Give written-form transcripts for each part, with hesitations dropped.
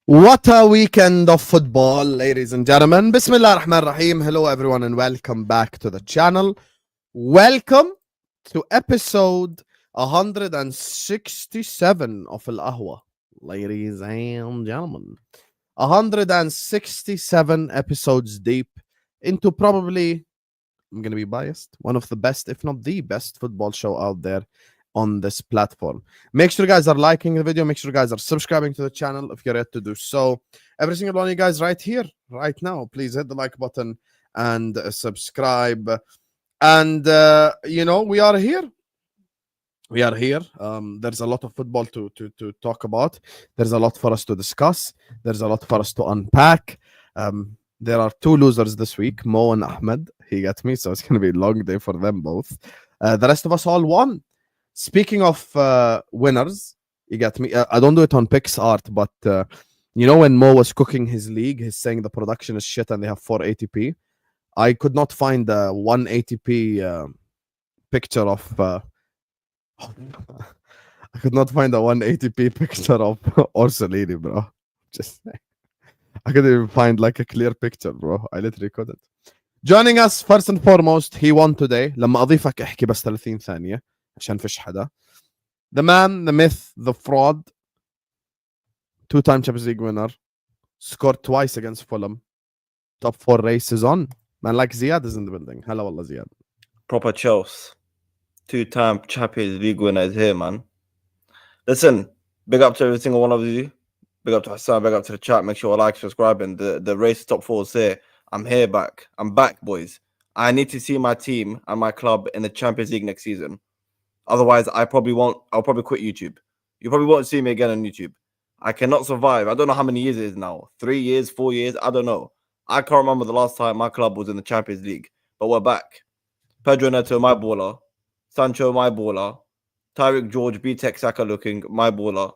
What a weekend of football, ladies and gentlemen. Bismillah ar-Rahman ar-Rahim. Hello, everyone, and welcome back to the channel. Welcome to episode 167 of Ahwa, ladies and gentlemen. 167 episodes deep into probably, I'm going to be biased, one of the best, if not the best football show out there on this platform. Make sure you guys are liking the video. Make sure you guys are subscribing to the channel if you're yet to do so. Every single one of you guys right here, right now, please hit the like button and subscribe. And, we are here. We are here. There's a lot of football to talk about. There's a lot for us to discuss. There's a lot for us to unpack. There are two losers this week, Mo and Ahmed. He got me, so it's going to be a long day for them both. The rest of us all won. Speaking of winners, you get me. I don't do it on PixArt, but when Mo was cooking his league, he's saying the production is shit and they have 4 ATP. I could not find a 1 ATP picture of. I could not find a 1 ATP picture of Orsolini, bro. Just I couldn't even find like a clear picture, bro. I literally couldn't. Joining us first and foremost, he won today. لما أضيفك احكي بس 30 ثانية. عشان فيش حدا. The man, the myth, the fraud, 2-time Champions League winner, scored twice against Fulham, top 4 races on. Man like Ziad is in the building. Hello, Allah Ziad. Proper Chelsea, 2-time Champions League winner is here, man. Listen, big up to every single one of you. Big up to Hassan, big up to the chat. Make sure you like, subscribing. The race top 4 is here. I'm here back. I'm back, boys. I need to see my team and my club in the Champions League next season. Otherwise, I'll probably quit YouTube. You probably won't see me again on YouTube. I cannot survive. I don't know how many years it is now. 3 years, 4 years. I don't know. I can't remember the last time my club was in the Champions League. But we're back. Pedro Neto, my baller. Sancho, my baller. Tyreek George, B-Tech Saka looking, my baller.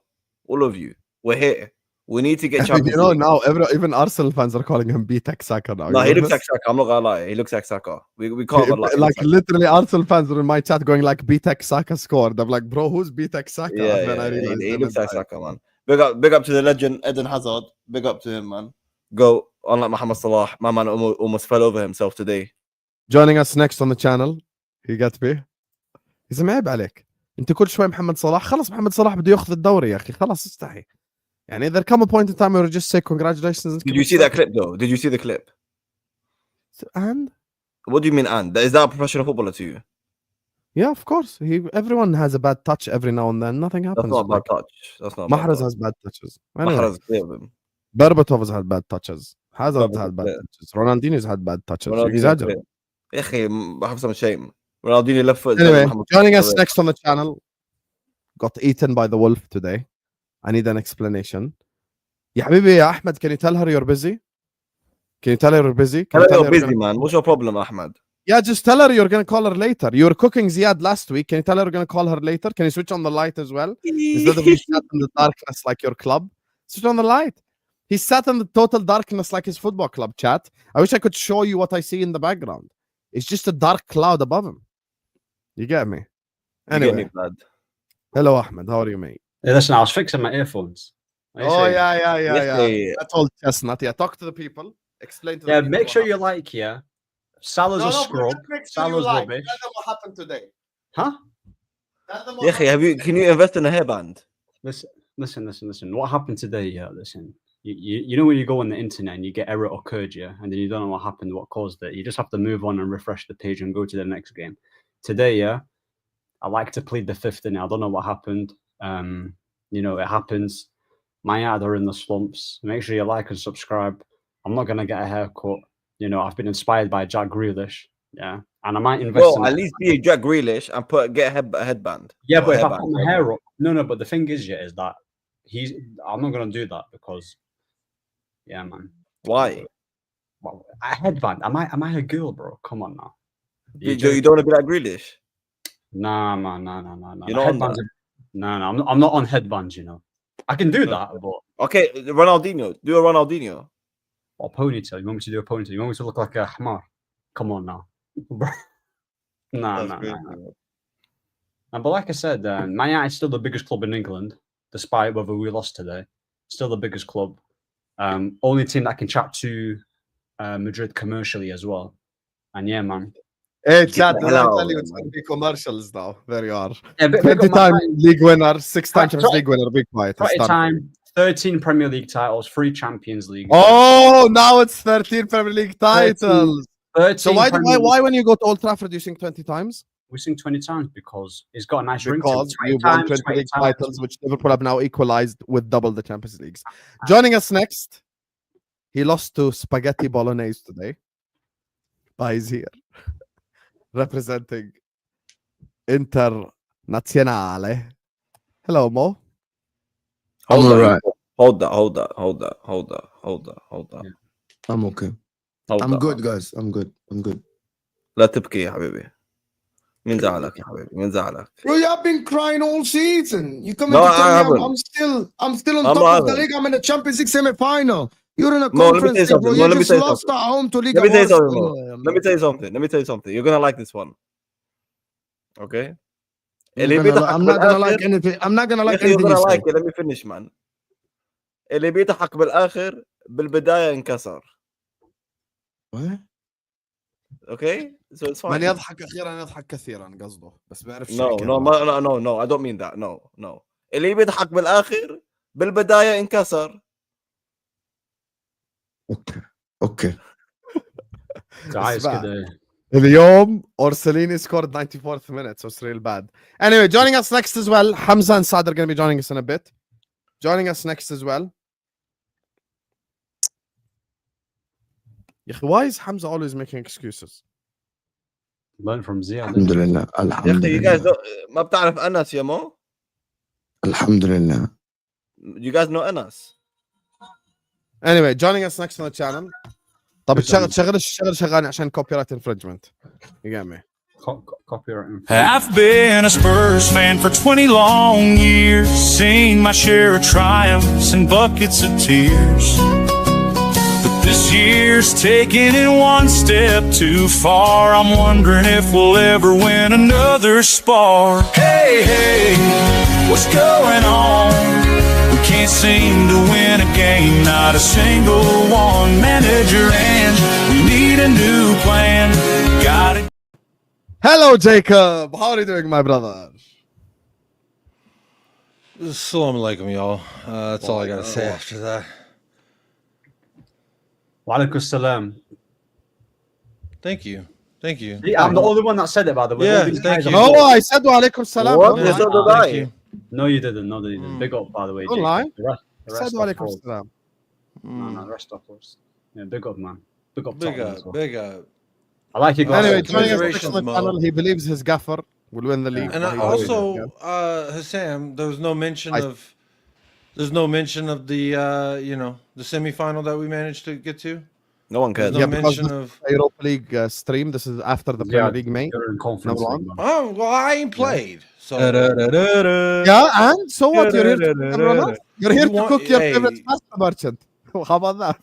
All of you. We're here. We need to get Champions League. Now even Arsenal fans are calling him B-Tech Saka now. No, he looks like Saka. I'm not gonna lie. He looks like Saka. We can't lie. Like literally, Arsenal fans are in my chat going like B-Tech Saka scored. I'm like, bro, who's B-Tech Saka? Yeah, he looks like Saka, man. Big up to the legend Eden Hazard. Big up to him, man. Go, unlike Mohamed Salah. My man almost fell over himself today. Joining us next on the channel, he got me. إذا ما عيب عليك. أنت كل شوي محمد صلاح. خلص محمد صلاح بده ياخذ الدوري يا أخي. خلاص استحي. يعني there come a point in time where you just say congratulations. Did you see that clip though? Did you see the clip? And? What do you mean and? Is that a professional footballer to you? Yeah, of course. Everyone has a bad touch every now and then. Nothing happens. That's not a bad touch. That's not. Mahrez has bad touches. Anyway, Mahrez clear of him. Berbatov has had bad touches. Hazard had bad touches. Ronaldinho's had bad touches. You exaggerate. I have some shame. Ronaldinho left foot. Anyway, joining us next on the channel, got eaten by the wolf today. I need an explanation. يا حبيبي يا Ahmed, can you tell her you're busy? Can you tell her you're busy? Tell her you're busy, man. What's your problem, Ahmed? Yeah, just tell her you're going to call her later. You were cooking Ziad last week. Can you tell her you're going to call her later? Can you switch on the light as well? Instead of you sat in the darkness like your club, switch on the light. He sat in the total darkness like his football club, chat. I wish I could show you what I see in the background. It's just a dark cloud above him. You get me? Anyway. Hello, Ahmed. How are you, mate? Hey, listen, I was fixing my earphones. Oh, yeah. That's all chestnut. Yeah, talk to the people. Explain to them. Yeah, make sure you like, yeah. Salah's a scrub. Salah's rubbish. Tell them what happened today. Huh? Can you invest in a hairband? Listen. What happened today, yeah, listen. You know when you go on the internet and you get error occurred, yeah, and then you don't know what happened, what caused it. You just have to move on and refresh the page and go to the next game. Today, yeah, I like to plead the fifth in it. I don't know what happened. It happens. My ad are in the slumps. Make sure you like and subscribe. I'm not gonna get a haircut. I've been inspired by Jack Grealish. Yeah, and I might invest. Well, at least be Jack Grealish and get a headband. Yeah, but if I put my hair up, no. But the thing is, yeah, is that I'm not gonna do that because, yeah, man. Why? Well, a headband. Am I a girl, bro? Come on now. You don't want to be like Grealish? Nah, man, no. You're not on that? No, I'm not on headbands. I can do that, but okay, Ronaldinho. Do a Ronaldinho. Or ponytail. You want me to do a ponytail? You want me to look like a hamar? Come on now. Nah. But like I said, Man United is still the biggest club in England, despite whether we lost today. Still the biggest club. Only team that can chat to Madrid commercially as well. And yeah, man. Hey, Chad, the did I hell tell out you of it's there, going to be commercials now? There you are. Yeah, big 20 up my time guy. league winner, 6 time Champions Twenty- League winner, be quiet. It's 20 done. time, 13 Premier League titles, 3 Champions League. Oh, now it's 13 Premier League titles. 13 So why Premier League. when you go to Old Trafford you sing 20 times? We sing 20 times because it's got a nice ring to it. Because 20 you won times, 20 20 league times. titles, which Liverpool have now equalized with double the Champions Leagues. Joining us next, he lost to Spaghetti Bolognese today, but he's here representing Internazionale. Hello, Mo. Hold I'm that. alright. Hold that. Yeah. I'm okay. Hold I'm that. good, guys. I'm good. لا تبكي يا حبيبي. مين زعلك يا حبيبي؟ مين زعلك؟ Bro, you have been crying all season. You coming No, to tell I me haven't. I'm still on I'm top of the haven't. league. I'm in the Champions League semi-final. You're in a Mo, let me conference tell you league, bro. something. Mo, You let me just tell you lost at home to League Let me of tell you something, Arsenal. Mo. Let me tell you something. You're gonna like this one. Okay? اللي بيضحك I'm not gonna like بالآخر anything. I'm not gonna يا like أخي you're anything you gonna say. like it. Let me finish, man. اللي بيضحك بالآخر بالبداية انكسر. What? Okay? So it's من fine. يضحك اخيرا يضحك كثيرا قصده بس ما يعرف شو No, I don't mean that. No. اللي بيضحك بالآخر بالبداية انكسر. Okay. Guys, كده. اليوم Orsolini scored 94th minute, so it's real bad. Anyway, joining us next as well, Hamza and Saad are going to be joining us in a bit. Joining us next as well. يا أخي, why is Hamza always making excuses? Learn from Ziad. Alhamdulillah. يا أخي, you guys Alhamdulillah. ما بتعرف أنس يا مو؟ Alhamdulillah. You guys know أنس. Anyway, joining us next on the channel. طب تشغل شغال عشان copyright infringement. You get me? Copyright. I've been a Spurs fan for 20 long years, seen my share of triumphs and buckets of tears. But this year's taking it one step too far. I'm wondering if we'll ever win another spar. Hey, what's going on? We can't seem to win a game, not a single one. Manager, and we need a new plan. Got it. Hello, Jacob. How are you doing, my brother? Assalamu alaikum, y'all. That's all I gotta say after that. Wa alaikum salam. Thank you. Yeah, I'm the only one that said it, by the way. Yeah, All these thank guys you. are- No, I said wa alaikum salam. What? Don't Yes, lie. so did Thank I. you. No, you didn't. Big up, by the way. Don't Jake. lie. The I said rest wa are alaikum frauds. salam. No, the rest are frauds. Yeah, big up, man. Big up. Big Tottenham as well. up, big up. I like your Anyway, glasses. joining us Congratulations, next on the Mo. channel, he believes his gaffer will win the league. And but he also, doesn't. Hassam, there was no mention I- of. There's no mention of the the semifinal that we managed to get to. No one There's cares. no Yeah, because mention of. Europa League stream. This is after the Premier League, mate. You're in conference Number league, man. Oh well, I ain't played. So Yeah, and so what? You're here to cook everyone else? You're here You to want- cook your hey. favorite pasta merchant. How about that?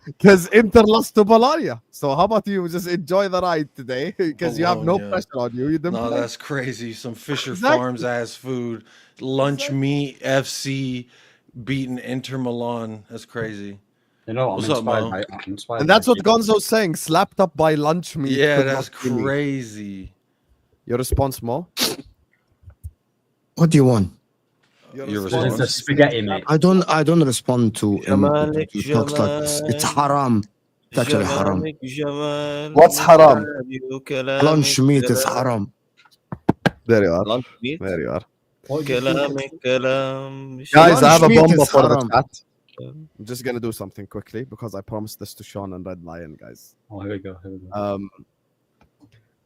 Because Inter lost to Bologna. So how about you just enjoy the ride today? Because you have no Bologna. pressure on you. You didn't No, play. that's crazy. Some Fisher Exactly. Farms ass food, lunch meat, FC beating Inter Milan. That's crazy. You know, I'm What's up, inspired Mo? by. I'm inspired And that's by what Gonzo's saying. Slapped up by lunch meat. Yeah, could that's not be me. crazy. Your response, Mo? What do you want? Your It's response. a spaghetti, mate. I don't respond to Jamalek, to talks like this. It's haram. It's actually haram. What's haram? Lunch meat is haram. There you are. Lunch meat. There you are. كلامك كلام. Guys, I have a Lunch meat bomba is for the haram. chat. I'm just going to do something quickly because I promised this to Sean and Red Lion, guys. Oh, here we go.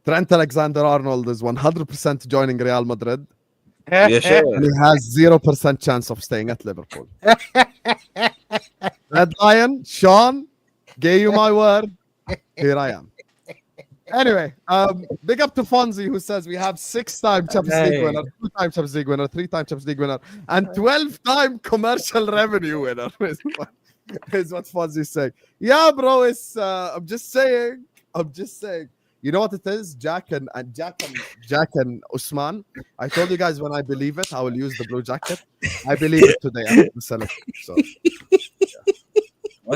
Trent Alexander-Arnold is 100% joining Real Madrid. يا شيخ. And he has 0% chance of staying at Liverpool. Red Lion, Sean, gave you my word. Here I am. Anyway, big up to Fonzie who says we have 6-time Champions League winner, 2-time Champions League winner, 3-time Champions League winner, and 12-time commercial revenue winner. Is what Fonzie's saying. Yeah, bro. It's I'm just saying. You know what it is, Jack and Usman. I told you guys when I believe it, I will use the blue jacket. I believe it today. I'm gonna sell it. So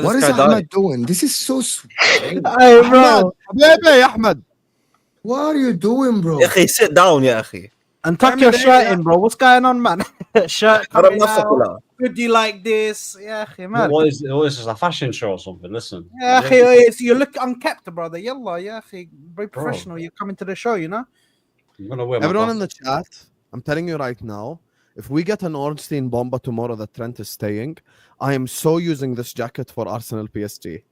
What is Ahmed doing? This is so sweet. Hey, bro. Baby, Ahmed. What are you doing, bro? يا اخي sit down يا اخي. And tuck your shirt in, bro. What's going on, man? Shirt حرام coming نفسك out. كلها. Could you like this? Yeah, man. What is this? A fashion show or something? Listen. Yeah, you look unkept, brother. Yalla, yeah, very professional. You're coming to the show, you know? I'm gonna wear my Everyone in glasses. the chat, I'm telling you right now, if we get an Ornstein Bomba tomorrow that Trent is staying, I am so using this jacket for Arsenal PSG.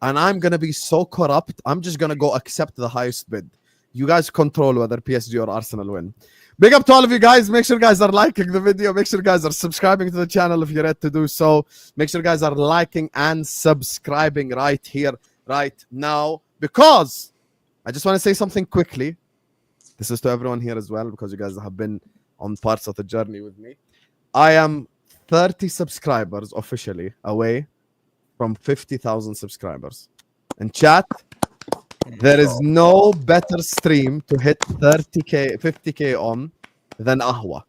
And I'm going to be so corrupt, I'm just going to go accept the highest bid. You guys control whether PSG or Arsenal win. Big up to all of you guys. Make sure you guys are liking the video. Make sure you guys are subscribing to the channel if you're yet to do so. Make sure you guys are liking and subscribing right here, right now. Because I just want to say something quickly. This is to everyone here as well, because you guys have been on parts of the journey with me. I am 30 subscribers officially away from 50,000 subscribers. In chat, there is no better stream to hit 30k, 50k on than Ahwa.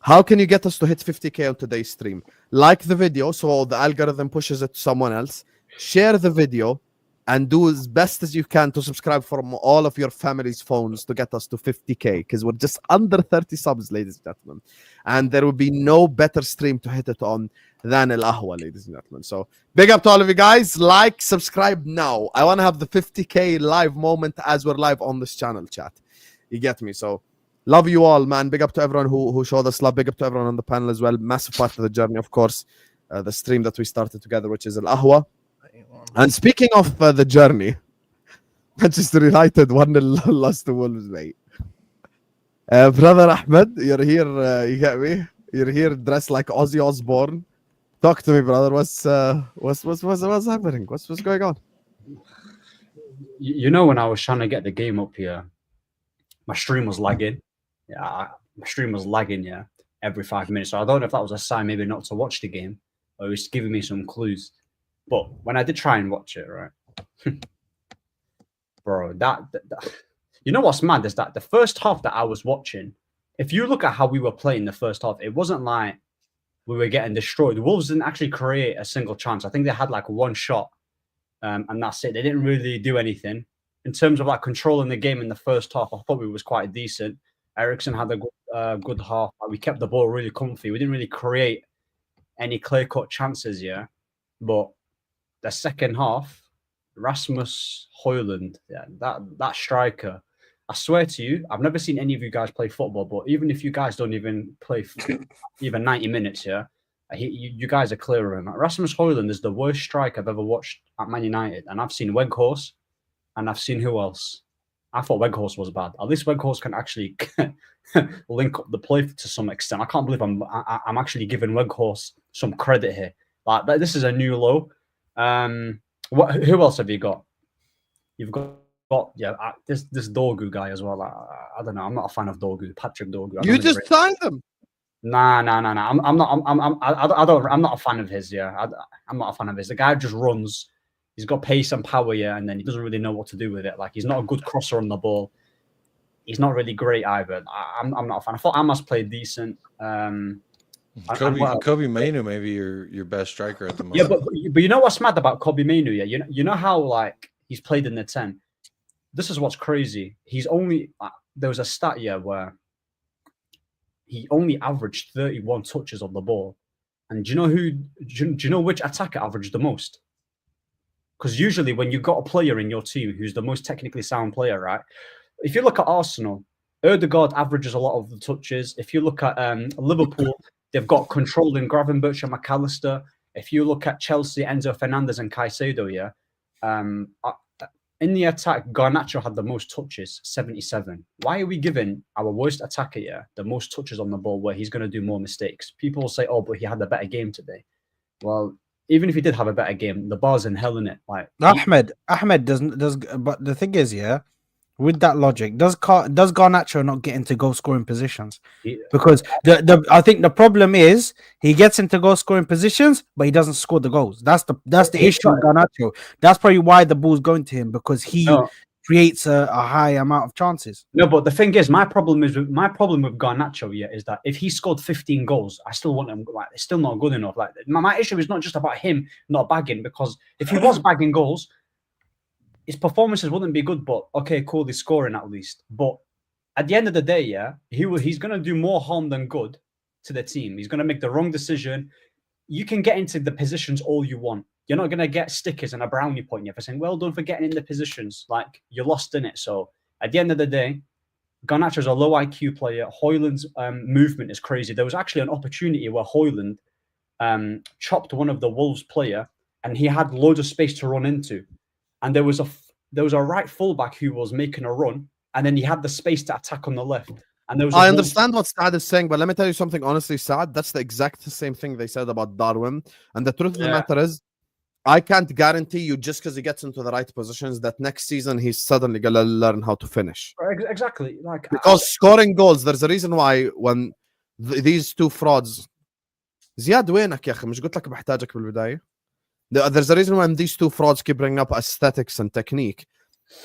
How can you get us to hit 50k on today's stream? Like the video so the algorithm pushes it to someone else. Share the video and do as best as you can to subscribe from all of your family's phones to get us to 50k, because we're just under 30 subs, ladies and gentlemen. And there will be no better stream to hit it on than Al Ahwa, ladies and gentlemen. So big up to all of you guys. Like, subscribe now. I want to have the 50k live moment as we're live on this channel, chat. You get me? So love you all, man. Big up to everyone who showed us love. Big up to everyone on the panel as well. Massive part of the journey, of course. The stream that we started together, which is Al Ahwa. And speaking of the journey, Manchester United 1-0 lost to Wolves, mate. Brother Ahmed, you're here. You get me? You're here dressed like Ozzy Osbourne. Talk to me, brother. What's happening? What's going on? You know, when I was trying to get the game up here, my stream was lagging. Yeah, my stream was lagging. Yeah, every 5 minutes. So I don't know if that was a sign, maybe not to watch the game, or it was giving me some clues. But when I did try and watch it, right, bro, that you know what's mad is that the first half that I was watching, if you look at how we were playing the first half, it wasn't like we were getting destroyed. The Wolves didn't actually create a single chance. I think they had like one shot, and that's it. They didn't really do anything in terms of like controlling the game in the first half. I thought we was quite decent. Ericsson had a good half. We kept the ball really comfy. We didn't really create any clear-cut chances, yeah, but the second half, Rasmus Højlund, yeah, that striker. I swear to you, I've never seen any of you guys play football, but even if you guys don't even play even 90 minutes, yeah, you guys are clear of him. Rasmus Højlund is the worst striker I've ever watched at Man United, and I've seen Weghorst, and I've seen who else. I thought Weghorst was bad. At least Weghorst can actually link up the play to some extent. I can't believe I'm actually giving Weghorst some credit here. Like this is a new low. Who else have you got? You've got this Dorgu guy as well. I don't know. I'm not a fan of Dorgu. Patrick Dorgu. You just signed him. Nah. I'm not a fan of his. Yeah, I'm not a fan of his. The guy just runs. He's got pace and power, yeah, and then he doesn't really know what to do with it. Like he's not a good crosser on the ball. He's not really great either. I'm not a fan. I thought Amos played decent. Kobe Mainu may be your best striker at the moment. Yeah, but you know what's mad about Kobe Mainu? Yeah, you know how like he's played in the 10. This is what's crazy. He's only there was a stat where he only averaged 31 touches on the ball, and do you know which attacker averaged the most? Because usually when you've got a player in your team who's the most technically sound player, right? If you look at Arsenal, Ødegaard averages a lot of the touches. If you look at Liverpool, they've got controlling Gravenberch and McAllister. If you look at Chelsea, Enzo Fernandez and Caicedo, yeah. In the attack, Garnacho had the most touches, 77. Why are we giving our worst attacker, the most touches on the ball where he's going to do more mistakes? People will say, oh, but he had a better game today. Well, even if he did have a better game, the bar's in hell, innit? Like Ahmed does, but the thing is, yeah, with that logic, does Garnacho not get into goal scoring positions? Because I think the problem is he gets into goal scoring positions, but he doesn't score the goals. That's the issue with Garnacho. That's probably why the ball's going to him, because he creates a high amount of chances. No, but the thing is, my problem with Garnacho, is that if he scored 15 goals, I still want him. Like, it's still not good enough. Like, my issue is not just about him not bagging, because if he was bagging goals, his performances wouldn't be good. But okay, cool, he's scoring at least. But at the end of the day, he's going to do more harm than good to the team. He's going to make the wrong decision. You can get into the positions all you want. You're not going to get stickers and a brownie point for saying, well done for getting in the positions. Like, you're lost in it. So at the end of the day, Garnacho's a low IQ player. Højlund's movement is crazy. There was actually an opportunity where Højlund chopped one of the Wolves player, and he had loads of space to run into. And there was a right fullback who was making a run, and then he had the space to attack on the left. And there was I understand what Saad is saying, but let me tell you something honestly, Saad. That's the exact same thing they said about Darwin. And the truth of the matter is, I can't guarantee you, just because he gets into the right positions, that next season he's suddenly gonna learn how to finish. Exactly. Like, because scoring goals, there's a reason why when these two frauds, زياد وينك يا أخي؟ مش قلت لك بحتاجك بالبداية. There's a reason when these two frauds keep bringing up aesthetics and technique.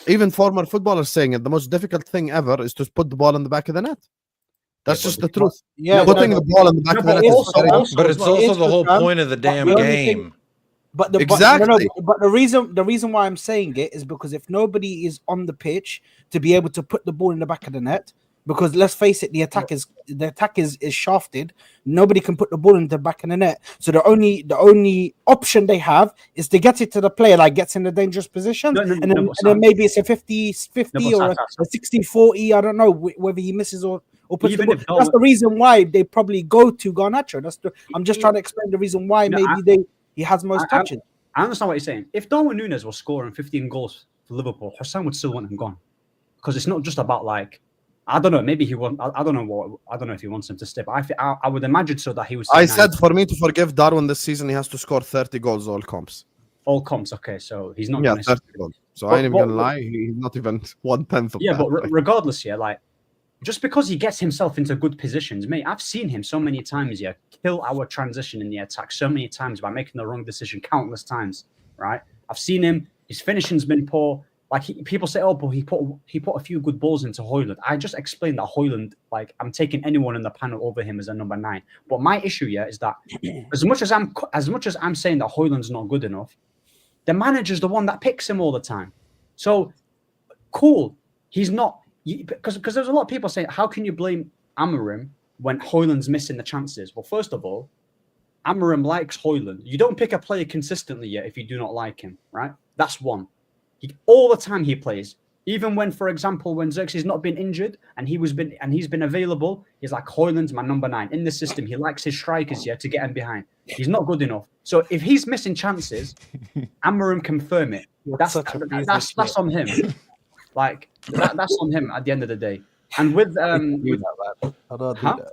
Even former footballers saying it, the most difficult thing ever is to put the ball in the back of the net. That's just the truth. Yeah, putting the ball in the back of the net is very difficult. But it's also the whole point of the damn game. But the reason why I'm saying it is because if nobody is on the pitch to be able to put the ball in the back of the net, because let's face it, the attack is shafted. Nobody can put the ball in the back of the net. So the only option they have is to get it to the player, like gets in a dangerous position, and then maybe it's a 50-50 or a 60-40. I don't know whether he misses or puts the ball. That's the reason why they probably go to Garnacho. I'm just trying to explain the reason why he has most touches. I understand what you're saying. If Darwin Núñez was scoring 15 goals for Liverpool, Hussein would still want him gone, because it's not just about, like, I don't know. Maybe he wants. I don't know if he wants him to stay. But I would imagine so that he was. I said for me to forgive Darwin this season, he has to score 30 goals all comps. All comps, okay. So he's not. 30 goals. So I ain't even gonna lie. He's not even 1/10 of that. Yeah, but regardless, like, just because he gets himself into good positions, mate. I've seen him so many times, kill our transition in the attack so many times by making the wrong decision countless times, right? I've seen him. His finishing's been poor. Like, people say, oh, but he put a few good balls into Højlund. I just explained that Højlund, like, I'm taking anyone in the panel over him as a number 9. But my issue is that as much as I'm saying that Højlund's not good enough, the manager's the one that picks him all the time. So cool, he's not, because there's a lot of people saying, how can you blame Amorim when Højlund's missing the chances? Well, first of all, Amorim likes Højlund. You don't pick a player consistently if you do not like him, right? That's one. All the time he plays, even when, for example, when Xerxes not been injured and he's been available, he's like, Højlund's my number 9 in the system. He likes his strikers to get him behind. He's not good enough. So if he's missing chances, Amorim confirm it. That's on him. Like, that's on him at the end of the day. And with I don't do that.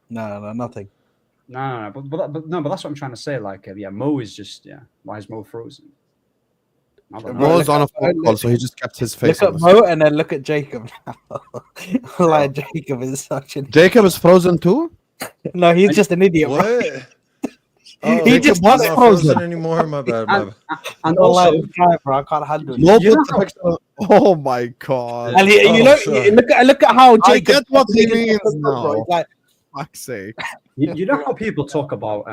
No, nothing. No, but that's what I'm trying to say. Like, Mo is just why is Mo frozen? Mo's on a phone call, so he just kept his face. Look at Mo and then look at Jacob. Like, Jacob is such a. Jacob is frozen too? No, he's just an idiot. What? He Jacob just was was not frozen anymore. My bad. And also, bro, I can't handle it. Mo put the picture. Oh my god! And look at how Jacob. I get what he means now. Bro. Like, fuck's sake. You know how people talk about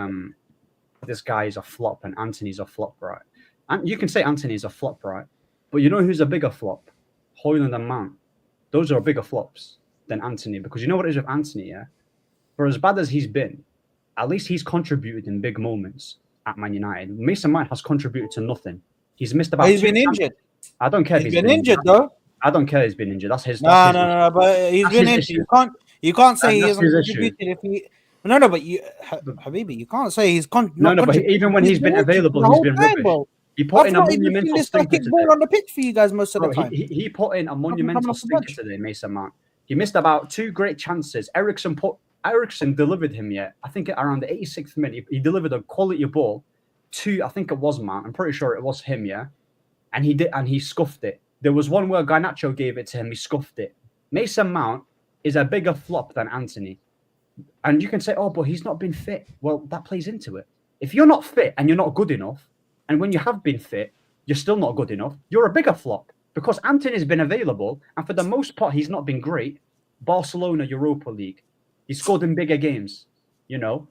this guy is a flop and Anthony's a flop, right? And you can say Anthony's a flop, right? But you know who's a bigger flop? Højlund and Mount. Those are bigger flops than Anthony, because you know what it is with Anthony, For as bad as he's been, at least he's contributed in big moments at Man United. Mason Mount has contributed to nothing. He's missed about. He's been injured. I don't care. He's been injured though. I don't care. He's been injured. That's his. No. But he's been injured. You can't say he hasn't contributed if he. No. But Habibi, you can't say he's but even when he's been available, he's been rubbish. Bro. He put in a monumental stinker today. Ball on the pitch for you guys most of the time. He put in a monumental stinker today, Mason Mount. He missed about 2 great chances. Eriksson delivered him I think around the 86th minute. He delivered a quality ball to, I think it was Mount. I'm pretty sure it was him, and he scuffed it. There was one where Garnacho gave it to him. He scuffed it. Mason Mount is a bigger flop than Anthony. And you can say, oh, but he's not been fit. Well, that plays into it. If you're not fit and you're not good enough, and when you have been fit, you're still not good enough, you're a bigger flop. because Antony's been available, and for the most part, he's not been great. Barcelona, Europa League, he scored in bigger games. You know,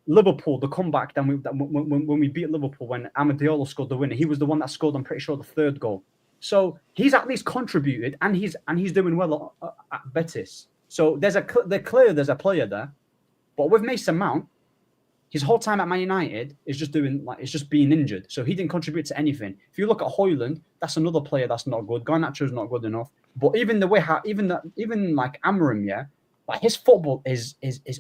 Liverpool, the comeback. When we beat Liverpool, when Ahmed scored the winner, he was the one that scored. I'm pretty sure the third goal. So he's at least contributed, and he's doing well at Betis. So there's a player there, but with Mason Mount, his whole time at Man United is just being injured. So he didn't contribute to anything. If you look at Højlund, that's another player that's not good. Garnacho's not good enough. But even the way even like Amorim, yeah, like his football is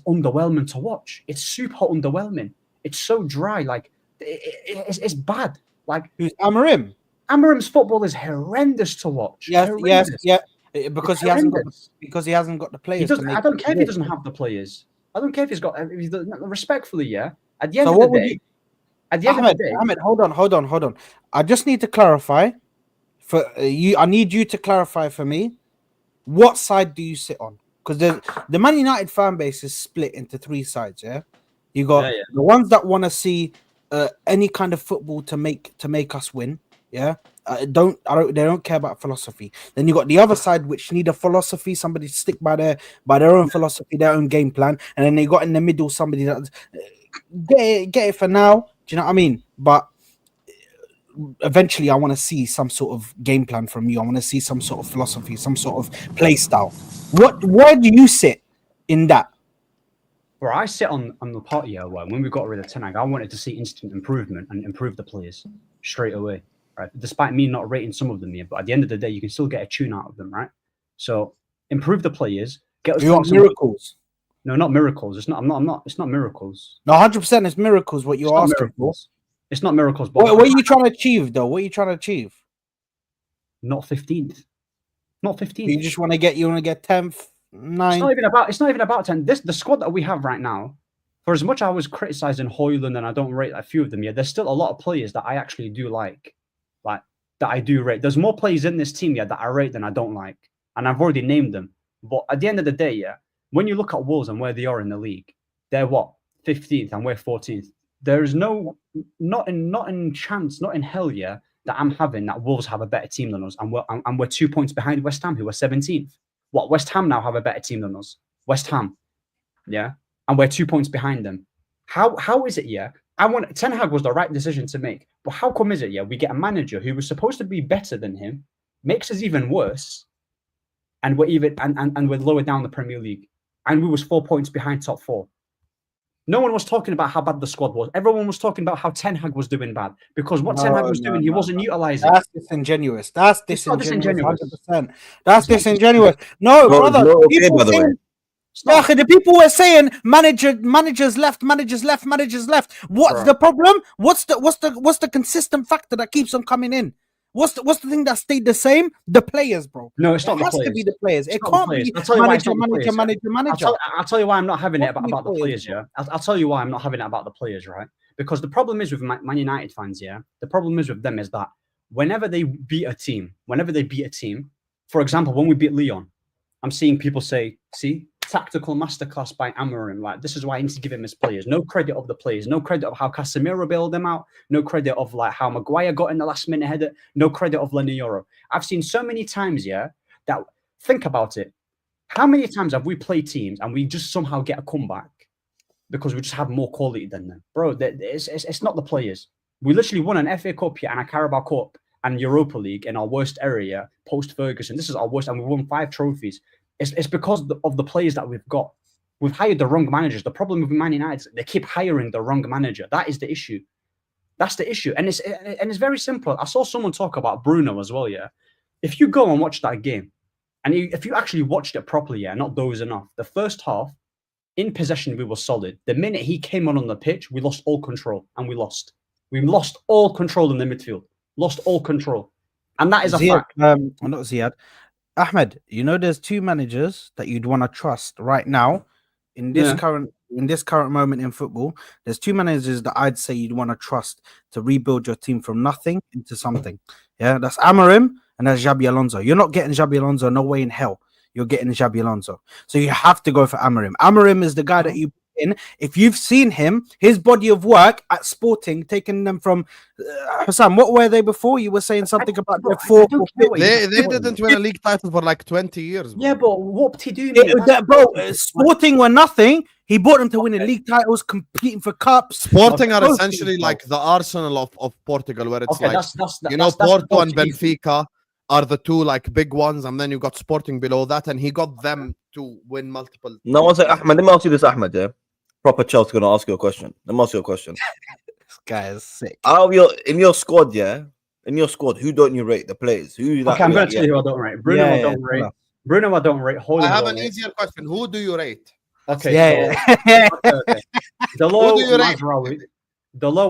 underwhelming to watch. It's super underwhelming. It's so dry. Like it's bad. Like who's Amorim? Amorim's football is horrendous to watch. Yes, horrendous. yeah. Because he hasn't got the players. I don't care if he doesn't have the players. I don't care if he's got. Respectfully, yeah. At the end of the day, Ahmed, hold on. I just need to clarify for you. I need you to clarify for me. What side do you sit on? Because the Man United fan base is split into three sides. Yeah, you got the ones that want to see any kind of football to make us win. Yeah, they don't care about philosophy. Then you got the other side which need a philosophy, somebody to stick by their own philosophy, their own game plan, and then they got in the middle somebody that get it for now. Do you know what I mean? But eventually, I want to see some sort of game plan from you. I want to see some sort of philosophy, some sort of play style. Where do you sit in that? Where I sit on the party, where when we got rid of Ten Hag, I wanted to see instant improvement and improve the players straight away. Right, despite me not rating some of them here, but at the end of the day, you can still get a tune out of them, right? So improve the players. Get us miracles. No, not miracles. It's not. I'm not. It's not miracles. No, 100%. It's miracles. What you're asking for. It's not miracles. But what are you trying to achieve, though? What are you trying to achieve? Not 15th. Not 15th. You just want to get 10th, 9th. It's not even about 10. The squad that we have right now. For as much I was criticizing Højlund and I don't rate a few of them, yeah, there's still a lot of players that I actually do like that I do rate. There's more players in this team, yeah, that I rate than I don't like, and I've already named them. But at the end of the day, yeah, when you look at Wolves and where they are in the league, they're what 15th and we're 14th. There is not in chance, not in hell, yeah, that I'm having that Wolves have a better team than us, and we're 2 points behind West Ham, who are 17th. What, West Ham now have a better team than us? West Ham, yeah, and we're 2 points behind them. How is it, yeah? Ten Hag was the right decision to make, but how come is it, yeah, we get a manager who was supposed to be better than him, makes us even worse, and we're even and we're lower down the Premier League, and we was 4 points behind top four. No one was talking about how bad the squad was. Everyone was talking about how Ten Hag was doing bad, because what Ten Hag was doing, he wasn't utilising. That's disingenuous. That's disingenuous. 100%. That's disingenuous. No, brother. The people were saying managers left. What's the problem? What's the consistent factor that keeps them coming in? What's the thing that stayed the same? The players, bro. No, it's not. It has to be the players. It can't be manager. I'll tell you why I'm not having it about the players. Yeah, I'll tell you why I'm not having it about the players. Right? Because the problem is with Man United fans. Yeah, the problem is with them is that whenever they beat a team, for example, when we beat Lyon, I'm seeing people say, "See, tactical masterclass by Amorim. Like, this is why I need to give him his players. No credit of the players. No credit of how Casemiro bailed them out. No credit of like how Maguire got in the last minute header. No credit of Lenioro. I've seen so many times, yeah, that think about it. How many times have we played teams and we just somehow get a comeback because we just have more quality than them? Bro, it's not the players. We literally won an FA Cup here and a Carabao Cup and Europa League in our worst area post-Ferguson. This is our worst, and we won 5 trophies. It's because of the players that we've got. We've hired the wrong managers. The problem with Man United is they keep hiring the wrong manager. That is the issue. That's the issue. And it's very simple. I saw someone talk about Bruno as well, yeah. If you go and watch that game, and if you actually watched it properly, yeah, not dozing off, the first half, in possession, we were solid. The minute he came on the pitch, we lost all control, and we lost. We lost all control in the midfield. Lost all control. And that is a fact. Not Ziad. Ahmed, you know there's 2 managers that you'd want to trust right now in this current moment in football. There's 2 managers that I'd say you'd want to trust to rebuild your team from nothing into something. Yeah, that's Amorim and that's Xabi Alonso. You're not getting Xabi Alonso, no way in hell. You're getting Xabi Alonso. So you have to go for Amorim. Amorim is the guy that you Sporting, if you've seen him, his body of work at Sporting, taking them from Hassan, what were they before? You were saying something about the four. They didn't win a league title for like 20 years. Bro. Yeah, but what did he do? Mate? Bro, Sporting were nothing. He brought them to winning league titles, competing for cups. Sporting are essentially like the Arsenal of Portugal, where it's like Porto and Benfica are the two like big ones, and then you got Sporting below that, and he got them to win multiple. No, one second, Ahmed. Let me ask you this, Ahmed. Yeah, proper Chelsea gonna ask you a question. Let me ask you a question. This guy is sick. In your squad, who don't you rate the players? Who you like? Okay, I'm gonna tell you who I don't rate. Bruno, I don't rate. Bruno, I don't rate. I have an easier question. Who do you rate? Okay. Yeah. Okay. The low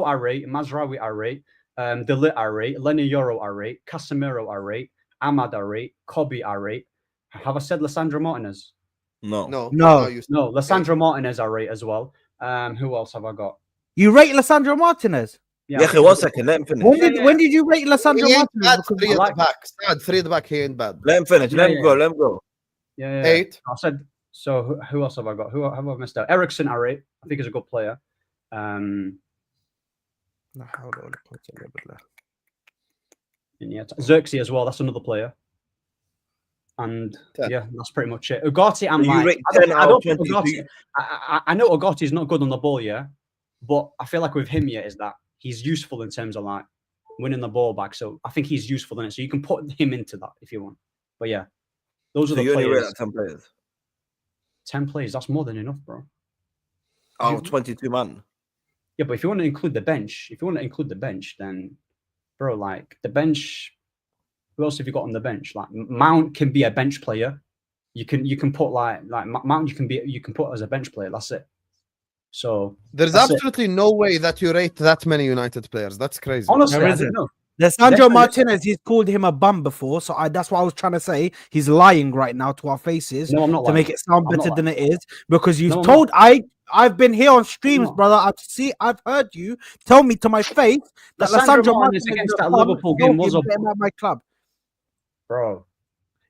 I rate. Mazraoui I rate. De Ligt I rate. Lenny Yoro I rate. Casemiro I rate. Ahmad I rate. Kobe I rate. Have I said Lissandro Martinez? No. Lissandro Martinez I rate as well. Who else have I got? You rate Lissandro Martinez? Yeah, okay, 1 second. Let him finish. When did you rate Lissandro Martinez? Bad, three at the back. Sad, three at the back. He ain't bad. Let him finish. Let him go. Yeah. 8. I said. So who else have I got? Who have I missed out? Ericsson I rate. I think he's a good player. Xerxes as well. That's another player. And 10. Yeah, that's pretty much it. Ugarte, I'm So you like, rate I 10 don't out of think 20. I know Ugarte's not good on the ball, yeah, but I feel like with him, is that he's useful in terms of like winning the ball back. So I think he's useful in it. So you can put him into that if you want. But yeah, those are the you only rate players. like 10 players. 10 players, that's more than enough, bro. Out of 22 man. Yeah, but if you want to include the bench, then, bro, like the bench. Who else have you got on the bench? Like Mount can be a bench player. You can put like Mount. You can put as a bench player. That's it. So there's absolutely no way that you rate that many United players. That's crazy. Honestly, I don't know. Lissandro Martinez, he's called him a bum before, so that's what I was trying to say. He's lying right now to our faces to make it sound better than it is, because you've told I've been here on streams, brother. I've heard you tell me to my face that Lissandro Martinez against that Liverpool game was a my club, bro.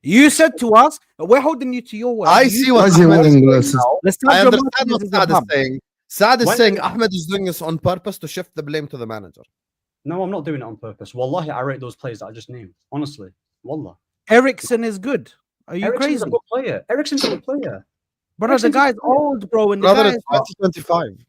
You said to us, we're holding you to your word. I see what Ahmed is saying. I understand what Saad is saying. Saad is When- saying Ahmed is doing this on purpose to shift the blame to the manager. No, I'm not doing it on purpose. Wallahi, I rate those players that I just named. Honestly, wallah. Ericsson is good. Are you Ericsson's crazy? a good player. Ericsson's a good player. Brother, the guy's old, bro. And the Brother, guy it's 2025.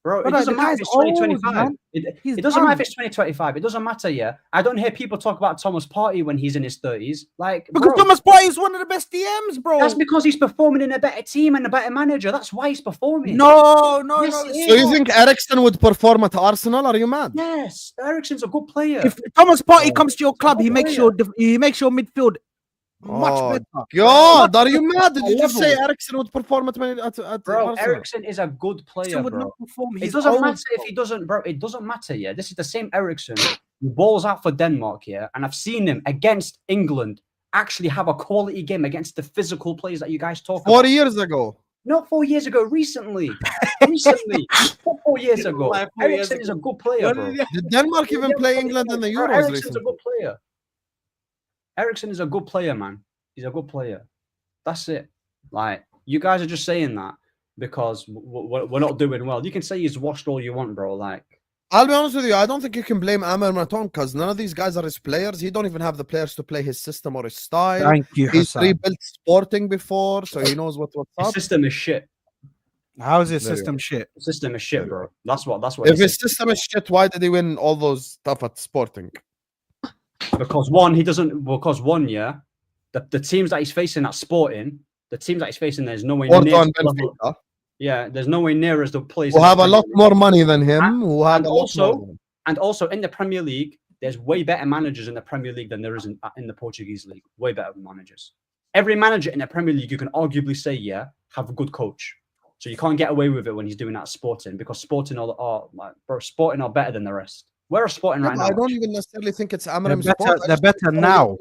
Bro, it Brother, doesn't the matter guy's if it's 2025. old, It doesn't matter if it's 2025. It doesn't matter, yeah. I don't hear people talk about Thomas Partey when he's in his 30s. Like, because bro, Thomas Partey is one of the best DMs, bro. that's because he's performing in a better team and a better manager. That's why he's performing. No. Yes, it So is. you think Ericsson would perform at Arsenal? Are you mad? Yes, Ericsson's a good player. If Thomas Partey comes to your club, Good he makes player. your midfield much Oh, better. God, are you mad? Did you just level. say Ericsson would perform at Bro, Arsenal? Ericsson is a good player, Ericsson would bro. not perform. It He's doesn't old, matter if bro. he doesn't, bro. It doesn't matter, yeah. This is the same Ericsson who balls out for Denmark, yeah. And I've seen him against England actually have a quality game against the physical players that you guys talk about. 4 years ago. Not 4 years ago, recently. Not 4 years ago. Like 4 years Ericsson is a good player, bro. Did Denmark even play England in the Bro, Euros Ericsson's recently? a good player. Ericsson is a good player, man. He's a good player. That's it. Like, you guys are just saying that because we're not doing well. You can say he's washed all you want, bro. Like, I'll be honest with you. I don't think you can blame Amir Maton because none of these guys are his players. He don't even have the players to play his system or his style. Thank you, He's Hassan. rebuilt Sporting before, so he knows what's his up. system is shit. How is his There you system shit? The system is shit, bro. That's what. If his system is shit, why did he win all those stuff at Sporting? Because one, he doesn't. Because one, yeah, the teams that he's facing at Sporting, the teams that he's facing, there's no way near. Porto and Benfica, Yeah, there's no way near as the players who in have the a lot Premier League. more money than him, And- who had and a lot also- more. Than him. And also in the Premier League, there's way better managers in the Premier League than there is in the Portuguese league. Way better managers. Every manager in the Premier League, you can arguably say, yeah, have a good coach. So you can't get away with it when he's doing that at Sporting because Sporting are like, bro, Sporting are better than the rest. Where are Sporting Yeah, right but now? I don't even necessarily think it's They're Amram's better, fault. they're better now.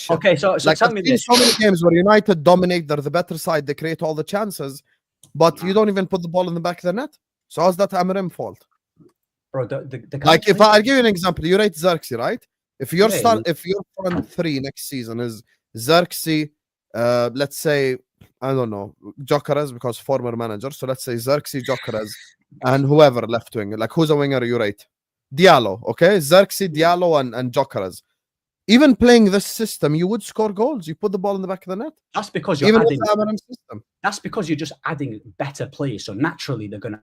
Okay, so Like, tell I've me seen this. so many games where United dominate, they're the better side, they create all the chances, but you don't even put the ball in the back of the net. So how's that Amram's fault? Bro, the Like, if I'll give you an example, you rate Xerxes, right? If your Yeah. if your front three next season is Xerxes, let's say I don't know, Gyökeres because former manager. So let's say Xerxes, Gyökeres, and whoever left wing. Like who's a winger you rate? Diallo, okay? Xerxes, Diallo, and Gyökeres. Even playing this system, you would score goals. You put the ball in the back of the net. That's because you're Even adding. with the Amorim system. That's because you're just adding better players. So naturally, they're gonna.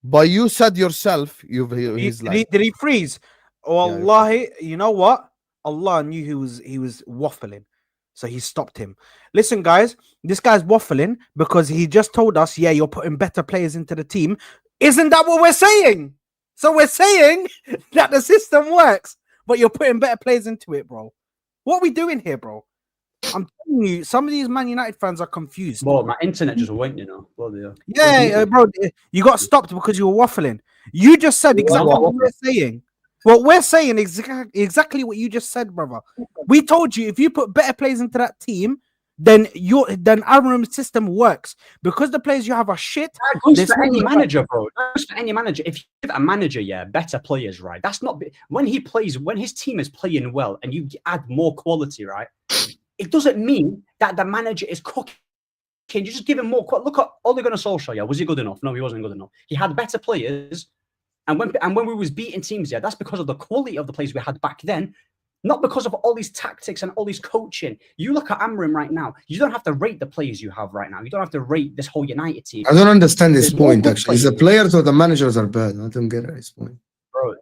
But you said yourself, he's like, Did he freeze? Wallahi, you know what? Allah knew he was waffling, so he stopped him. Listen, guys, this guy's waffling because he just told us, yeah, you're putting better players into the team. Isn't that what we're saying? So we're saying that the system works, but you're putting better players into it, bro. What are we doing here, bro? I'm telling you, some of these Man United fans are confused. Well, my internet just went, you know. Well, yeah, bro, you got stopped because you were waffling. You just said exactly what we're saying. Well, we're saying exactly what you just said, brother. We told you if you put better players into that team, then Amorim's system works because the players you have are shit. That goes for any manager, bro. That goes for any manager. If you give a manager, better players, right? That's not when his team is playing well, and you add more quality, right? It doesn't mean that the manager is cooking. You just give him more. Look at Ole Gunnar Solskjaer. Yeah, was he good enough? No, he wasn't good enough. He had better players, and when we was beating teams, that's because of the quality of the players we had back then. Not because of all these tactics and all these coaching. You look at Amorim right now. You don't have to rate the players you have right now. You don't have to rate this whole United team. I don't understand this point, actually. Is the players or the managers are bad? I don't get this point. Bro,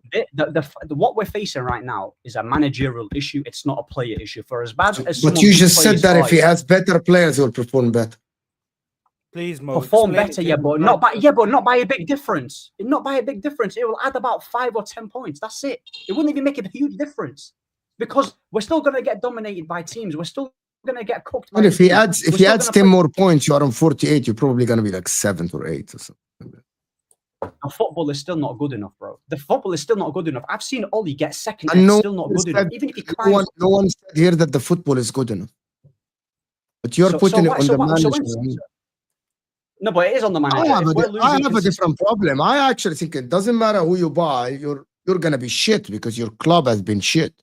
what we're facing right now is a managerial issue. It's not a player issue. For as bad as but you just said that if he has better players, he will perform better. Please, Mo, perform better, but not by a big difference. Not by a big difference. It will add about 5 or 10 points. That's it. It wouldn't even make a huge difference. Because we're still going to get dominated by teams. We're still going to get cooked. But if he adds 10 more points, you are on 48. You're probably going to be like 7th or 8th or something. The football is still not good enough, bro. The football is still not good enough. I've seen Oli get second, and it's still not good enough. Even if he climbs, no one said here that the football is good enough. But you're putting it on the manager. No, but it is on the manager. I have a different problem. I actually think it doesn't matter who you buy. You're going to be shit because your club has been shit.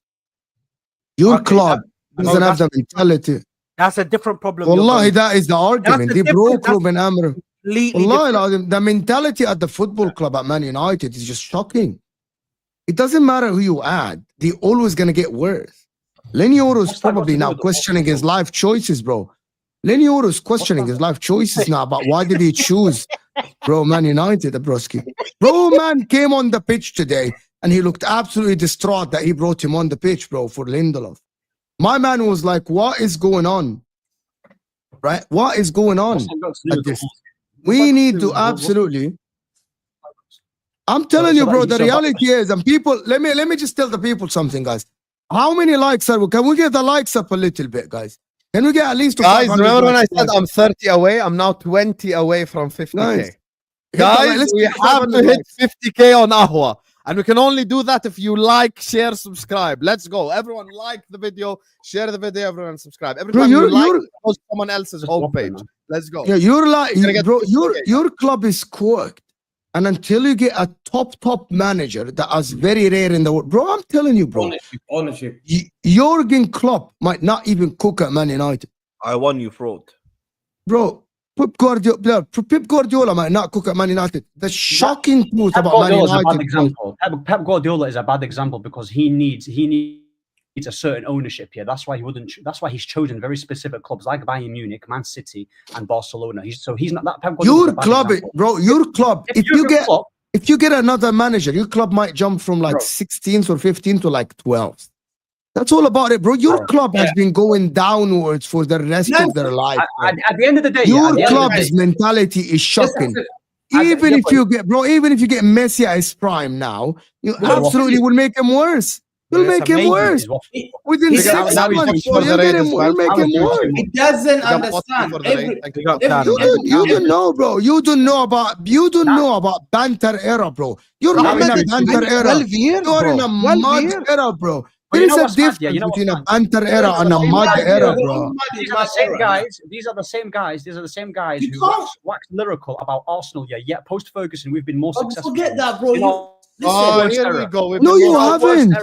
Your club doesn't have the mentality. That's a different problem. Wallahi, that is the argument. They broke Ruben Amorim. Wallahi, the mentality at the football club at Man United is just shocking. It doesn't matter who you add. They're always going to get worse. Lenioro is probably now questioning his life choices, bro. Lenioro is questioning his life choices now about why did he choose, bro, Man United, the broski. Bro, man came on the pitch today. And he looked absolutely distraught that he brought him on the pitch, bro, for Lindelof. My man was like, what is going on? Right? What is going on at this? We need to absolutely... I'm telling you, bro, the reality is, and people, let me just tell the people something, guys. How many likes are we? Can we get the likes up a little bit, guys? Can we get at least... Guys, remember when I said I'm 30 away? I'm now 20 away from 50K. Nice. Guys, we have to hit 50K on Ahwa. And we can only do that if you like, share, subscribe. Let's go. Everyone like the video, share the video, everyone subscribe. Every time you like, post someone else's homepage. Let's go. Yeah, your club is cooked. And until you get a top manager that is very rare in the world, bro, I'm telling you, bro. Ownership. Jurgen Klopp might not even cook at Man United. I won, you fraud. Bro, Pep Guardiola might not cook at Man United. The shocking truth about Man United. Pep Guardiola is a bad example because he needs a certain ownership here. That's why he wouldn't. That's why he's chosen very specific clubs like Bayern Munich, Man City, and Barcelona. He's not that. Pep Your club, bro. Your club. If you get another manager, your club might jump from like 16th or 15th to like 12th. That's all about it, bro. Your club has been going downwards for the rest of their life. At the end of the day, your club's mentality is shocking. Even if you get Messi at his prime now, you absolutely will make him worse. You'll make him worse. Within 6 months, you'll make him worse. He doesn't understand. You don't know, bro. You don't know about banter era, bro. You're not in a banter era. You're in a mud era, bro. There is a difference between a banter era and a mud era, bro. These are the same guys. These are the same guys who wax lyrical about Arsenal. Yet post-Ferguson, we've been more successful. Forget that, bro. Here we go. No, you haven't.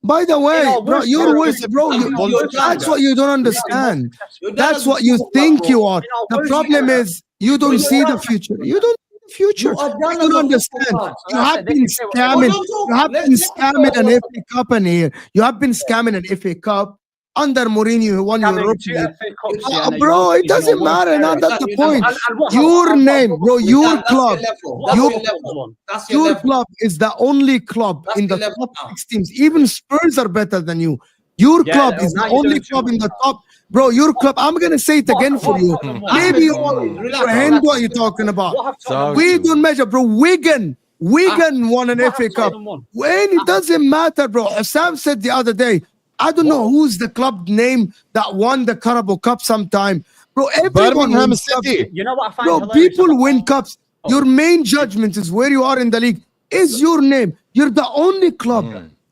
By the way, our bro, worst you're era, worse, bro. You're That's done what you don't understand. You're That's done what you with think football, you bro. are. In our The worst problem era, is you don't When see you're the done- future. You don't see the future. You are done You as don't a understand. football club. You have been scamming. You have been scamming an FA Cup in here. You have been scamming an FA Cup under Mourinho, who won having Europe. two FA Cups, yeah, and Bro, it you're doesn't in our worst matter. era. Now that's the You're done. point. And what Your happened- name, bro, You're your done. That's club. your level. what That's your- your happened was level. one. That's your Your level. club is the only club That's in the the level top now. 6 teams. Even Spurs are better than you. Your Yeah, club no, is now the you're only doing too club in much the top. Bro, your club, I'm going to say it again for you. Maybe you comprehend what you're talking about. What have Tottenham We won? don't measure, bro. Wigan won an What FA have Cup. Tottenham won? When it doesn't matter, bro. Sam said the other day, I don't know who's the club name that won the Carabao Cup sometime. Bro, everyone Birmingham wins cups. City. You know what I find Bro, hilarious people about- win cups. Your main judgment is where you are in the league. Is your name. You're the only club.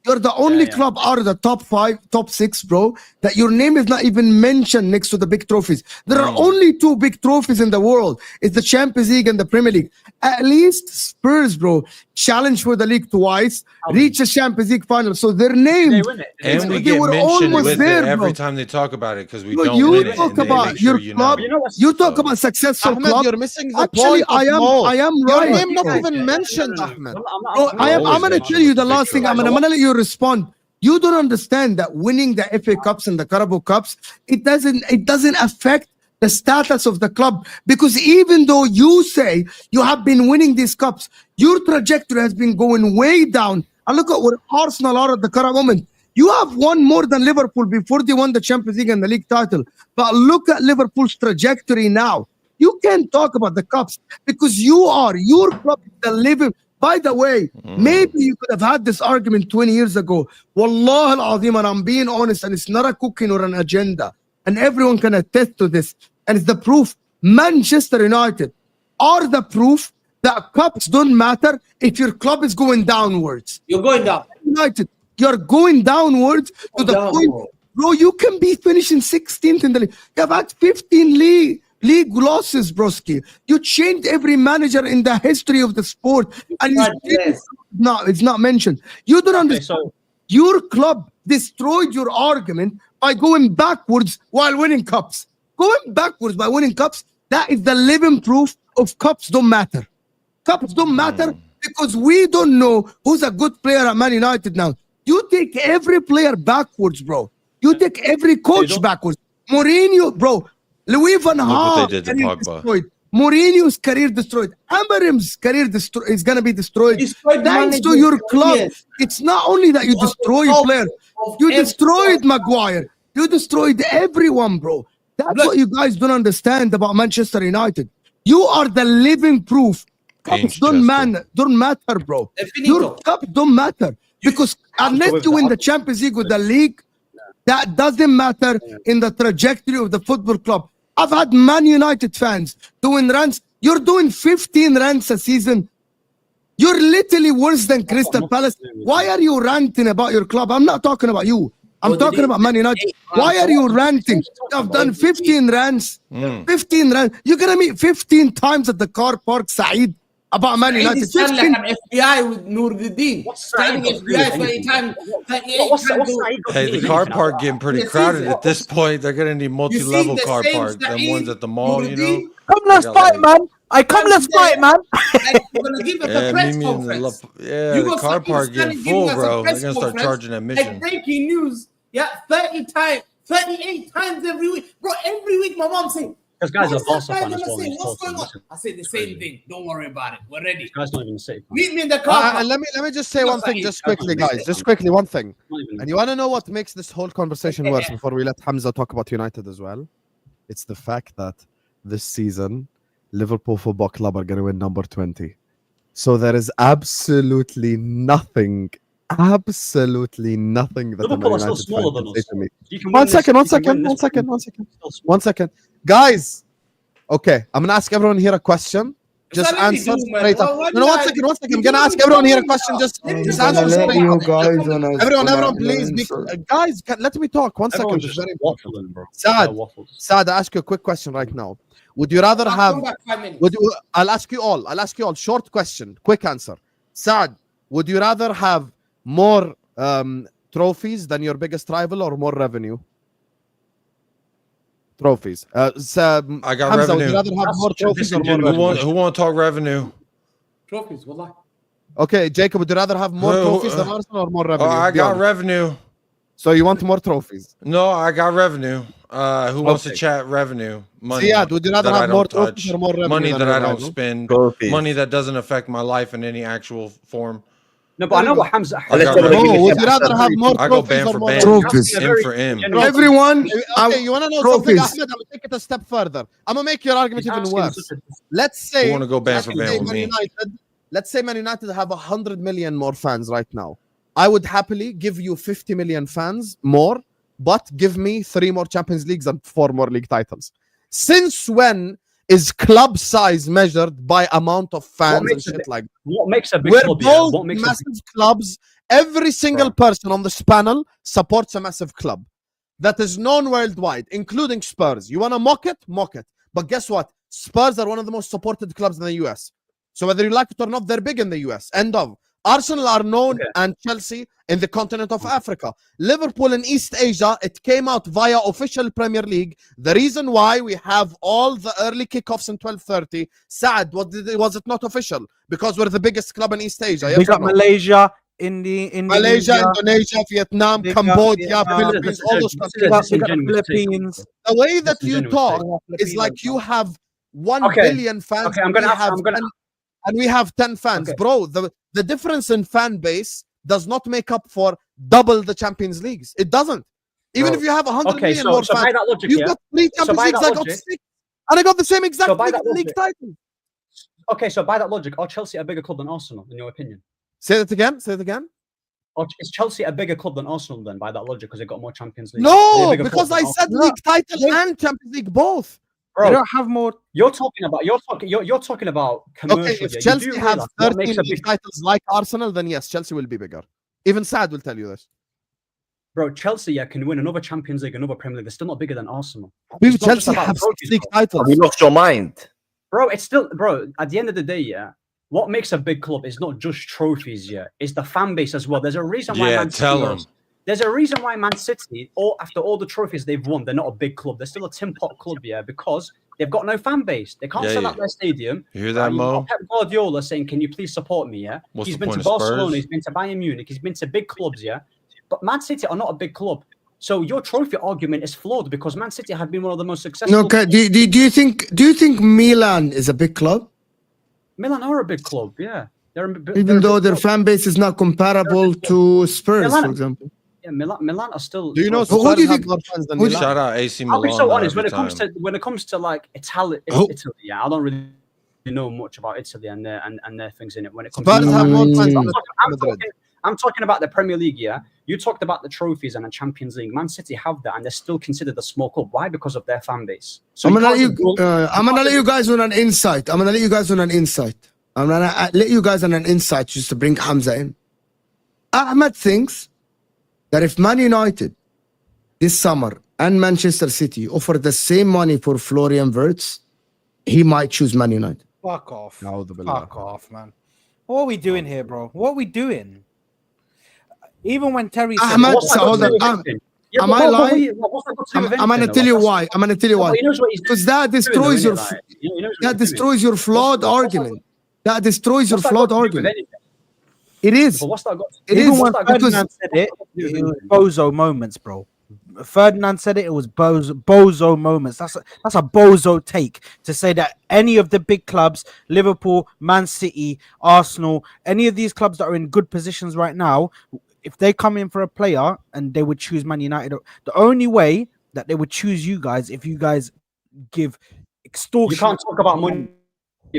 You're the only club out of the top 5, top 6, bro, that your name is not even mentioned next to the big trophies. There are only 2 big trophies in the world. It's the Champions League and the Premier League. At least Spurs, bro, challenged for the league twice, reached the Champions League final. So their name, They win it. And we they get were mentioned almost with there, it every bro. time they talk about it because we Bro, don't you win it. talk And they about make sure your you club. know. You know what's You talk so- about successful Ahmed, club. you're missing the Actually, point of I am most. Your right. name not bro. even mentioned, Ahmed. I'm Bro, I'm always going to mention tell you with the the last big thing. I'm trophies. going to let you respond. You don't understand that winning the FA Cups and the Carabao Cups, it doesn't affect the status of the club, because even though you say you have been winning these cups, your trajectory has been going way down. And look at what Arsenal are at the current moment. You have won more than Liverpool before they won the Champions League and the league title. But look at Liverpool's trajectory now. You can't talk about the cups because your club is the living. By the way, maybe you could have had this argument 20 years ago. Wallah al-Azim, and I'm being honest, and it's not a cooking or an agenda. And everyone can attest to this. And it's the proof. Manchester United are the proof that cups don't matter if your club is going downwards. You're going down. United, you're going downwards to the down, point, bro, you can be finishing 16th in the league. You have had 15 league losses, broski. You changed every manager in the history of the sport, and it's not mentioned. You don't understand. so- Your club destroyed your argument by going backwards while winning cups. Going backwards by winning cups, that is the living proof of cups don't matter. Cups don't matter because we don't know who's a good player at Man United now. You take every player backwards, bro. You take every coach backwards. Mourinho, bro. Louis van Look what Gaal, they did to career Pogba. destroyed. Mourinho's career destroyed. Amarim's career is going to be destroyed. Destroyed Thanks to managers your for club. years. It's not only that you You are destroy the top players. of You every destroyed club. Maguire. You destroyed everyone, bro. That's Look. what you guys don't understand about Manchester United. You are the living proof. Cups don't matter, bro. Your cup don't matter because unless you win the Champions League with the league, that doesn't matter in the trajectory of the football club. I've had Man United fans doing runs. You're doing 15 runs a season. You're literally worse than Crystal Palace. Why are you ranting about your club? I'm not talking about you. I'm talking about Man United. Why are you ranting? I've done 15 runs. 15 runs. You're going to meet 15 times at the car park, Saad, about Man United. It's like an FBI with Nuruddin. Standing FBI 30 times, 38 times. Hey, the car park getting pretty crowded at this point. They're gonna need multi-level the car same park. Them Saeed ones at the mall, you know. Nuruddin? Come, let's got fight, like- man. Let's fight, man. Like, you're gonna give us a Yeah, press Mimi and the conference. the gonna car start park standing getting giving full, us a bro. They're press gonna start conference, charging admission. Like breaking news. Yeah, 30 times, 38 times every week. Bro, every week my mom saying, Because guys are "What's Barca that guy fan as gonna well. say? He's What's talking, going on?" listen. I said the same thing. Don't worry about it. We're ready. This guy's not even a City fan. Meet me in the car. And let me just say one thing, just quickly, guys. Just quickly, one thing. And you want to know what makes this whole conversation worse before we let Hamza talk about United as well? It's the fact that this season, Liverpool Football Club are going to win number 20. So there is absolutely nothing that Liverpool are the still United smaller fan than can say us. to me. You can One win this- second, you can win this one second. Guys, okay, I'm going to ask everyone here a question. Just That's what answer they do, man. straight up. Why No, one second. I'm going to ask everyone here a question. Just answer straight up. Everyone, please. Guys, let me talk. One second. Everyone's It's just very important. waffling, bro. Saad, Waffles. Saad, I ask you a quick question right now. Would you rather have... I'll ask you all. Short question. Quick answer. Saad, would you rather have more trophies than your biggest rival or more revenue? Trophies. So, I got Hamza, would you revenue. rather have That's more such a trophies or more disingenuous revenue? Who want to talk revenue? Trophies, wallah. Okay, Jacob, would you rather have more Who- trophies than Arsenal or more revenue? I Be got honest. revenue. So you want more trophies? No, I got revenue. Who wants to Okay. chat revenue? Money. Ziad, would you rather that I have more don't trophies touch. or more revenue Money than that your I don't rival? spend. Trophies. Money that doesn't affect my life in any actual form. No, but I know what Hamza. I got No, revenue. would you rather have more I go trophies band or for more band. revenue? Trophies. M for M. Everyone, Okay, you want to know something, trophies. Ahmed? I'm going to take it a step further. I'm going to make your argument He's even asking worse. such a- Let's say, wanna go band for let's band say with Man me. United, let's say Man United have 100 million more fans right now. I would happily give you 50 million fans more, but give me 3 more Champions Leagues and 4 more league titles. Since when is club size measured by amount of fans and makes a shit like that? What makes a big We're club? Yeah? both What makes a massive clubs. Every single person on this panel supports a massive club that is known worldwide, including Spurs. You want to mock it? Mock it. But guess what? Spurs are one of the most supported clubs in the US. So whether you like it or not, they're big in the US. End of. Arsenal are known, and Chelsea in the continent of Africa. Liverpool in East Asia, it came out via official Premier League. The reason why we have all the early kickoffs in 12:30, Saad, was it not official? Because we're the biggest club in East Asia. Big Yes or up no? Malaysia, Malaysia, Indonesia, Indonesia, Vietnam, Big up Cambodia, Vietnam. Philippines, all those This countries. is a big up disingenuous take. Philippines. The way that you Disingenuous talk take. is like you have 1 Okay. billion fans. Okay, I'm gonna we have- have I'm gonna- 10 and we have 10 fans. Okay. Bro, the difference in fan base does not make up for double the Champions Leagues. It doesn't. Even Bro. if you have 100 Okay, million so more by fans, that logic, you've yeah. got 3 So Champions by Leagues, that I got logic- 6. And I got the same exact So by that league logic- title. Okay, so by that logic, are Chelsea a bigger club than Arsenal, in your opinion? Say that again. Say it again. Or is Chelsea a bigger club than Arsenal then, by that logic, because they got more Champions League? Are they No, a bigger because club I than said Arsenal? league title and Champions League both. They Bro, don't have more. you're talking about commercial. Okay, if yeah. Chelsea you do have realise what makes 13 a league big titles like Arsenal, then yes, Chelsea will be bigger. Even Saad will tell you this. bro. Chelsea, yeah, can win another Champions League, another Premier League. They're still not bigger than Arsenal. Dude, It's not just Chelsea about have 6 trophies, league bro. titles. Have you lost your mind? Bro, it's still, bro. At the end of the day, yeah, what makes a big club is not just trophies, yeah, it's the fan base as well. There's a reason why Yeah, Man City tell are- 'em. There's a reason why Man City, after all the trophies they've won, they're not a big club. They're still a tin pot club, yeah, because they've got no fan base. They can't Yeah, sell yeah. out their stadium. You hear that, You've got Mo? Pep Guardiola saying, "Can you please support me?" Yeah, What's he's the been to point of Barcelona, Spurs? he's been to Bayern Munich, he's been to big clubs, yeah. But Man City are not a big club. So your trophy argument is flawed because Man City have been one of the most successful. Okay, do you think Milan is a big club? Milan are a big club, yeah. They're a Even big though their club. fan base is not comparable to Spurs, Milan- for example. Yeah, Milan are still. Do you know Who Spurs do you have think- more fans than who do you- Milan? Shout out AC I'll Milan. be so though, honest when every it comes time. to like Italy, Oh. yeah, I don't really know much about Italy and their things in it. When it comes Spurs to have more fans Mm. than Madrid. I'm talking about the Premier League. Yeah, you talked about the trophies and the Champions League. Man City have that, and they're still considered a small club. Why? Because of their fan base. So I'm gonna let can't just go- I'm gonna let you guys on an insight. I'm gonna let you guys on an insight just to bring Hamza in. Ahmed thinks that if Man United this summer and Manchester City offer the same money for Florian Wirtz, he might choose Man United. Fuck off. A'udhu billah. Fuck off, man. What are we doing here, bro? What are we doing? Even when Terry said, Ahmed, What's that so got hold to do on. with anything? Yeah, am but I what- lying? what's that got to do with I'm gonna anything, tell though? you Like, why. I'm gonna tell you Well, why. he knows what he's Because that doing, destroys though, your innit? Like, he knows what that he's doing. destroys your flawed What's that argument. That destroys your What's that flawed got to do with argument. anything? It is. But what's that got? It even is when What's that got to do with Ferdinand said it, do with it was anything? bozo moments, bro. Ferdinand said it was bozo moments. That's a bozo take to say that any of the big clubs, Liverpool, Man City, Arsenal, any of these clubs that are in good positions right now, if they come in for a player and they would choose Man United, the only way that they would choose you guys if you guys give extortion. You can't talk about money,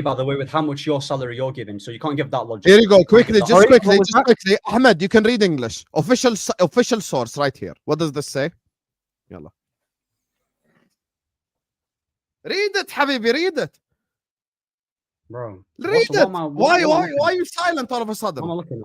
by the way, with how much your salary you're giving. So you can't give that logic. Here you go. You can't Quickly, give that- just Sorry, quickly, what was just that? quickly. Ahmed, you can read English. Official source right here. What does this say? Yalla. Read it, Habibi, read it. Bro. Read What it. am I- Why what am I are you silent all of a sudden? What am I looking at?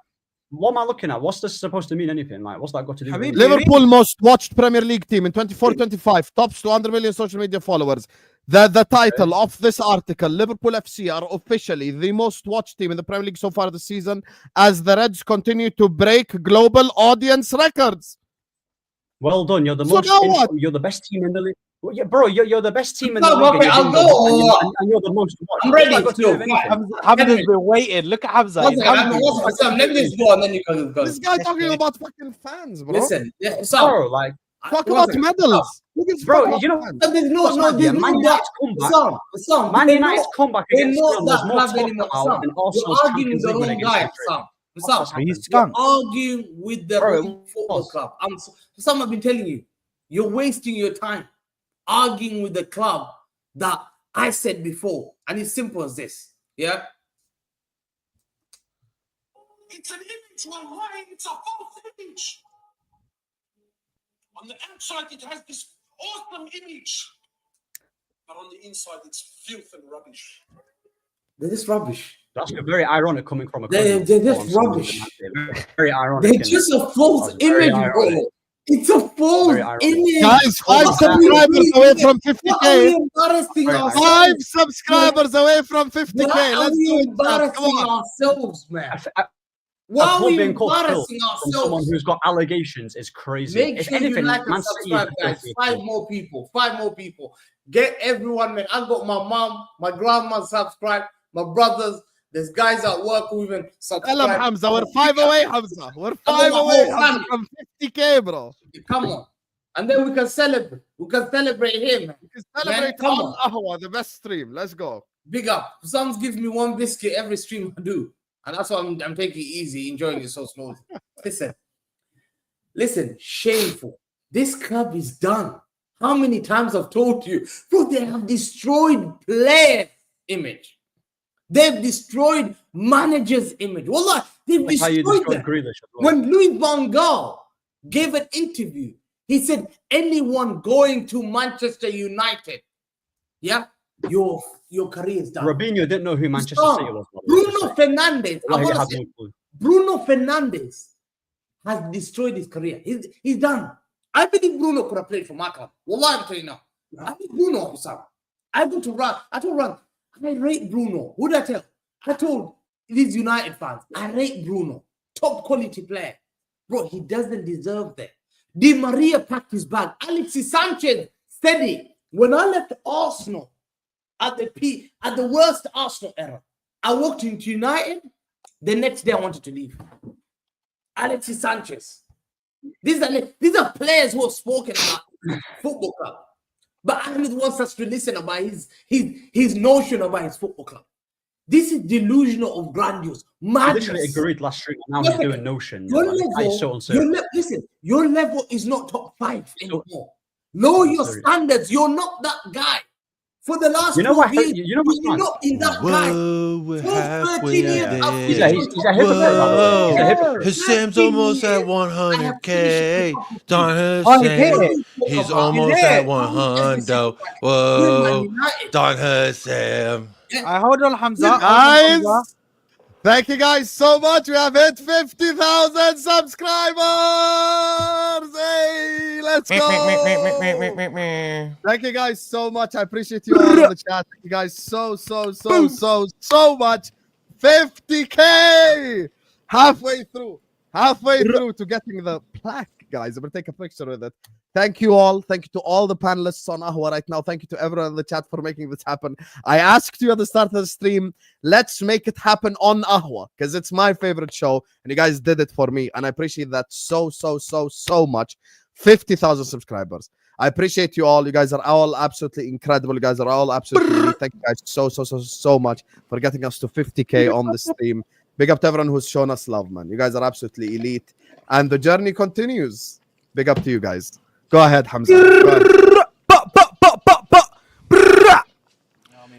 What am I looking at? What's this supposed to mean? Anything? Like, what's that got to do with Habib, anything? Liverpool most watched Premier League team in 24-25, tops 200 million social media followers. The title of this article, Liverpool FC are officially the most watched team in the Premier League so far this season as the Reds continue to break global audience records. Well done. You're the So most. now what? You're the best team in the league. Well, yeah, bro, you're the best team in the No, league. okay, I'll go. And you're the most. I'm ready Like, to. Hamza's been waiting. Look at Hamza. Let He's me hungry. just go and then you can go. This guy talking about fucking fans, bro. Listen, yeah, so Bro, like, Talk about medals. Who gives a fuck bro, about you know, fans? there's no, Man there's no United's comeback. Sam, Man they're United's not- comeback they're against not Fulham was that more club talked anymore. about Sam, than you're Arsenal's arguing Champions the League win wrong against guy, Madrid. Sam. He's You're skunk. arguing with the Bro, wrong football club. Sam, I've been telling you, you're wasting your time arguing with the club that I said before, and it's simple as this. Yeah. It's an image, wallahi. It's a false image. On the outside, it has this awesome image. But on the inside, it's filth and rubbish. They're just rubbish. That's very ironic coming from a. They're cousin. just rubbish. Very ironic. They're just a false That's very image, bro. ironic. It's a false Very ironic. image. Guys, 5 What subscribers away from Why are 50k. we embarrassing Right. ourselves? 5 subscribers away from 50k. Why are Let's we do it. embarrassing Come on. ourselves, man? A Why are club we being called filth embarrassing from someone ourselves? who's got allegations is crazy. Make If sure you anything, like and Man City subscribe, is guys. filthy. 5 more people. 5 more people. Get everyone, man. I got my mom, my grandma subscribed, my brothers. There's guys at work who even Tell him, subscribe. Hamza. We're 5 away, Hamza. We're 5 my whole away Hamza, family. from 50k, bro. Come on. And then we can celebrate. We can celebrate him, man. Celebrate come on Ahwa, the best stream. Let's go. Big up. Some gives me one biscuit every stream I do. And that's why I'm taking it easy, enjoying it so smooth. Listen, shameful. This club is done. How many times I've told you, bro, they have destroyed player image. They've destroyed manager's image. Wallah, they've That's how you destroyed destroy them. Grealish as well. When Louis van Gaal gave an interview, he said, anyone going to Manchester United, yeah, your career is done. Robinho didn't know who Manchester done. City was. Bruno Fernandes, I Wallahi, he wanna had say, no clue. Bruno Fernandes has destroyed his career. He's done. I believe Bruno could have played for my club. Wallah, I'm telling you now. I think Bruno, Osama. I go to run. I told Run, I rate Bruno. Who did I tell? I told these United fans, I rate Bruno. Top quality player. Bro, he doesn't deserve that. Di Maria packed his bag. Alexis Sanchez steady. When I left Arsenal at the worst Arsenal era, I walked into United. The next day I wanted to leave. Alexis Sanchez. These are players who have spoken about football club. But Ahmed wants us to listen about his notion about his football club. This is delusional of grandiose. Madness. Literally agreed last stream. Now he's doing notion. Your Like, that is so level, uncertain. listen, your level is not top 5 anymore. Lower your standards. You're not that guy. For the last 12 years, you know what's you're mad? not in that guy. Whoa, we're 12, 13 halfway years there. after He's a hypocrite, by the way. He's a hypocrite. Hassam's almost at 100k. Don Oh, he hit Hassam, it. he's almost hit at it. 100. Whoa, Don Hassam. Hold on, Hamza. Hold on, Guys, Hamza. thank you guys so much. We have hit 50,000 subscribers. Hey, let's go. Thank you guys so much. I appreciate you all in the chat. Thank you guys so much. 50k. Halfway through to getting the plaque, guys. I'm gonna take a picture with it. Thank you all. Thank you to all the panelists on Ahwa right now. Thank you to everyone in the chat for making this happen. I asked you at the start of the stream, let's make it happen on Ahwa because it's my favorite show, and you guys did it for me, and I appreciate that so much. 50,000 subscribers. I appreciate you all. You guys are all absolutely incredible. You guys are all absolutely elite. Thank you guys so much for getting us to 50k on the stream. Big up to everyone who's shown us love, man. You guys are absolutely elite, and the journey continues. Big up to you guys. Go ahead, Hamza. Go ahead.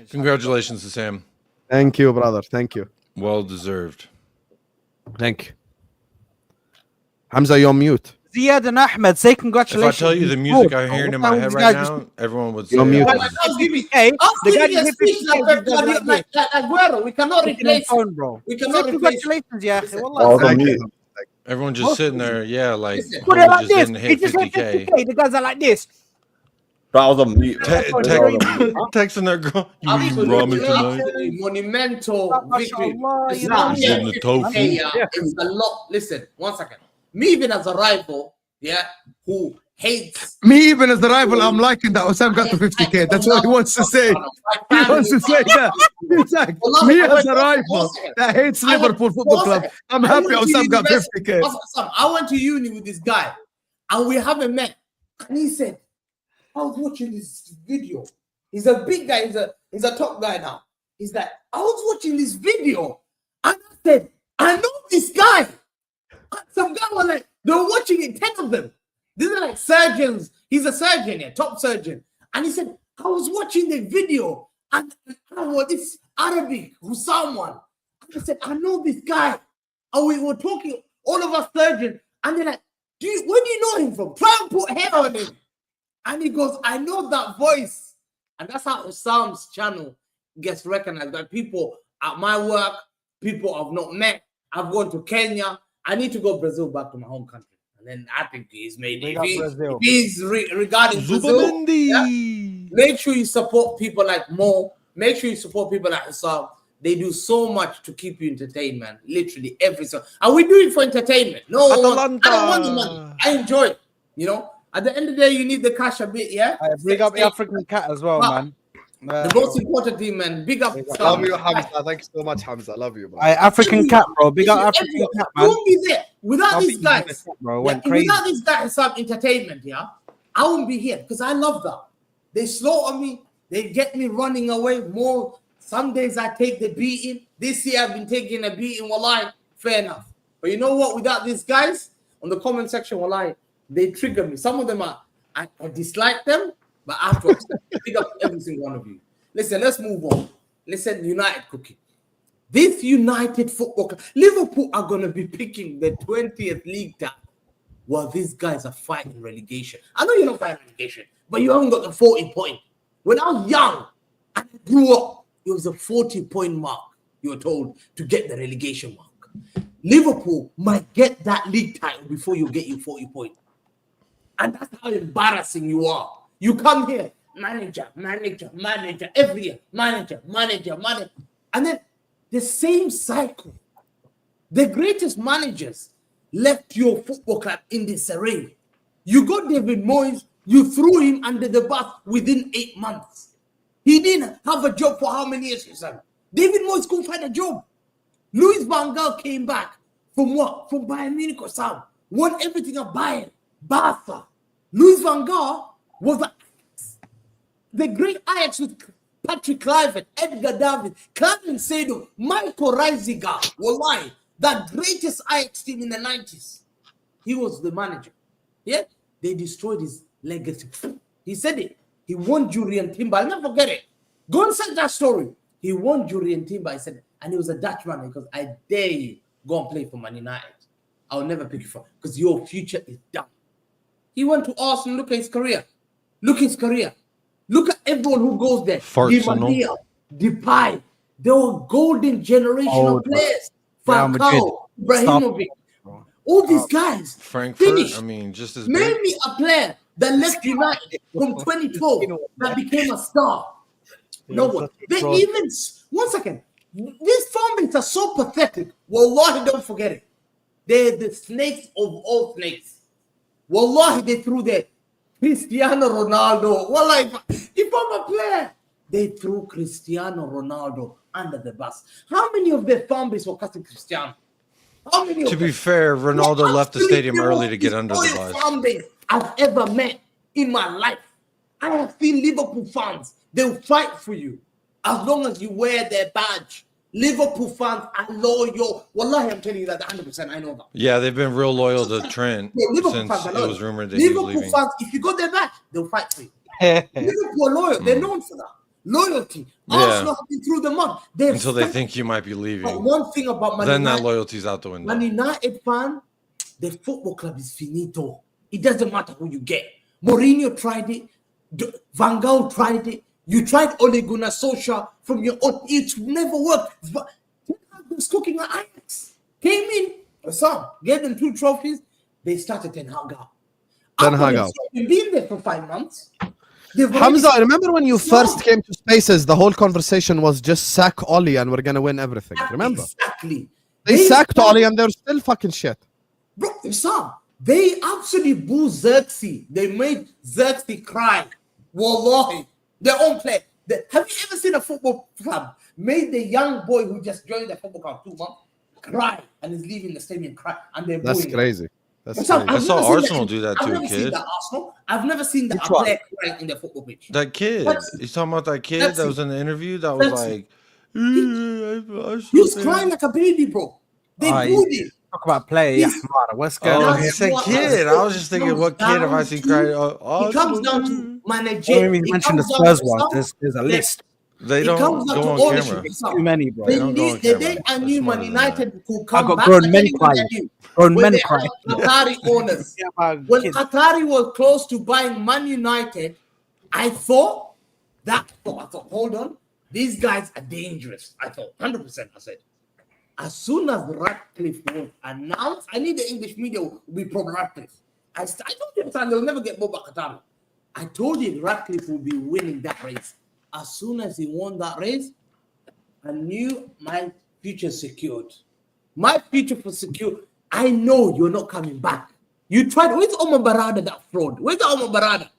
Congratulations to Sam. Thank you, brother. Thank you. Well deserved. Thank you. Hamza, you're on mute. Ziad and Ahmed, say If congratulations. I tell you the music I'm hearing in my head right now, everyone would say, You're muted. Hey, the guy Give me a just speech like Aguero. We cannot replace him. bro. We Say cannot replace him. congratulations, yeah. Oh, Thank me. you. everyone just sitting there, yeah, like, Listen. Put it homie like just this. didn't He hit just hit 50k. 50k. The guys are like this. I was on mute. Texting her girl. You eating ramen tonight? Absolutely monumental victory. Mashallah, It's you not know. yet Getting the tofu. 50K, yeah. It's a lot. Listen, 1 second. Me, even as a rival, yeah, who hates. Me, even as the rival, I'm liking that Osam got to 50K. That's what he wants to say. He wants to say that. Exactly. Me as a rival that hates Liverpool Football Club, I'm happy Osam got 50K. I went to uni with this guy, and we haven't met. And he said, I was watching this video. He's a big guy. He's a top guy now. He's like, I was watching this video, and I said, I know this guy. And some guy was like, they were watching it, 10 of them. These are like surgeons. He's a surgeon, yeah, top surgeon. And he said, I was watching the video, and this Arabic, someone. And I said, I know this guy. And we were talking, all of us surgeons, and they're like, where do you know him from? Try and put hair on him. And he goes, I know that voice. And that's how Ossam's channel gets recognized by people at my work, people I've not met. I've gone to Kenya. I need to go Brazil, back to my home country. And then I think he's made it. If he's regarding Brazil, yeah, make sure you support people like Mo. Make sure you support people like Ossam. They do so much to keep you entertained, man. Literally every song. And we do it for entertainment. No, I don't want the money. I enjoy it. You know, at the end of the day, you need the cash a bit, yeah? Big up the African cat as well, man. The most important thing, man. Big up. Love you, Hamza. Thank you so much, Hamza. I love you, bro. African cat, bro. Big up African cat, man. Won't be there without these guys. Bro, Without these guys, some entertainment, yeah, I won't be here because I love that. They slaughter me. They get me running away more. Some days I take the beating. This year I've been taking a beating. Wallahi, fair enough. But you know what? Without these guys on the comment section, wallahi, they trigger me. Some of them I dislike them, but I have to accept. Pick up every single one of you. Listen, let's move on. Listen, United cookie. This United Football Club, Liverpool are going to be picking the 20th league title while these guys are fighting relegation. I know you're not fighting relegation, but you haven't got the 40 point. When I was young and I grew up, it was a 40-point mark, you were told, to get the relegation mark. Liverpool might get that league title before you get your 40 points. And that's how embarrassing you are. You come here, manager, every year, manager. And then the same cycle. The greatest managers left your football club in disarray. You got David Moyes, you threw him under the bus within 8 months. He didn't have a job for how many years, son? David Moyes couldn't find a job. Louis van Gaal came back from what? From Bayern Munich or something. Won everything at Bayern. Barca. Louis van Gaal was the great Ajax with Patrick Kluivert, Edgar David, Clement Seydou, Michael Reisiger. Wallahi, that greatest Ajax team in the 90s. He was the manager. Yeah? They destroyed his legacy. He said it. He won Julian Timber. I'll never forget it. Go and search that story. He won Julian Timber. I said, and he was a Dutchman because I dare you go and play for Man United. I'll never pick you for because your future is done. He went to Arsenal. Look at his career. Look at his career. Look at everyone who goes there. Di Maria, Depay. They were golden generation of players. Falcao, Ibrahimovic. All these guys. Frankfurt, finished. I mean, just as Name big. me a player that left United from 2012 that became a star. No one. They even, 1 second, these fan bases are so pathetic. Wallahi, don't forget it. They're the snakes of all snakes. Wallahi, they threw the Cristiano Ronaldo. Wallahi, if I'm a player, they threw Cristiano Ronaldo under the bus. How many of their fan base were cutting Cristiano? How many of To be them? fair, Ronaldo left the stadium early to get under the Destroyed bus. fan base I've ever met in my life. I have seen Liverpool fans. They'll fight for you as long as you wear their badge. Liverpool fans are loyal. Wallahi, I'm telling you that 100%. I know that. Yeah, they've been real loyal to Trent Yeah, Liverpool since fans are it loyal. was rumored that he was Liverpool leaving. fans, if you got their badge, they'll fight for you. Liverpool are loyal. They're known for that. Loyalty. Yeah. Arsenal have been through the mud. They've Until they stuck- think you might be But leaving. one thing about Man Then that United, loyalty's out the window. Man United fan, the football club is finito. It doesn't matter who you get. Mourinho tried it. Van Gaal tried it. You tried Ole Gunnar Solskjaer from your own. It never worked. Was cooking at Ajax. Came in, gave them 2 trophies. They started Ten Hag out. Ten Hag out. You've been there for 5 months. They've Hamza, already- I remember when you first came to Spaces, the whole conversation was just sack Ollie and we're gonna win everything. Remember? Exactly. They sacked Ollie and they're still fucking shit. Bro, Sam, they absolutely booed Xerxes. They made Xerxes cry. Wallahi. Their own player. Have you ever seen a football club made the young boy who just joined the football club 2 months cry and is leaving the stadium cry and they're That's booing him? crazy. That's Sam, crazy. I saw never seen Arsenal do that I've too, never seen kid. that Arsenal. I've never seen that Which a one? player crying in the football pitch. That kid. That's- He's talking about that kid that's that it. was in the interview that was That's it. like, He was crying like a baby, bro. They booed him. Talk about player, yeah. He's- What's going Oh, on? he That's said what- kid. I was just thinking, comes what kid have I down seen to- cry? He comes down to When managerial. we mentioned the Spurs one, there's a list. They It don't comes down go to on ownership. camera. Too many, bro. They don't go on The camera. day I They're knew smarter Man than that. United could I come got back. grown like men anyone crying. I knew. Grown When men they crying. had Qatari owners. When Qatari was close to buying Man United, I thought, hold on, these guys are dangerous. I thought, 100%. I said, as soon as Radcliffe was announced, I knew the English media would be pro Radcliffe. I told them they'll never get Boba Qatari. I told you Radcliffe will be winning that race. As soon as he won that race, I knew my future secured. My future was secure. I know you're not coming back. You tried. Where's Omar Barada, that fraud? Where's the Omar Barada?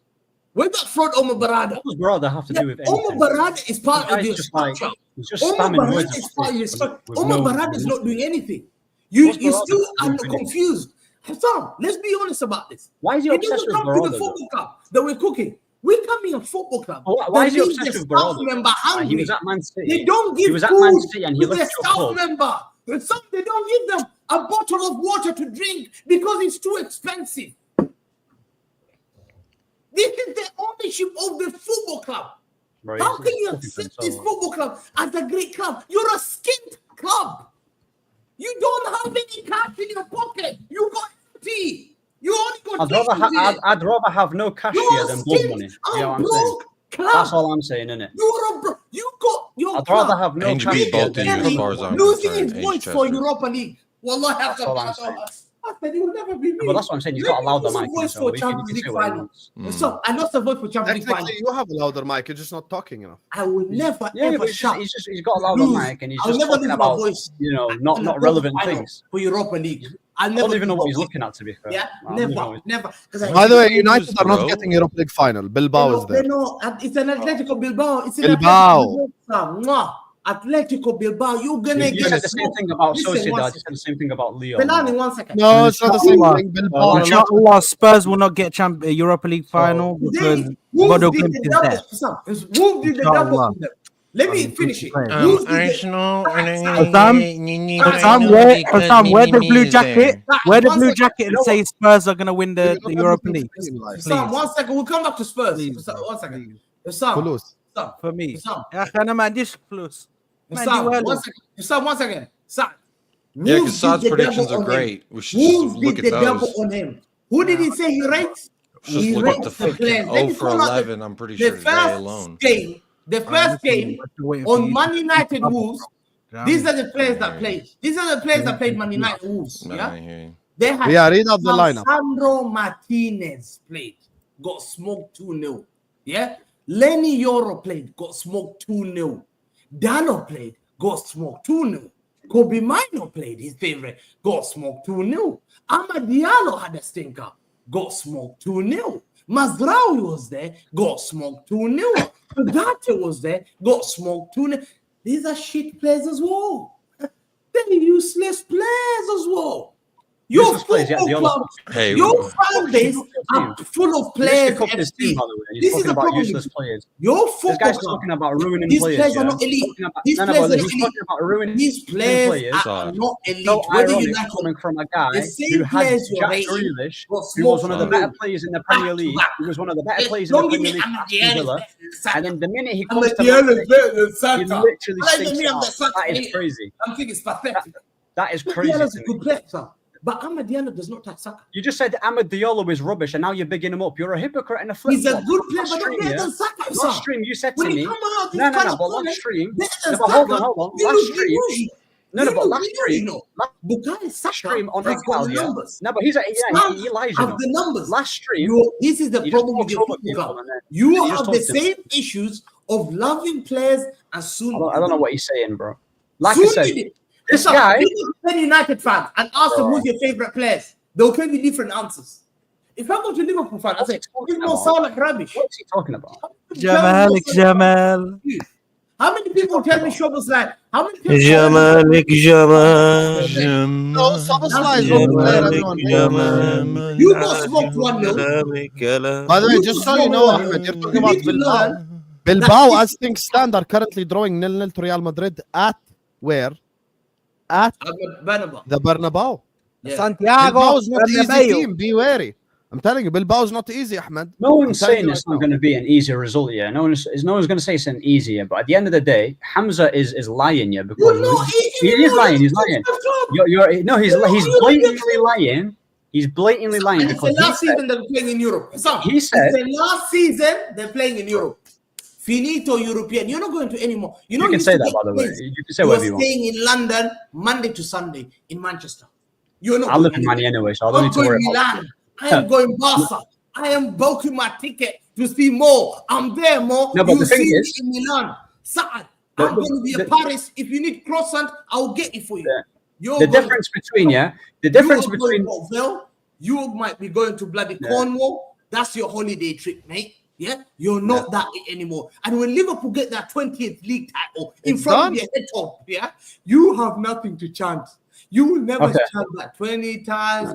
Where's that fraud, Omar Barada? What does Barada have to do with Omar anything? Barada is part of He's your just like- structure. he's just Omar spamming words Barada is of part of your with- structure. with Omar no- Barada is not doing anything. You What's you Barada still are doing? confused. Hassan, let's be honest about this. Why is he It obsessed doesn't with come to the Barada? football club that we're cooking. We're coming a football club. Why is he that leaves obsessed the with staff Barada? member hungry. He was at Man City. They don't He give was at food Man City and he to the left your staff club. member. And some they don't give them a bottle of water to drink because it's too expensive. This is the ownership of the football club. Bro, How he's can you talking for accept this himself. football club as a great club? You're a skint club. You don't have any cash in your pocket. You got empty. You only got. I'd rather have no cash You're here a than blood skint money. and You know what I'm saying? broke club. That's all I'm saying, innit? You're a bro. You got your. I'd rather club. have no Ainge cash beat here both of than you as blood far as money. I'm Losing concerned. his voice Ainge for Chester. Europa League. Wallahi, That's all I'm saying. I said he will never be me. But that's what I'm saying. He's got a louder Losing mic. voice So for he Champions can League say what he final. wants. So I lost the voice for Champions League final. Technically, you have a louder mic. You're just not talking enough. I will never Yeah, ever but shout. he's got a louder lose. mic and he's I'll just never talking lose my about, voice. you know, I'm not gonna go relevant to final things. for Europa League. I I never don't even know lose what my he's voice. looking at, to be fair. Yeah, I don't know. never. By the way, United are bro. not getting Europa League final. Bilbao is there. It's an Atletico Bilbao. It's an Bilbao. Atletico Bilbao. Atletico Bilbao. You're gonna You get said the same thing about Listen, Sociedad. one You said the same thing about Lyon. Pelani, 1 second. No, it's not the same Inshallah. thing. Bilbao. Inshallah, Spurs will not get Europa League final because Bodo Wolves did Glimt the is double. there. Sam, Wolves did the double Inshallah. for them. Let me finish it. Wolves Wolves did the- Arsenal. Hassan, wear the blue jacket. Wear the One blue second. jacket and say Spurs are going to win the Europa League. Sam, 1 second. We'll come back to Spurs. Please, Sam, bro. 1 second. Please. Sam, Fulus. Sam, For me. Sam, أنا ما عنديش فلوس. ما عندي Sam, والو. 1 second. Sam, 1 second. Sam. Yeah, Wolves because Saad's did the predictions double are on him. great. We should Wolves just look did at the double those. on him. Who did he say he rates? Just He look at the rates fucking players. Let 0 me for call out 11. I'm pretty the sure today first alone. game. The first game on Man United Wolves. These are the players that played. These are the players that played Man United Wolves. No, Yeah, I hear you. they had Yeah, read out the lineup. Sandro Martinez played, got smoked 2-0. Yeah, Lenny Yoro played, got smoked 2-0. Dano played, got smoked 2-0. Kobe Mino played, his favorite, got smoked 2-0. Ahmed Diallo had a stinker, got smoked 2-0. Mazraoui was there, got smoked 2-0. Ugarte was there, got smoked 2-0. These are shit players as well. They're useless players as well. Your Useless players, yeah, football the club, Hey, your fan base are full of players. This his team, FC. by the way. This He's is talking the about problem. useless players. Your This football guy's club, talking about ruining these players. players are yeah? not elite. Talking about- These no, players but are he's elite. talking about ruining These players players. are Saad. not elite. So Whether ironic you like coming it, from a guy the same who had players you're Jack rating Grealish, got who was one of the smoked better out. players in the Back Premier to League. back. He was one of the better players in the Don't give Premier me League. Ahmed Aston Diallo Villa. Saka. And then the minute he Ahmed comes to Diallo Man City, is he Saka. literally Like stinks me, it I'm the out. Saka That is hater. crazy. I'm thinking it's pathetic. That is Ahmed crazy. Diallo's to a me. good player, sir. But Ahmed Diallo does not touch Saka. You just said Ahmed Diallo is rubbish, and now you're bigging him up. You're a hypocrite and a flip. He's a good player, but not better than Saka, Last sir. stream, you said to When he me, come out, no, hold but on. last stream, Better than no, but hold Saka. on. You Last look stream, bougie. No, but last stream, Bukayo Saka stream on has got Excel, the numbers. No, but he lies. Have the numbers. Last stream, this is the he problem just with your talks over football people club. and then You he just have the talks to them. same issues of loving players and soon. I don't know what he's saying, bro. Like soon I said, you- this Listen, guy. if you go to United fans and ask them who's your favorite players, they'll tell you different answers. If I go to Liverpool fan, I say, it's more Salah rubbish. What's he talking about? Jamalek Jamal. How many people tell me Shobos like? How many people? Jamalek Jamal. No, Szoboszlai is not the player everyone thinks. You got smoked 1-0. By the way, just so you know, Ahmed, you're talking about Bilbao. Bilbao, as things stand, are currently drawing 0-0 to Real Madrid at where? At Bernabeu. the Bernabeu. Yeah. Santiago Bilbao is not an easy Bernabeu. team. Be wary. I'm telling you, Bilbao is not easy, Ahmed. No one's I'm telling saying you it's right not now. going to be an easier result, yeah. No one's going to say it's an easier, but at the end of the day, Hamza is lying, yeah, because You're not he is lying. He's lying. He's blatantly lying. He's blatantly lying And it's the because last season they're playing in Europe. He said- it's the last season they're playing in Europe. Finito European. You're not going to anymore. You know, you can used say to that, get by the way. plays. You can say You're whatever you want. staying in London Monday to Sunday in Manchester. You're not. I live going in Miami anywhere. anyway, so I don't I'm need to worry going about Milan. I am going Barca. I am booking my ticket to see more. I'm there more. No, but you the thing see me is- in Milan. Saad, The- I'm going to be in the- Paris. If you need croissant, I'll get it for you. Yeah. You're The going- difference between, you might be going to bloody Yeah. Cornwall. That's your holiday trip, mate. Yeah, you're not that anymore. And when Liverpool get that 20th league title in It's front done. of your head top, yeah, you have nothing to chant. You will never Okay. chant that 20 times,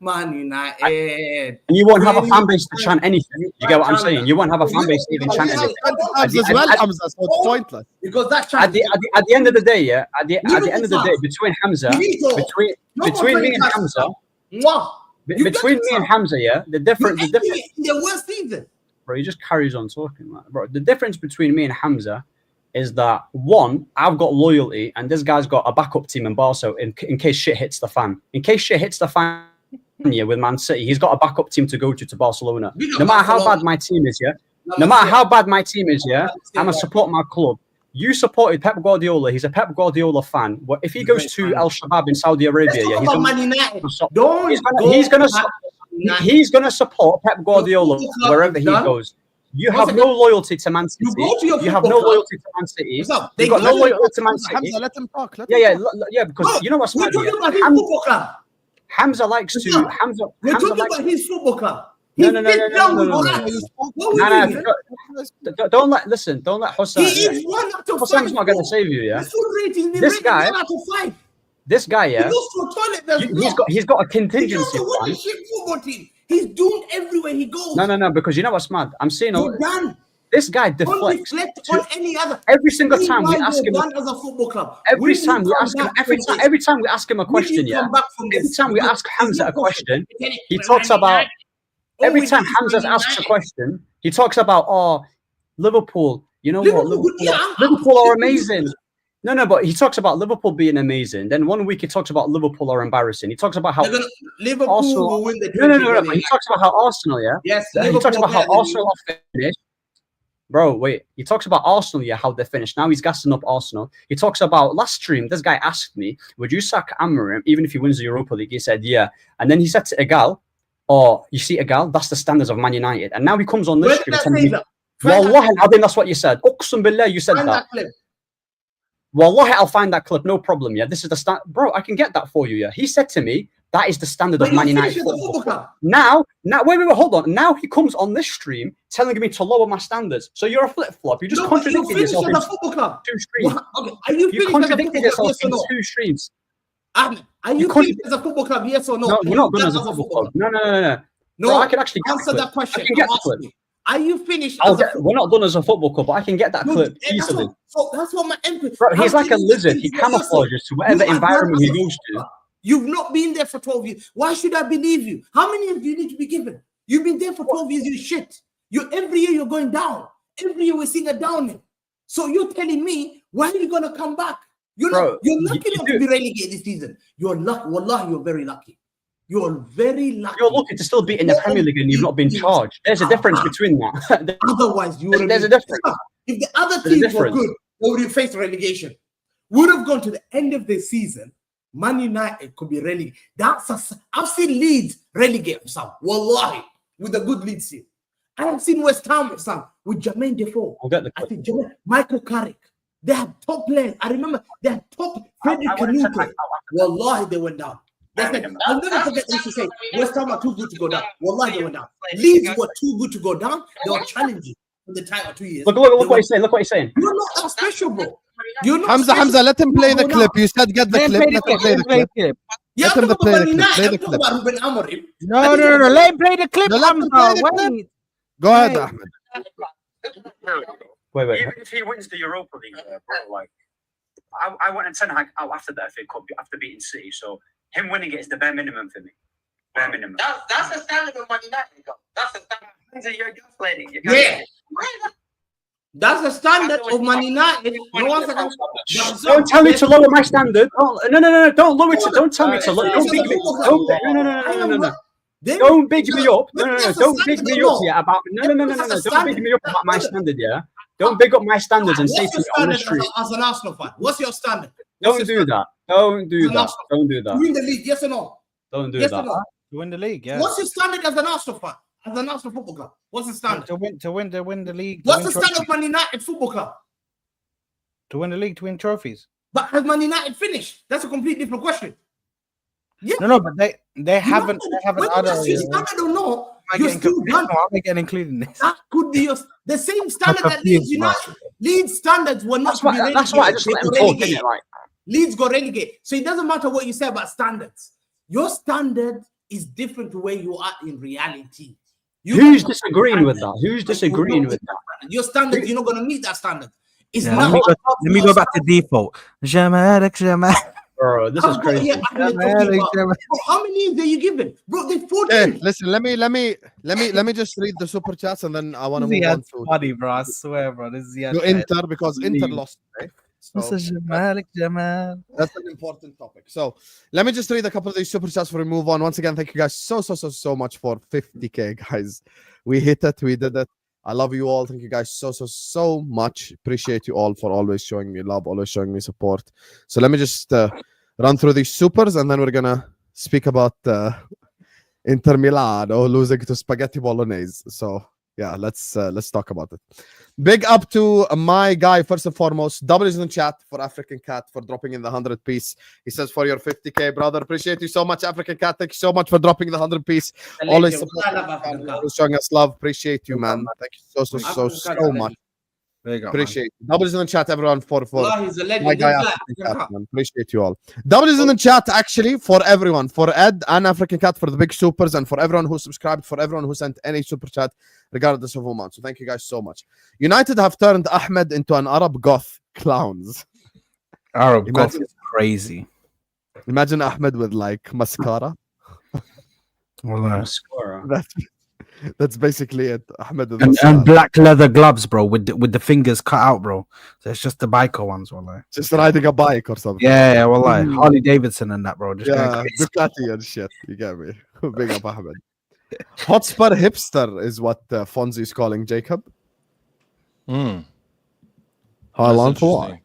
Man United. and you won't have a 20 fan base to times. chant anything. You get what I'm saying? You won't have a fan base to even chant anything. Times as well, Hamza, so it's pointless. Because that chant. At the end of the day, yeah. At the end of the day, fans. between Hamza, Finito. between No more between me 20 and times. Hamza, Mwah. You between get me and it, Hamza, yeah, the difference, in the worst season. bro, he just carries on talking, like, bro. The difference between me and Hamza is that one, I've got loyalty, and this guy's got a backup team in Barca in case shit hits the fan. In case shit hits the fan, yeah, with Man City, he's got a backup team to go to Barcelona. You know No matter how Barcelona. bad my team is, yeah. No matter how bad my team is, yeah, I'm gonna support my club. You supported Pep Guardiola. He's a Pep Guardiola fan. But if he goes to Al Shabab in Saudi Arabia, yeah, Let's talk about Man United. Don't he's gonna support Pep Guardiola wherever he goes. You have no loyalty to Man City. You go to your You have no football club. loyalty to Man City. What's up? You've got no loyalty to Man City. Hamza, let him talk. Yeah, because you know what's We're mad, talking yeah? about his football club. Hamza likes to. We're Hamza talking likes. about his football club. No, He's no, been down with no. Morales. What No, were no, you doing? don't let listen. Don't let Hossein. He is 1 out of 5. Hosein's not going to save you, yeah. The full rating, This guy- 1 out of 5. This guy, He yeah. goes to a toilet. There's He's got a He contingency goes to win plan. the shit football team. He's doomed everywhere he goes. No, because you know what's mad? I'm seeing You're done. this guy Don't deflects reflect to- on any other. every single time we Meanwhile, ask him. you're done as a football club. Every When you time we come ask him, back every from this- time we ask him a when you question, yeah. come back from Every this, time we you- ask Hamza a you- question, you- he talks about. Oh, Every we time need Hamza to asks a unite. question, he talks about Liverpool. You know what? Liverpool, Liverpool are amazing. No, but he talks about Liverpool being amazing. Then one week he talks about Liverpool are embarrassing. He talks about how Liverpool Arsenal. will win the No. But he talks about how Arsenal, yeah. Yes, He talks Liverpool about how better than Arsenal are finished. Bro, wait. He talks about Arsenal, yeah, how they're finished. Now he's gassing up Arsenal. He talks about last stream. This guy asked me, "Would you sack Amorim even if he wins the Europa League?" He said, "Yeah." And then he said to Egal, "Oh, you see, Egal, that's the standards of Man United." And now he comes on this Where stream did that telling say me, that? "Wallahi, I think that's what you said. Uqsum billah, you said Find that." that clip. Wallahi, I'll find that clip, no problem. Yeah, this is the stand, bro. I can get that for you. Yeah, he said to me that is the standard of But Man you United. finish as a football club. Now, wait, hold on. Now he comes on this stream telling me to lower my standards. So you're a flip flop. You just No, but you contradicted finish yourself as in a football club. 2 streams. Okay, are you You finished as a contradicted football yourself club? Yes or in no? 2 streams. Ahmed, are you finished as a football club? Yes or no? No, Are we're you not done done as a football club. No. No, Bro, I can actually get answer the clip. that question. I can get I'm the clip. asking you. Are you finished? We're not done as a football club, but I can get that clip easily. That's what my MP. Bro, he's like a lizard. He camouflages to whatever environment he goes to. You've not been there for 12 years. Why should I believe you? How many of you need to be given? You've been there for 12 years. You shit. Every year you're going down. Every year we're seeing a downing. So you're telling me why are you gonna come back? You're lucky not to be relegated this season. You're lucky. Wallahi, you're very lucky. You're very lucky. You're lucky to still be in the Premier League and you've not been charged. There's a difference between that. Otherwise, you would. There's a difference. If the other There's a teams were difference. good, they would have faced relegation. would have gone to the end of the season, Man United could be relegated. I've seen Leeds relegate some. Wallahi, with a good Leeds team. I have seen West Ham some with Jermaine Defoe. I think Michael Carrick. They have top players. I remember they had top Frederick Canute. Wallahi, they went down. I'll never forget this to say West Ham are too good to go down. Wallahi, they went down. Leeds were too good to go down. They were challenging for the title 2 years. Look what he's saying. Look what he's saying. You're not that special, bro. You're not Hamza, let him play the clip. You said get the clip. Let him play the clip. Yeah, Let him play the clip. Play the clip. No. Let him play the clip, Hamza. Wait. Go ahead, Ahmed. Wait. Even if he wins the Europa League, bro, like I wanted Ten Hag out after the FA Cup after beating City, so him winning it is the bare minimum for me. Bare minimum. That's the standard of Man United. That's the standard. You're gaslighting. Yeah. That's the standard of Man United. No one second. Don't tell me to lower my standard. Oh, no. Don't lower it. Don't tell me to lower. Don't big me. No. Don't big me up. No. Don't big me up. Yeah, about no. Don't big me up about my standard. Yeah. Don't big up my standards and say to me on the street. As an Arsenal fan, what's your standard? Don't do that. Don't do that. Win the league, yes or no? Don't do that. To win the league, yeah. What's your standard as an Arsenal fan? As an Arsenal football club, what's the standard? To win the league. What's the standard of Man United football club? To win the league, to win trophies. But has Man United finished? That's a completely different question. Yeah. No, but they haven't. Whether that's your standard or not, you're still done. Am I getting included in this? That could be the same standard that Leeds United. Leeds standards were not. That's why I just let him talk, innit? Like Leeds got relegated, so it doesn't matter what you say about standards. Your standard is different to where you are in reality. Who's disagreeing with that? Who's disagreeing with that? Your standard, you're not going to meet that standard. It's Yeah, not. let me go back to default. Jamal. Bro, this is crazy. Yeah, bro, how many are you giving? Bro, they 14. Hey, listen, let me just read the super chats and then I want to move on to funny, bro. I swear, bro. This is Ziad. Inter because Inter lost today. So This is Jamal. that's an important topic. So let me just read a couple of these super chats before we move on. Once again, thank you guys so much for 50k, guys. We hit it, we did it. I love you all. Thank you guys so much. Appreciate you all for always showing me love, always showing me support. So let me just run through these supers and then we're gonna speak about Inter Milan losing to Spaghetti Bolognese. So yeah, let's talk about it. Big up to my guy, first and foremost. W's in the chat for African Cat for dropping in the 100 piece. He says for your 50k, brother. Appreciate you so much, African Cat. Thank you so much for dropping the 100 piece. Always showing us love. Appreciate you, man. Thank you so much. There you go. Appreciate you. W's in the chat, everyone, for He's a legend. my guy, African Cat, man. Appreciate you all. W's in the chat, actually, for everyone, for Ed and African Cat for the big supers, and for everyone who subscribed, for everyone who sent any super chat, regardless of amount. So thank you guys so much. United have turned Ahmed into an Arab goth clowns. Arab goth is crazy. Imagine Ahmed with like mascara. Well, That's basically it. Ahmed with and black leather gloves, bro, with the fingers cut out, bro. So it's just the biker ones, wallah. just riding a bike or something. Yeah, wallah. Harley Davidson and that, bro. Just Yeah, Ducati and shit. You get me? Big up Ahmed. Hotspur hipster is what Fonzie is calling Jacob. Mm. How That's long for what? interesting.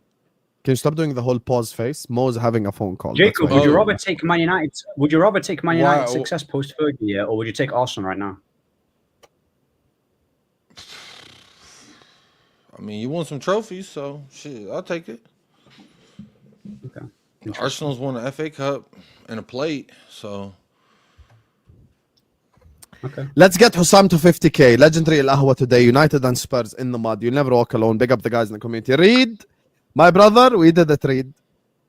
Can you stop doing the whole pause face? Mo's having a phone call. Jacob, That's why. would you Oh. rather take Man United? Would you rather take Man United Wow. success post Fergie, yeah, or would you take Arsenal right now? I mean, you want some trophies, so shit, I'll take it. Okay. Arsenal's won an FA Cup and a plate, so Okay. Let's get Hussam to 50k. Legendary Al Ahwa today. United and Spurs in the mud. You'll never walk alone. Big up the guys in the community. Reed, my brother, we did it, Reed.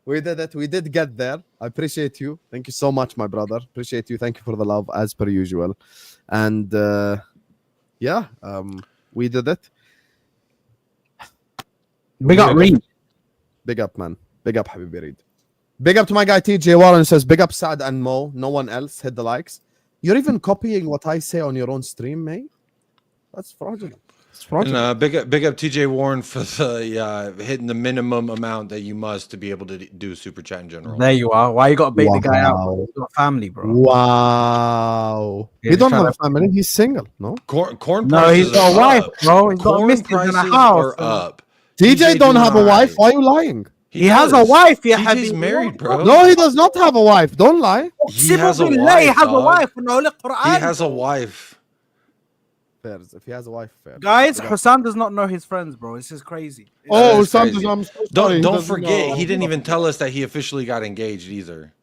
We did it. We did get there. I appreciate you. Thank you so much, my brother. Appreciate you. Thank you for the love, as per usual. And we did it. Big up Reed. Big up, man. Big up, Habibi Reed. Big up to my guy TJ Warren says, big up Saad and Mo. No one else. Hit the likes. You're even copying what I say on your own stream, mate. That's fraudulent. It's fraudulent. and big up TJ Warren for the hitting the minimum amount that you must to be able to do super chat in general. There you are. Why you got to bait the guy out? Wow. Bro? He's got family, bro. Wow. Yeah, He don't trying have a family. He's single, no? Corn No, prices he's got a are wife, up. bro. He's got a Corn missus and a prices house. are up. TJ don't have a wife. Why are you lying? He has a wife, yeah. TJ's married, bro. No, he does not have a wife. Don't lie. He has a He wife, has a dog. wife. No, look, He Quran. has a wife. Fair. If he has a wife, fair. Guys, Big up. Hussam does not know his friends, bro. This is crazy. Oh, That is Sam, crazy. I'm so sorry. Don't He don't doesn't forget, know. he didn't even tell us that he officially got engaged either.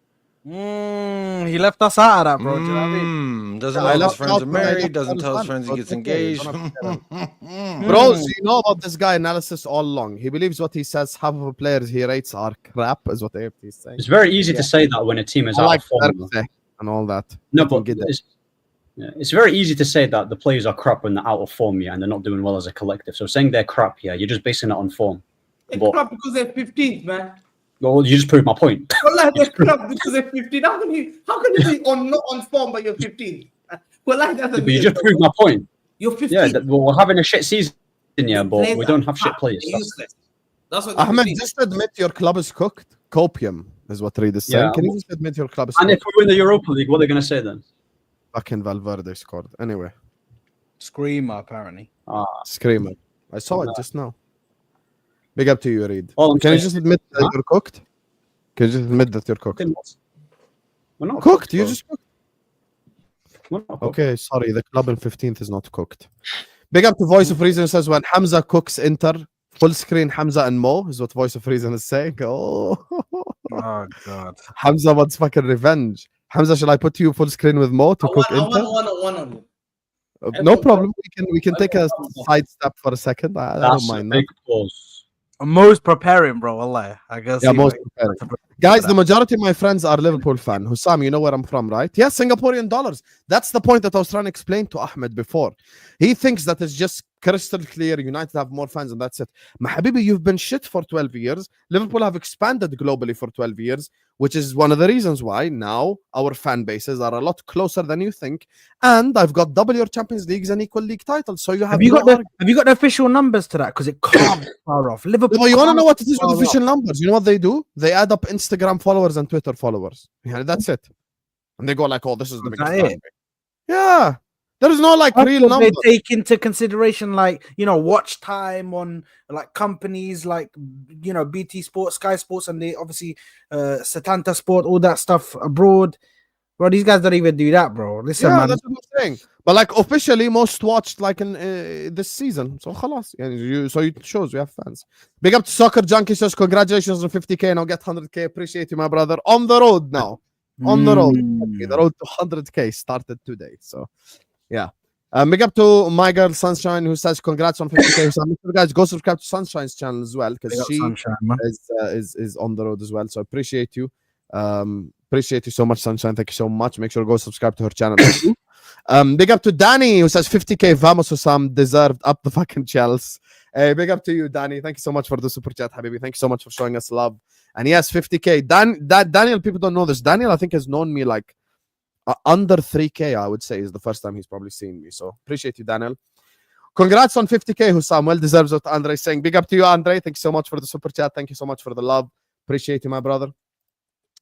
He left us out of that, bro. Do you know what I mean? Doesn't Yeah, I know if his left friends out are when I married. left Doesn't tell his out friends he fun, gets so it's okay, you engaged. don't have to Bro, so you know about this guy analysis all along. He believes what he says. Half of the players he rates are crap, is what he's saying. It's very easy to say that when a team is I out like of form. Xerxes and all that. No, You can but get that. it's very easy to say that the players are crap when they're out of form, yeah, and they're not doing well as a collective. So saying they're crap, yeah, you're just basing it on form. They're But- crap because they're 15th, man. Well, you just proved my point. Well, they're crap because they're 15th. How can you be not on form but you're 15th? Well, that's But you just proved my point. You're 15th. Yeah, we're having a shit season, yeah, but we don't have shit players. They're useless. That's what Ahmed, they're just admit your club is cooked. Copium is what Reed is saying. Yeah. Can you just admit your club is And cooked? if we win the Europa League, what are they going to say then? Fucking Valverde scored. Anyway, Screamer, apparently. screamer. I saw it just now. Big up to you, Reed. All I'm Can you saying- just admit that you're cooked? Can you just admit that you're cooked? We're not Cooked? You bro. just cooked? We're not cooked. Okay, sorry. The club in 15th is not cooked. Big up to Voice of Reason says when Hamza cooks Inter, full screen Hamza and Mo is what Voice of Reason is saying. Oh, Oh, God. Hamza wants fucking revenge. Hamza, shall I put you full screen with Mo to cook I Inter? want one on you. No problem. We can take a side step for a second. I don't That's a mind that. big pause. Most preparing, bro. Allah, I guess. Yeah, most preparing. Guys, the majority of my friends are Liverpool fan. Hussam, you know where I'm from, right? Yes, Singaporean dollars. That's the point that I was trying to explain to Ahmed before. He thinks that it's just crystal clear. United have more fans and that's it. Mahabibi, you've been shit for 12 years. Liverpool have expanded globally for 12 years, which is one of the reasons why now our fan bases are a lot closer than you think. And I've got double your Champions Leagues and equal league titles. So you have no Have you got the official numbers to that? Because it can't be far off. Liverpool. But you want to know what it is far with off. official numbers? You know what they do? They add up Instagram followers and Twitter followers. Yeah, that's it. And they go like, "Oh, this is the Is biggest." that fan it? base." Yeah, there is no like I real thought number. they take into consideration, like, watch time on like companies like BT Sports, Sky Sports, and they obviously Satanta Sport, all that stuff abroad. Bro, these guys don't even do that, bro. Listen, Yeah, man. that's what I'm saying. But like officially, most watched like in this season. So khalas. So it shows we have fans. Big up to Soccer Junkie says congratulations on 50k. Now get 100k. Appreciate you, my brother. On the road now. On the road. The road to 100k started today. So yeah. Big up to my girl Sunshine who says congrats on 50k. So make sure guys go subscribe to Sunshine's channel as well because she is on the road as well. So appreciate you. Appreciate you so much, Sunshine. Thank you so much. Make sure to go subscribe to her channel too. Big up to Danny who says 50k. Vamos Hussam, deserved up the fucking Chelsea. Big up to you, Danny. Thank you so much for the super chat, Habibi. Thank you so much for showing us love. And yes, 50k. Daniel, people don't know this. Daniel, I think, has known me like under 3k, I would say, is the first time he's probably seen me. So appreciate you, Daniel. Congrats on 50k, Hussam. Well deserves what Andre is saying. Big up to you, Andre. Thank you so much for the super chat. Thank you so much for the love. Appreciate you, my brother.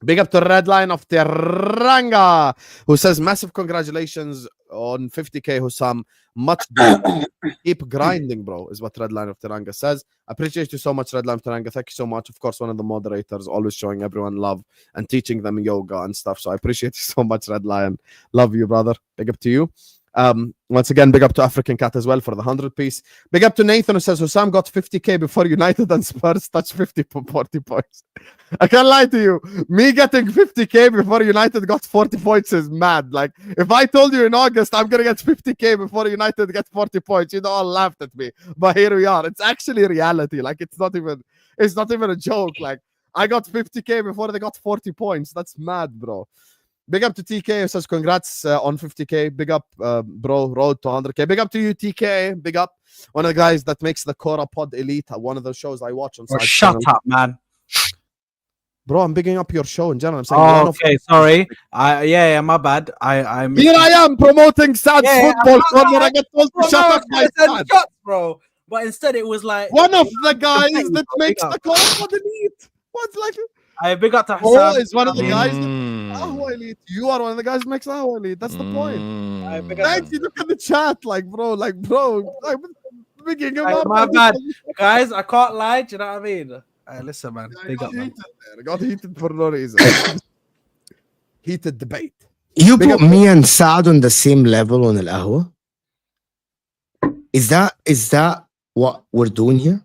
Big up to Red Line of Teranga, who says massive congratulations on 50k, Hussam. Much better. Keep grinding, bro, is what Red Line of Teranga says. Appreciate you so much, Red Line of Teranga. Thank you so much. Of course, one of the moderators, always showing everyone love and teaching them yoga and stuff. So I appreciate you so much, Red Lion. Love you, brother. Big up to you. Once again, big up to African Cat as well for the 100 piece. Big up to Nathan who says Hussam got 50k before United and Spurs touched 40 points. I can't lie to you. Me getting 50k before United got 40 points is mad. Like if I told you in August I'm gonna get 50k before United get 40 points, you'd all laughed at me. But here we are. It's actually reality. Like it's not even a joke. Like I got 50k before they got 40 points. That's mad, bro. Big up to TK who says congrats on 50k. Big up, bro. Road to 100k. Big up to you, TK. Big up. One of the guys that makes the Cora Pod Elite. One of the shows I watch on. Shut up, man. Bro, I'm bigging up your show in general. I'm saying Oh, okay, sorry. Yeah, my bad. I here I am promoting Saad's football corner. I get told to shut up my Saad. Bro. But instead it was like one of the guys that makes the Cora Pod Elite. What's like? I big up to Oh, Hassan. is one of the guys that Ahwa Elite. You are one of the guys that makes Ahwa Elite. That's the point. Thanks. You look at the chat, like bro, I'm bigging him up. My bad, guys. I can't lie. Do you know what I mean? Listen, man. Big up, man. I got heated for no reason. Heated debate. You Big put up- me and Saad on the same level on Al-Ahwa? Is that what we're doing here?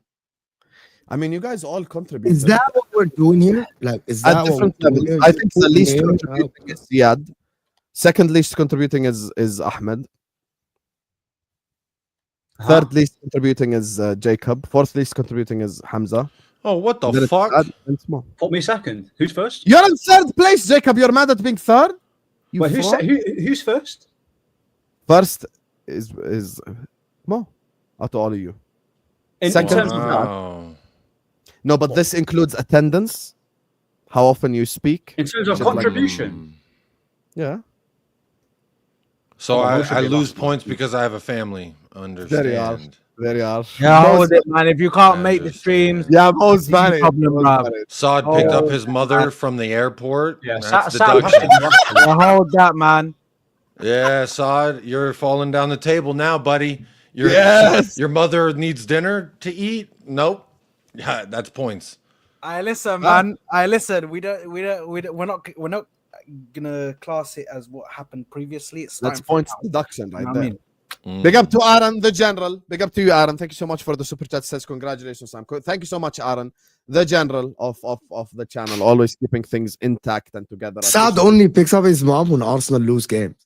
I mean, you guys all contribute. Is that what we're doing here? Like, is that at what different we're doing levels? here? I think the Put least me- contributing is Ziad. Second least contributing is Ahmed. Third least contributing is Jacob. Fourth least contributing is Hamza. Oh, what Then the it's fuck? Saad and Smo. Put me second. Who's first? You're in third place, Jacob. You're mad at being third? You Wait, fraud? who's first? First is Mo. Out of all of you. In Second- terms of that, Wow. No, but this includes attendance, how often you speak. in terms of Shit like- contribution. Yeah. So Oh, Mo should I be lose last. points because I have a family. Understand? There you are. Yeah, Mo's- hold it, man. If you can't I make the understand. streams, Yeah, Mo's Easy managed. problem, Mo's bruv. managed. Saad picked up his mother from the airport. Yeah, That's Saad deduction. hold that, man. Yeah, Saad, you're falling down the table now, buddy. Yes. Your mother needs dinner to eat. Nope. Yeah, that's points. I listen, man. I listen. We're not gonna class it as what happened previously. It's That's starting from points now. deduction You right know what there. I mean? Big up to Aaron, the general. Big up to you, Aaron. Thank you so much for the super chat. Says congratulations, Sam. Thank you so much, Aaron, the general of the channel, always keeping things intact and together. I Saad appreciate only picks up his mom when Arsenal lose games. it.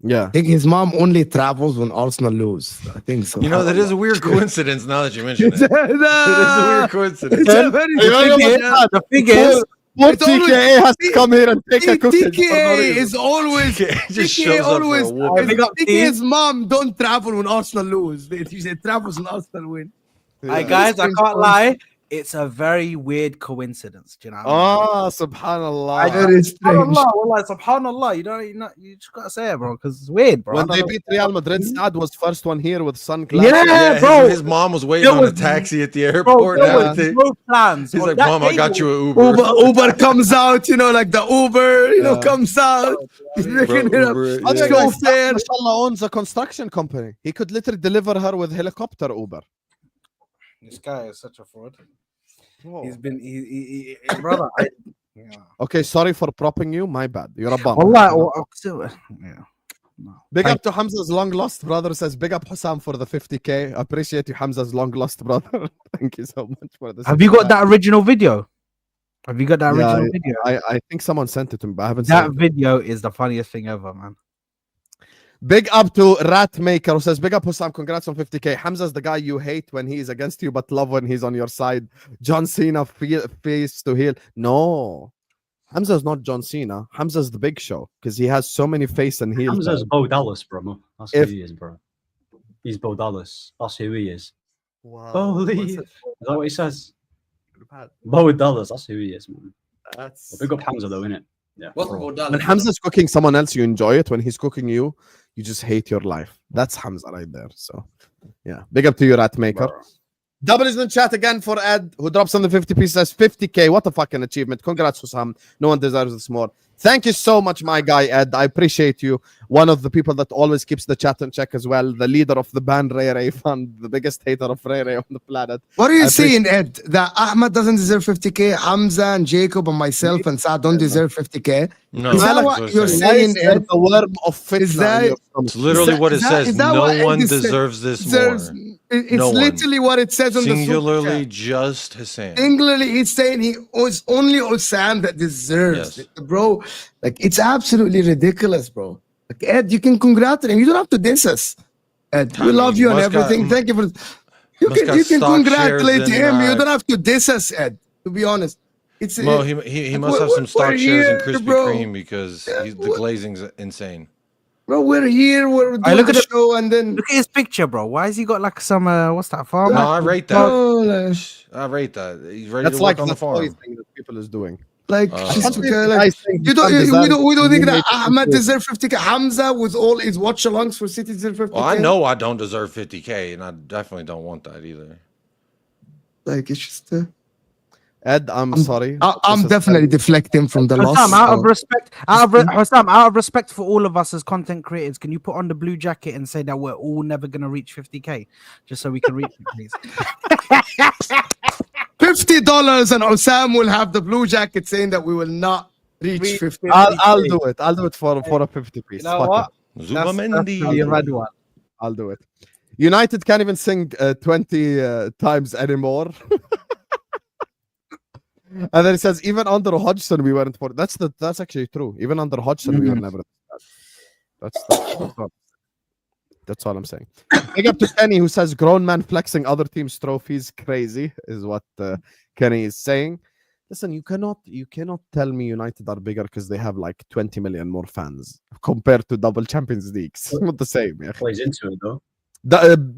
Yeah. I think his mom only travels when Arsenal lose. I think so. You know, that is a weird coincidence now that you mention it. It's It is a weird coincidence. a very The thing is, Poor It's always- TKA has to come here and take a cookie. TKA is always It just TKA shows up for a always. whooping. Big up, TKA's mom don't travel when Arsenal lose. She said travels when Arsenal win. Hey guys, I can't lie. It's a very weird coincidence. Do you know? What I mean? Oh, subhanallah. Very strange. Subhanallah, wallah, subhanallah. You just gotta say it, bro, because it's weird, bro. When I don't they know. beat Real Madrid, Saad was first one here with sunglasses. Yeah, his- bro. His mom was waiting There on a was- taxi at the Bro, airport. there and was everything. no plans. He's On like, that Mom, I day, got you an Uber. Uber comes out, like the Uber, comes out. He's Bro, making it up. Uber, Other yeah. guy, So fair. Mashallah, owns a construction company. He could literally deliver her with helicopter Uber. This guy is such a fraud. Bro. He's been, brother. Yeah. Okay, sorry for propping you. My bad. You're a bum. Yeah. No. Big up to Hamza's long lost brother. Says big up Hussam for the 50k. Appreciate you, Hamza's long lost brother. Thank you so much for this. Have you got that original video? Have you got that Yeah, original video? I think someone sent it to me, but I haven't That seen it. video is the funniest thing ever, man. Big up to Ratmaker who says big up Hussam. Congrats on 50k. Hamza's the guy you hate when he is against you, but love when he's on your side. John Cena face to heel. No. Hamza's not John Cena. Hamza's the Big Show because he has so many face and heels. Hamza's Bo Dallas, bro. That's If- who he is, bro. He's Bo Dallas. That's who he is. Wow. Holy. Is that what he says? Bo Dallas. That's who he is, man. That's Big up Hamza, though, innit? Yeah. What's bro. Bo Dallas? when Hamza's cooking someone else, you enjoy it. When he's cooking you, you just hate your life. That's Hamza right there. So, yeah. Big up to you, Ratmaker. Bro. Double is in chat again for Ed, who drops on the 50 pieces. 50k. What a fucking achievement. Congrats, Hussam. No one deserves this more. Thank you so much, my guy, Ed. I appreciate you. One of the people that always keeps the chat in check as well. The leader of the band Ray Ray Fund, the biggest hater of Ray Ray on the planet. What are you I saying, Ed? That Ahmed doesn't deserve 50k, Hamza and Jacob and myself and Saad don't deserve 50k? No, Is that that's what what you're I'm saying, Why is there Ed? the worm of fitna Is that- in your stomach? It's literally what it says. is that No what Ed one is saying? deserves this Deserves- more. It's No one. literally what it says on the Singularly, super chat. just Hassan. Singularly, he's saying it's only Osam that deserves Yes. it, bro. Like, it's absolutely ridiculous, bro. Like, Ed, you can congratulate him. You don't have to diss us. Ed, we mean, love you and must got- everything. Thank you for. You must got can stock congratulate shares in, him. You don't have to diss us, Ed. To be honest, it's Mo, he must have we're- some stock we're shares in here, Krispy bro. Kreme because the glazing's insane. bro. We're here. We're doing look at the the- show, and then Look at his picture, bro. Why has he got like some what's that farm? No, I rate that. oh, like, I rate that. He's ready That's to like work on the the toy farm. thing that people is doing. like, Uh, just Can't okay, you like guys think you don't, can't deserve we don't think that make it Ahmed good? deserve 50k. Hamza with all his watch-alongs for City deserve 50k. Well, I know I don't deserve 50k, and I definitely don't want that either. Like, it's just. Ed, I'm sorry. I'm This is- definitely deflecting from the loss. Hussam, out of so- respect, Hussam, out of respect for all of us as content creators, can you put on the blue jacket and say that we're all never gonna reach 50k, just so we can reach it, please? $50 and Osam will have the blue jacket saying that we will not reach 50. I'll do it. I'll do it for a 50 piece. You know Fuck what? it. Zubamendi. You had one. I'll do it. United can't even sing 20 times anymore. And then it says even under Hodgson we weren't for. That's actually true. Even under Hodgson we were never. That's all I'm saying. Big up to Kenny who says grown man flexing other teams' trophies crazy is what Kenny is saying. Listen, you cannot tell me United are bigger because they have like 20 million more fans compared to double Champions Leagues. It's not the same. Yeah. Plays into it though.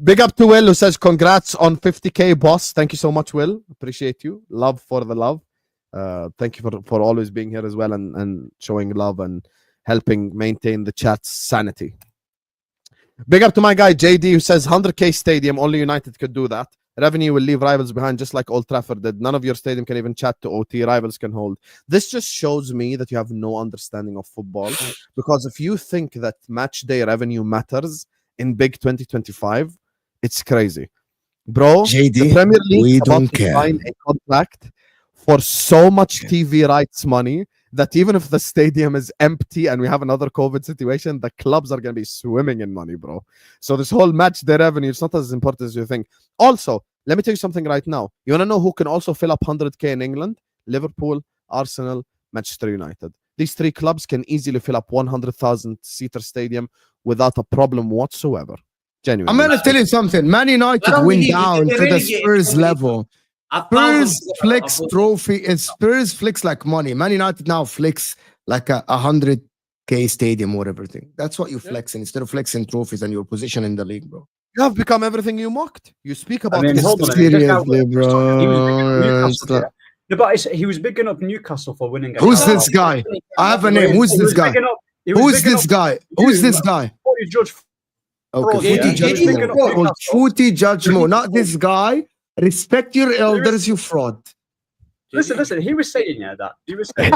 Big up to Will who says congrats on 50k boss. Thank you so much, Will. Appreciate you. Love for the love. Thank you for always being here as well and showing love and helping maintain the chat's sanity. Big up to my guy JD who says 100k stadium, only United could do that. Revenue will leave rivals behind just like Old Trafford did. None of your stadium can even chat to OT. Rivals can hold. This just shows me that you have no understanding of football, because if you think that match day revenue matters in big 2025, it's crazy. Bro, JD, the Premier League we is about don't to care. sign a contract for so much TV rights money that even if the stadium is empty and we have another COVID situation, the clubs are going to be swimming in money, bro. So this whole match day revenue, it's not as important as you think. Also, let me tell you something right now. You want to know who can also fill up 100k in England? Liverpool, Arsenal, Manchester United. These three clubs can easily fill up 100,000 seater stadium without a problem whatsoever. Genuinely. I'm going to tell you something. Man United went down to the Spurs level. Spurs flex trophy is Spurs flex like money. Man United now flex like a 100k stadium or everything. That's what you flexing instead of flexing trophies and your position in the league, bro. You have become everything you mocked. You speak about hold on a history. minute. Seriously, bro. He was bigging up Newcastle, yeah. No, but he was bigging up Newcastle for winning. Who's this guy? I have a name. Who's this guy? Who's this guy? Who's this guy? Judge. Okay, Footy Judge. Footy Judge Mo, not this guy. Respect your elders, you fraud. Listen. He was saying that. He was saying.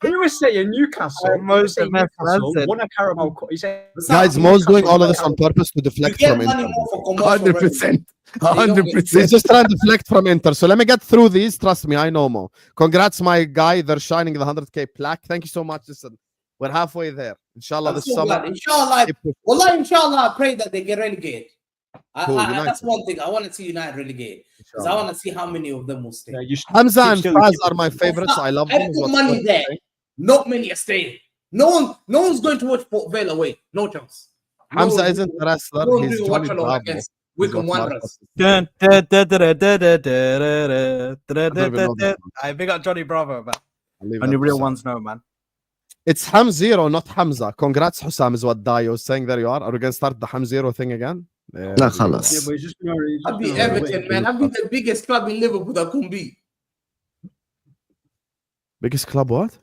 He was saying Newcastle. Newcastle won a Carabao Cup. He said, guys, Mo's doing all of this on purpose to deflect from Inter. 100%. 100%. He's just trying to deflect from Inter. So let me get through these. Trust me, I know Mo. Congrats, my guy. They're shining the 100k plaque. Thank you so much. Listen, we're halfway there. Inshallah, this summer. Inshallah, I pray that they get relegated. That's one thing. I want to see United relegated because I want to see how many of them will stay. Hamza and Faz are my favorites. I love them. I put money there. Not many are staying. No one's going to watch Port Vale away. No chance. Hamza isn't a wrestler. He's Johnny Bravo. Against Wigan Wanderers. I big up Johnny Bravo, man. Only real ones know, man. It's Ham0, not Hamza. Congrats, Hussam, is what Dio is saying. There you are. Are we going to start the Ham0 thing again? لا خلاص. I'll be Everton, man. I'll be the biggest club in Liverpool that can be. Biggest club what?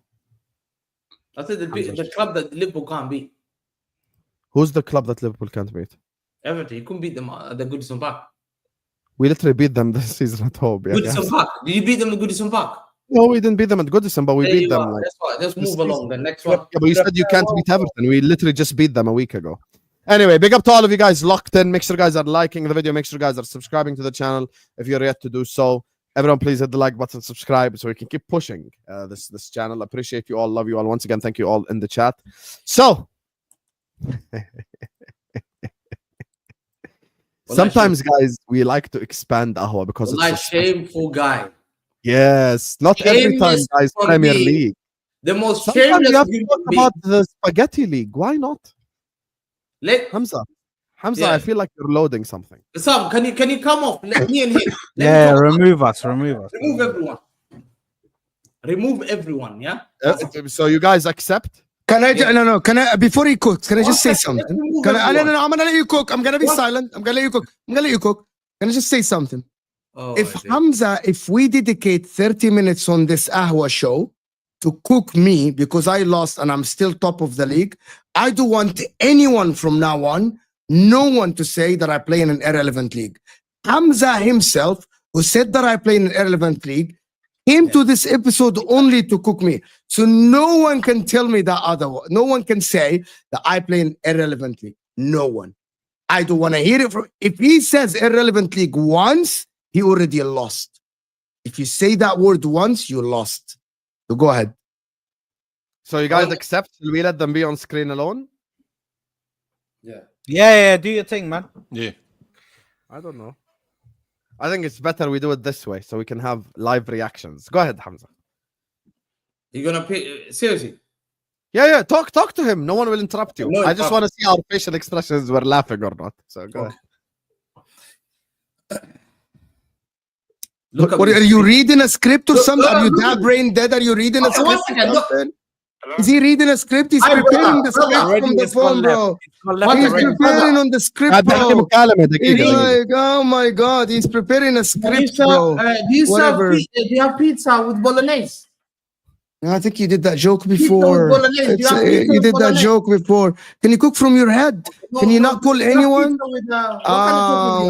I said the club that Liverpool can't beat. Who's the club that Liverpool can't beat? Everton. You couldn't beat them at the Goodison Park. We literally beat them this season at home. Yeah, Goodison Park. Did you beat them at Goodison Park? No, we didn't beat them at Goodison, but we beat them. Like, that's why. Let's move along. The next one. Yeah, but you said you can't beat Everton. We literally just beat them a week ago. Anyway, big up to all of you guys locked in. Make sure you guys are liking the video. Make sure you guys are subscribing to the channel if you're yet to do so. Everyone, please hit the like button, subscribe, so we can keep pushing this channel. Appreciate you all. Love you all. Once again, thank you all in the chat. So, sometimes, guys, we like to expand Ahwa because it's a shameful guy. Yes, not every time, guys. Premier League. The most Sometimes shameless. you have to talk about the Spaghetti League. Why not? Hamza, yeah. I feel like you're loading something. Sam, can you come off? Let me and him. Remove us. Remove everyone. Remove everyone. Yeah. So you guys accept? Can I? No. Can I? Before he cooks, can I just say something? Can I? No. I'm gonna let you cook. I'm gonna be silent. I'm gonna let you cook. Can I just say something? Hamza, if we dedicate 30 minutes on this Ahwa show to cook me because I lost and I'm still top of the league, I don't want anyone from now on, no one to say that I play in an irrelevant league. Hamza himself, who said that I play in an irrelevant league, came to this episode only to cook me. So no one can tell me that otherwise. No one can say that I play in irrelevant league. No one. I don't want to hear it from. If he says irrelevant league once, he already lost. If you say that word once, you lost. So go ahead. So you guys accept? Will we let them be on screen alone? Yeah, do your thing, man. Yeah. I don't know. I think it's better we do it this way so we can have live reactions. Go ahead, Hamza. You're gonna pay seriously? Yeah. Talk to him. No one will interrupt you. No I just want to see our facial expressions were laughing or not. So go ahead. Look, What, are you reading a script or Look, something? Are you look, that brain dead? Are you reading a Okay, one script? second, look. Something? Is he reading a script? He's Hi, preparing the brother. script from the phone, bro. He's Already. preparing on the script, هذا bro. مكالمة دقيقة He's دقيقة. like, oh my god, he's preparing a script, bro. Do you serve Whatever. do you have pizza with bolognese? I think you did that joke with before. bolognese. It's, You have pizza you with did that bolognese. joke before. Can you cook from your head? No, Can you no, not call you have anyone? pizza with, what kind of topping do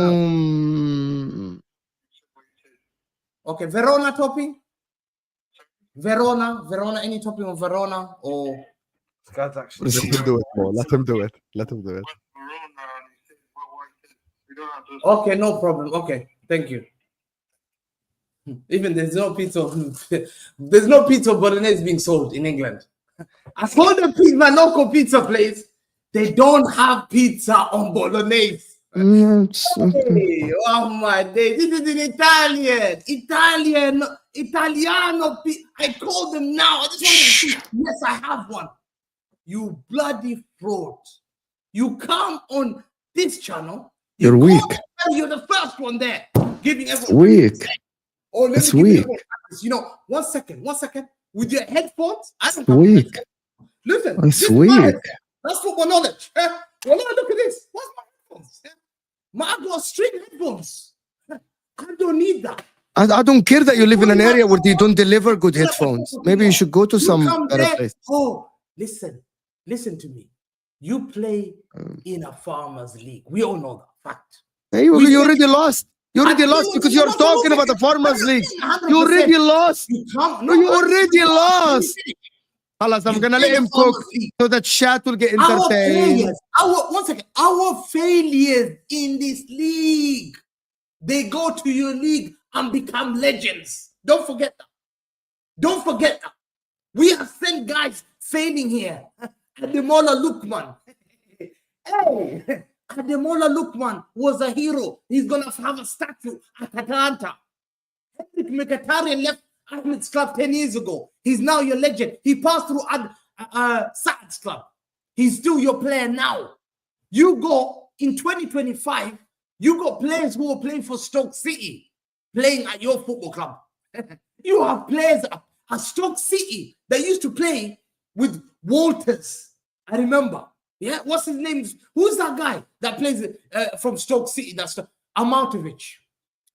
you have? Okay, Verona topping. Verona, any topping of Verona or Let him do it, bro. Let him do it. okay, no problem. Okay, thank you. Even there's no pizza bolognese being sold in England. I saw the local pizza place. They don't have pizza on bolognese. Hey, oh my day. This is in Italiano. I called them now. I just wanted to see. Yes, I have one. You bloody fraud. You come on this channel. You're weak. You're the first one there. Giving everyone Weak. Oh, let It's me give you weak. practice. You know, one second. With your headphones, I don't Weak. Listen, It's this is my weak. headphones. That's football knowledge. Well, look at this. What's my headphones? I got string headphones. I don't need that. I don't care that you live in an area where they don't deliver good headphones. Maybe you should go to You some come better there. place. Oh, listen to me. You play in a farmers league. We all know that fact. Hey, you already lost. You already lost because you're talking about the farmers league. You already lost. You already lost. Halas, I'm gonna let him cook so that chat will get entertained. Our failures in this league, they go to your league and become legends. Don't forget that. We have sent guys failing here. Ademola Lookman. Hey, Ademola Lookman was a hero. He's gonna have a statue at Atlanta. Henrik Mkhitaryan left Ahmed's club 10 years ago. He's now your legend. He passed through Saad's club. He's still your player now. You go in 2025, you got players who are playing for Stoke City, playing at your football club. You have players at Stoke City that used to play with Walters. I remember. Yeah, what's his name? Who's that guy that plays from Stoke City? That's Arnautovic.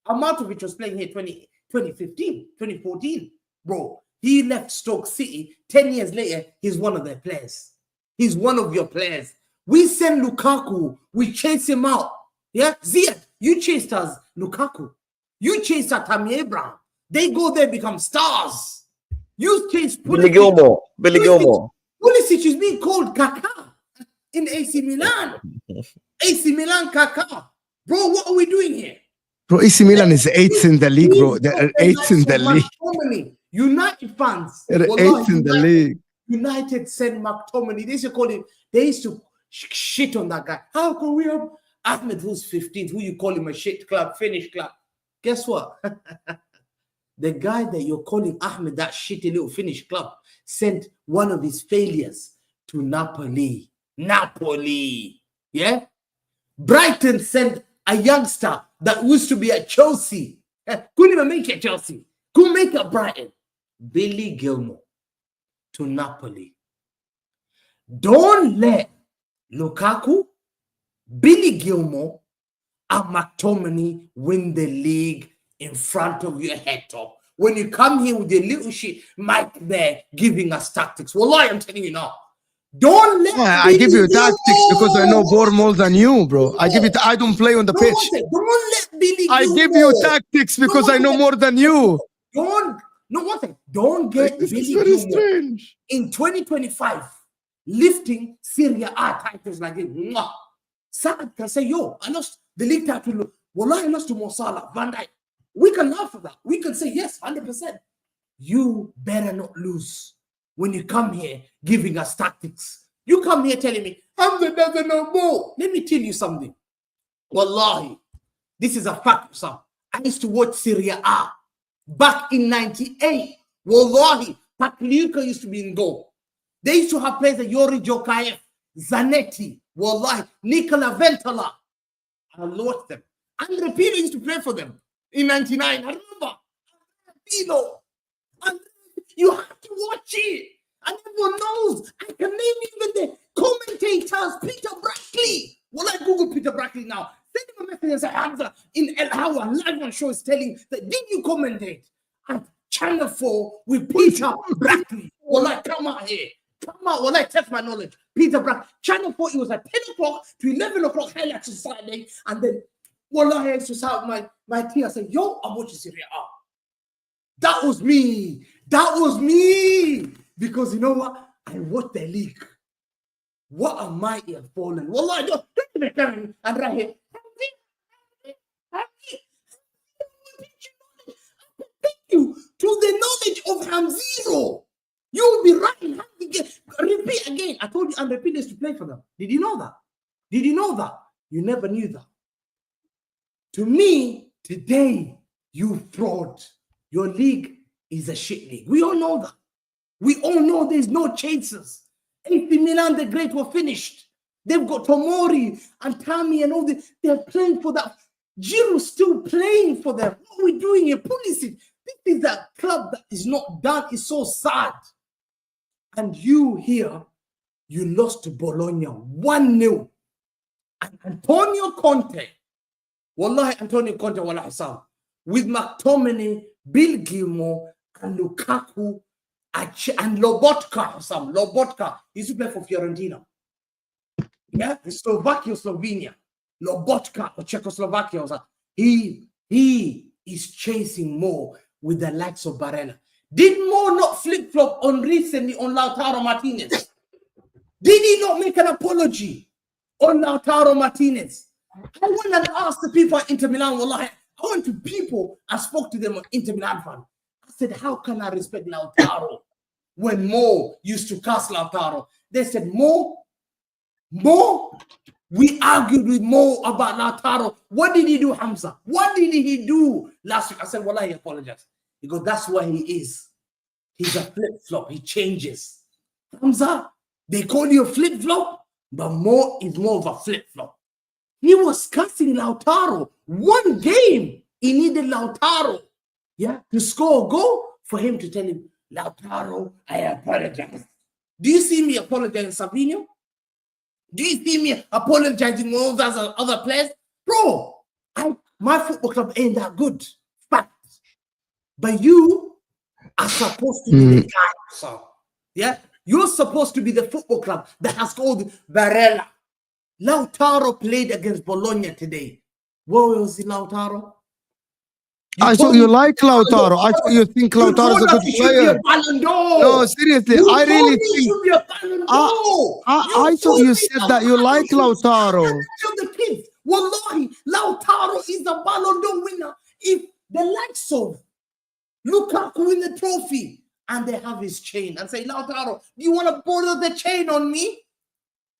Arnautovic was playing here 2015, 2014. Bro, he left Stoke City. 10 years later, he's one of their players. He's one of your players. We send Lukaku. We chase him out. Yeah, Ziad, you chased us Lukaku. You chased us Tammy Abraham. They go there, become stars. You chased Billy Gilmore. Pulisic is being called Kaká in AC Milan. AC Milan Kaká. Bro, what are we doing here? Bro, AC Milan is 8th in the league, bro. They're 8th in the league. McTominay. United fans. They're 8th in the league. United sent McTominay. They used to call him. They used to shit on that guy. How can we have Ahmed, who's 15th, who you call him a shit club, Finnish club? Guess what? The guy that you're calling Ahmed, that shitty little Finnish club, sent one of his failures to Napoli. Yeah? Brighton sent a youngster that used to be at Chelsea. Couldn't even make it Chelsea. Couldn't make it Brighton. Billy Gilmore to Napoli. Don't let Lukaku, Billy Gilmore, and McTominay win the league in front of your head top. When you come here with your little shit, Mike there giving us tactics. Wallahi, I'm telling you now. Don't let I give you tactics because I know more than you, bro. I don't play on the pitch. Don't let Billy I give you tactics because I know more than you. Don't get This is Billy very Gilmore strange. in 2025 lifting Serie A titles like this. Saad can say, yo, I lost the league title. Wallahi, I lost to Mo Salah, Van Dijk. We can laugh at that. We can say, yes, 100%. You better not lose when you come here giving us tactics. You come here telling me, Hamza doesn't know more. Let me tell you something. Wallahi, this is a fact, sir. I used to watch Serie A back in 98. Wallahi, Pagliuca used to be in goal. They used to have players like Yori Jokaev, Zanetti, Wallahi, Nicola Ventola. I watched them. Andre Pirlo used to play for them in 99. I remember. Pirlo. And you have to watch it. And everyone knows. I can name even the commentators, Peter Brackley. Well, I Google Peter Brackley now. Send him a message and say, Hamza, in Ahwa, live on show is telling that, did you commentate at Channel 4 with Peter Brackley? Well, I come out here. Come out. Well, I test my knowledge. Peter Brackley. Channel 4, it was at 10 o'clock to 11 o'clock highlights on Saturday. And then, well, I used to have my team. I said, yo, I'm watching Serie A. That was me. That was me. Because you know what? I watched the league. What a mighty have fallen. Wallah, I don't and right here. Thank you to the knowledge of Hamziro. You will be right. Repeat again. I told you I'm repeating this to play for them. Did you know that? Did you know that? You never knew that. To me, today, you fraud. Your league is a shit league. We all know that. We all know there's no chasers. AC Milan, the great, were finished. They've got Tomori and Tami and all this. They're playing for that. Giroud's still playing for them. What are we doing here? Pulisic. This is a club that is not done. It's so sad. And you here, you lost to Bologna 1-0. And Antonio Conte, Wallahi, Antonio Conte, Wallahi Sam, with McTominay, Bill Gilmore, and Lukaku, and Lobotka, Sam. Lobotka, he used to play for Fiorentina. Yeah, Slovakia, Slovenia. Lobotka or Czechoslovakia. He is chasing more with the likes of Barella. Did Mo not flip-flop on recently on Lautaro Martinez? Did he not make an apology on Lautaro Martinez? I went and asked the people at Inter Milan, Wallahi, I went to people, I spoke to them on Inter Milan fan. I said, how can I respect Lautaro when Mo used to cast Lautaro? They said, Mo, we argued with Mo about Lautaro. What did he do, Hamza? What did he do last week? I said, Wallahi, he apologized. He goes, that's why he is. He's a flip-flop. He changes. Hamza, they call you a flip-flop, but Mo is more of a flip-flop. He was cussing Lautaro. One game, he needed Lautaro, to score a goal for him to tell him, Lautaro, I apologize. Do you see me apologizing, Savinho? Do you see me apologizing to all those other players? Bro, my football club ain't that good. Fact. But you are supposed to be the guy, sir. Yeah? You're supposed to be the football club that has called Barella. Lautaro played against Bologna today. Where was Lautaro? I thought you like Lautaro. I thought you think Lautaro is a good player. No, seriously, I really think. I thought you said that you like Lautaro. The kids, Wallahi, Lautaro is the Ballon d'Or winner. If the likes of Lukaku win the trophy and they have his chain and say, Lautaro, do you want to borrow the chain on me?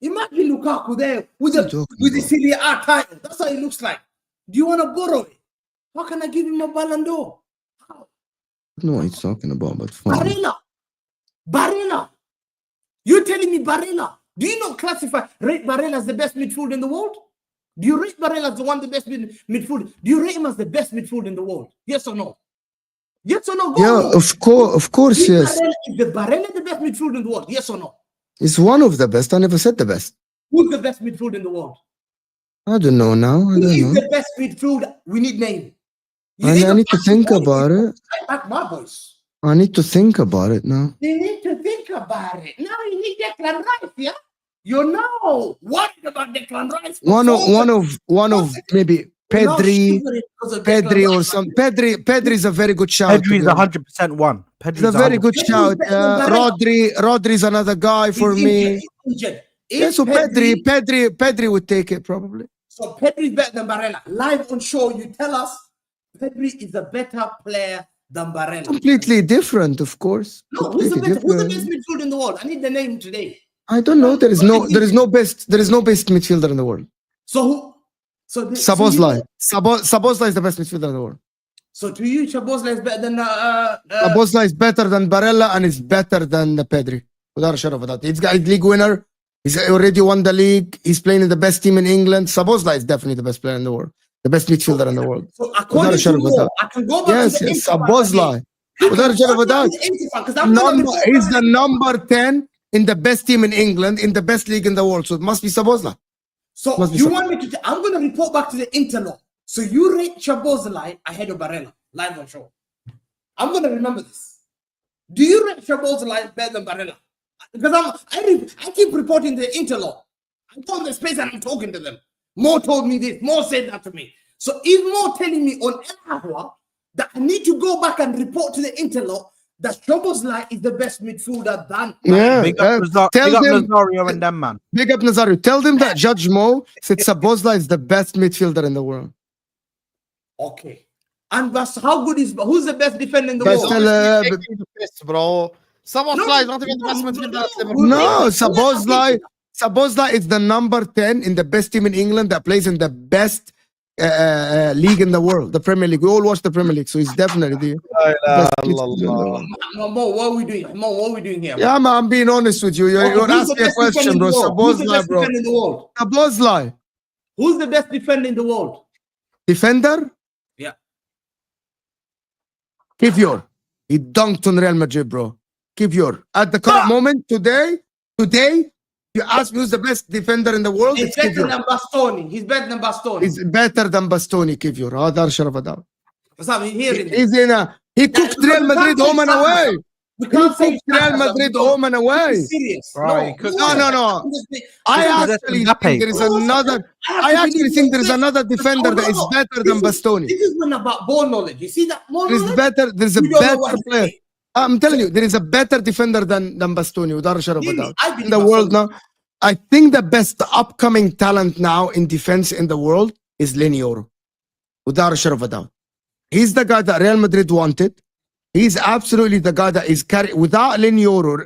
Imagine Lukaku there with the Serie A title. That's how it looks like. Do you want to borrow it? How can I give him a Ballon d'Or? How? I know what he's talking about, but fine. Barella. You're telling me Barella. Do you not rate Barella as the best midfield in the world? Do you rate Barella as the best midfield? Do you rate him as the best midfield in the world? Yes or no? Yes or no? Go of course, yes. Is the Barella the best midfield in the world? Yes or no? It's one of the best. I never said the best. Who's the best midfield in the world? I don't know now. Who is the best midfield? We need name. I need to think about it. Like my voice. I need to think about it now. You need to think about it. Now you need Declan Rice, yeah? You're now worried about Declan Rice. One of maybe Pedri or some. Pedri is a very good shout. Pedri is 100% one. It's a very good shout. Rodri's another guy for me. Yeah, so Pedri would take it probably. So Pedri is better than Barella. Live on show, you tell us Pedri is a better player than Barella. Completely different, of course. No, who's the Completely best midfielder in the world? I need the name today. I don't know. There is no best midfielder in the world. So who? So Szoboszlai. Szoboszlai is the best midfielder in the world. So to you, Szoboszlai is better than Szoboszlai is better than Barella and is better than Pedri. Without a shadow of a doubt. He's got a league winner. He's already won the league. He's playing in the best team in England. Szoboszlai is definitely the best player in the world. The best midfielder in the world. So according to you, I can go back to the Szoboszlai. Without a shadow of a doubt. He's the number 10 in the best team in England, in the best league in the world. So it must be Szoboszlai. So you want me to? I'm going to report back to the Interlaw. So you rate Szoboszlai ahead of Barella, live on show. I'm going to remember this. Do you rate Szoboszlai better than Barella? Because I keep reporting to the Interlaw. I'm on the space and I'm talking to them. Mo told me this. Mo said that to me. So is Mo telling me on Ahwa that I need to go back and report to the Interlaw that Szoboszlai is the best midfielder than Big up Nazario and them, man. Big up Nazario. Tell them that Judge Mo said Szoboszlai is the best midfielder in the world. Okay. And how good is who's the best defender in the Best, world? bro. Szoboszlai is not even the best midfielder at Liverpool. No, Szoboszlai is the number 10 in the best team in England that plays in the best league in the world, the Premier League. We all watch the Premier League, so he's definitely the best midfielder. Mo, what are we doing? Mo, what are we doing here? Yeah, man, I'm being honest with you. You're asking a question, bro. Szoboszlai, bro. Szoboszlai. Who's the best defender in the world? Defender? Yeah. Kivior. He dunked on Real Madrid, bro. Kivior. At the current moment, today, you ask me who's the best defender in the world. He's better than Bastoni. He's better than Bastoni. He's better than Bastoni, Kivior. هذا شرف هذا. He cooked Real Madrid home and away. He cooked Real Madrid home and away. No. I actually think there is another defender that is better than Bastoni. This is one about ball knowledge. You see that? There's a better player. I'm telling you, there is a better defender than Bastoni, without a shadow of a doubt. In the world now, I think the best upcoming talent now in defense in the world is Lenioro, without a shadow of a doubt. He's the guy that Real Madrid wanted. He's absolutely the guy that is carrying. Without Lenioro,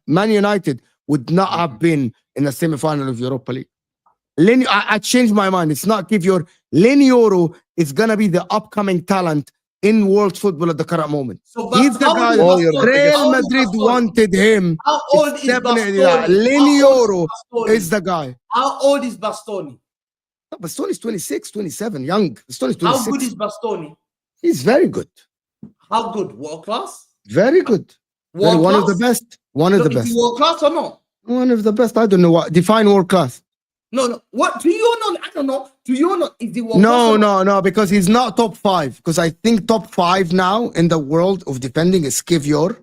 Man United would not have been in the semi-final of Europa League. I changed my mind. It's not Kivior. Lenioro is gonna be the upcoming talent in world football at the current moment. So, he's the guy Real Madrid wanted him. How old is Bastoni? Lenioro is the guy. How old is Bastoni? Bastoni is 26, 27, young. Bastoni is 26. How good is Bastoni? He's very good. How good? World class? Very good. One of the best. One of the best. Is he world class or no? One of the best. I don't know what. Define world class. No. What do you know? I don't know. Do you know? Is he world class? No, because he's not top 5. Because I think top 5 now in the world of defending is Kivior,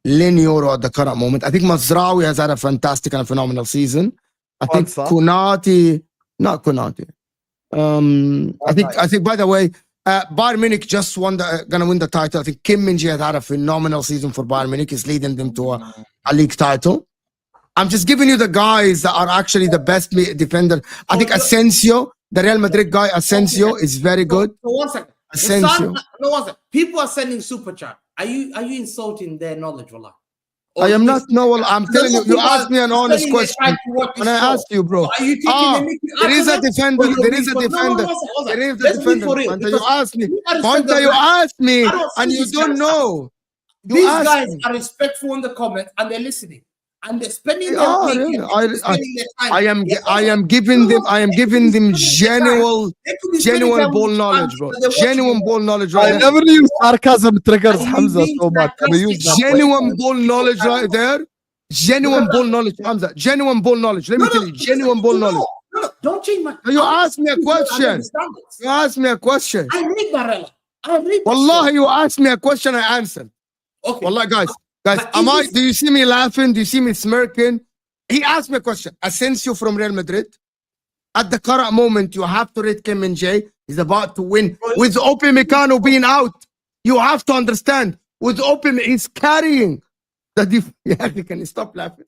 Lenioro at the current moment. I think Mazraoui has had a fantastic and a phenomenal season. I think Konate, not Konate. I think by the way, Bayern Munich just gonna win the title. I think Kim Min-jae had a phenomenal season for Bayern Munich. He's leading them to a league title. I'm just giving you the guys that are actually the best defender. I think Asensio, the Real Madrid guy, Asensio is very good. So 1 second. Asensio. No, 1 second. People are sending super chat. Are you insulting their knowledge, Wallah? I am not. No, well, I'm telling you. You asked me an honest question, and I asked you, bro. Are you taking there is a defender. There is a defender. There is a defender. You asked me. Monta, you asked me, and you don't know. These guys are respectful in the comments, and they're listening. And they're spending their time. I am giving them genuine ball knowledge, bro. Genuine ball knowledge, right? I never use sarcasm triggers Hamza so much. Genuine ball knowledge right there. Genuine ball knowledge, Hamza. Genuine ball knowledge. Let me tell you, genuine ball knowledge. No, don't change my. You asked me a question. You asked me a question. I read Barella. I read. Wallahi, you asked me a question. I answered. Okay. Wallahi, guys, do you see me laughing? Do you see me smirking? He asked me a question. Asensio from Real Madrid. At the current moment, you have to rate Kim Min-jae. He's about to win. With Upamecano being out, you have to understand. With Upamecano, he's carrying the Yeah, can you stop laughing?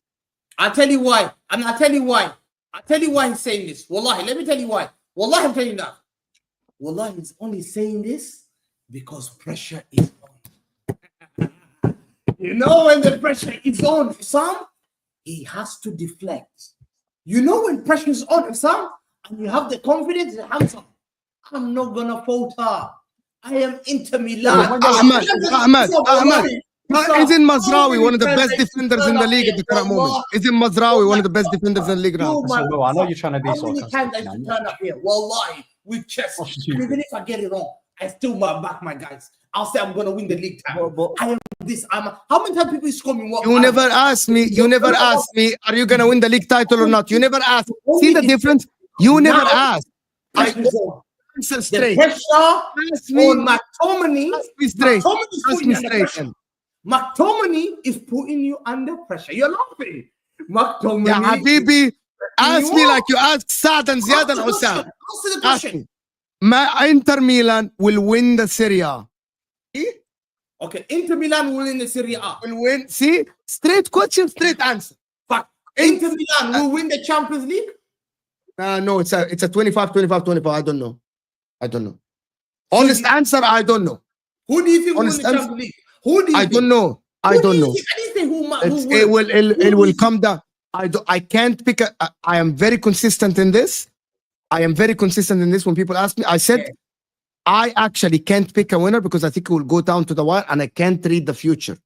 I'll tell you why. And I'll tell you why. I'll tell you why he's saying this. Wallahi, let me tell you why. Wallahi, I'm telling you that. Wallahi, he's only saying this Because pressure is on. You know when the pressure is on, Sam, he has to deflect. You know when pressure is on, Sam, and you have the confidence in Hamza, I'm not gonna falter. I am Inter Milan. Ahmed. Isn't Mazraoui one of the best defenders in the league at the current moment? Isn't Mazraoui one of the best defenders in the league now? Bro, I know you're trying to be How so many times I consistent, should man. turn up here? Wallahi, with chest. Even if I get it wrong, I still back my guys. I'll say I'm gonna win the league title. I am this. How many times people score me? You never asked me. You never asked me. Are you gonna win the league title or not? You never asked. See the difference? You never asked. I answer straight. The pressure Ask me. on McTominay. Ask me straight. McTominay is Ask putting me you under straight. pressure. McTominay is putting you under pressure. You're laughing. McTominay. Yeah, Habibi. Ask me like you asked Saad and Ziad and Hussein. Answer the Ask question. me. Inter Milan will win the Serie A. Okay, Inter Milan will win the Serie A. Will win. See, straight question, straight answer. But Inter Milan will win the Champions League. No, it's a 25. I don't know. Honest answer, I don't know. Who do you think will win Honest the answer, Champions League? Who do you I think? don't know. I don't know. Anything It will come down. I can't pick a. I am very consistent in this. When people ask me, I said I actually can't pick a winner because I think it will go down to the wire and I can't read the future.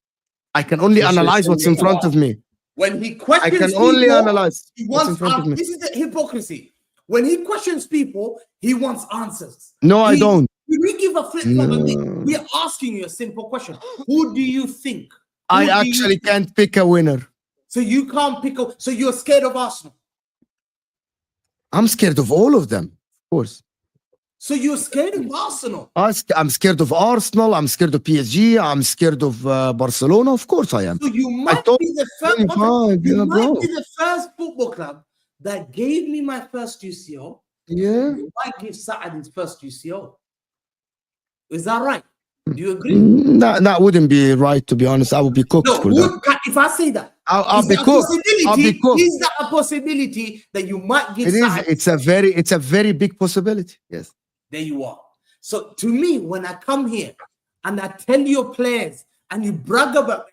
I can only analyze what's in front of me. When he questions I can people, only analyze he what's in wants front of me. This is the hypocrisy. When he questions people, he wants answers. No, I don't. We give a flip flop and we are asking you a simple question. Who do you think? I Who do you actually think? can't pick a winner. So you can't pick a. So you're scared of Arsenal. I'm scared of all of them, of course. So you're scared of Arsenal. I'm scared of Arsenal. I'm scared of PSG. I'm scared of Barcelona. Of course I am. So you might thought be the first. 25, You yeah, might bro. be the first football club that gave me my first UCL. Yeah. You might give Saad his first UCL. Is that right? Do you agree? That wouldn't be right, to be honest. I would be cooked No, for that. if I say that, I'll is be that a cooked. I'll be possibility? cooked. Is that a possibility that you might give It is. Saad? It's a very big possibility. Yes. There you are. So to me, when I come here and I tell your players and you brag about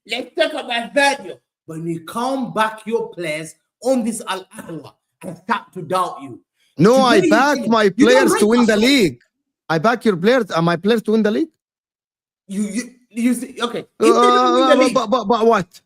let's talk about value. When you come back your players on this Ahwa, I start to doubt you. No, Today I you back say- my you don't players rate to win the Arsenal. league. I back your players, my players to win the league. You say, okay. If they don't win the league, But what?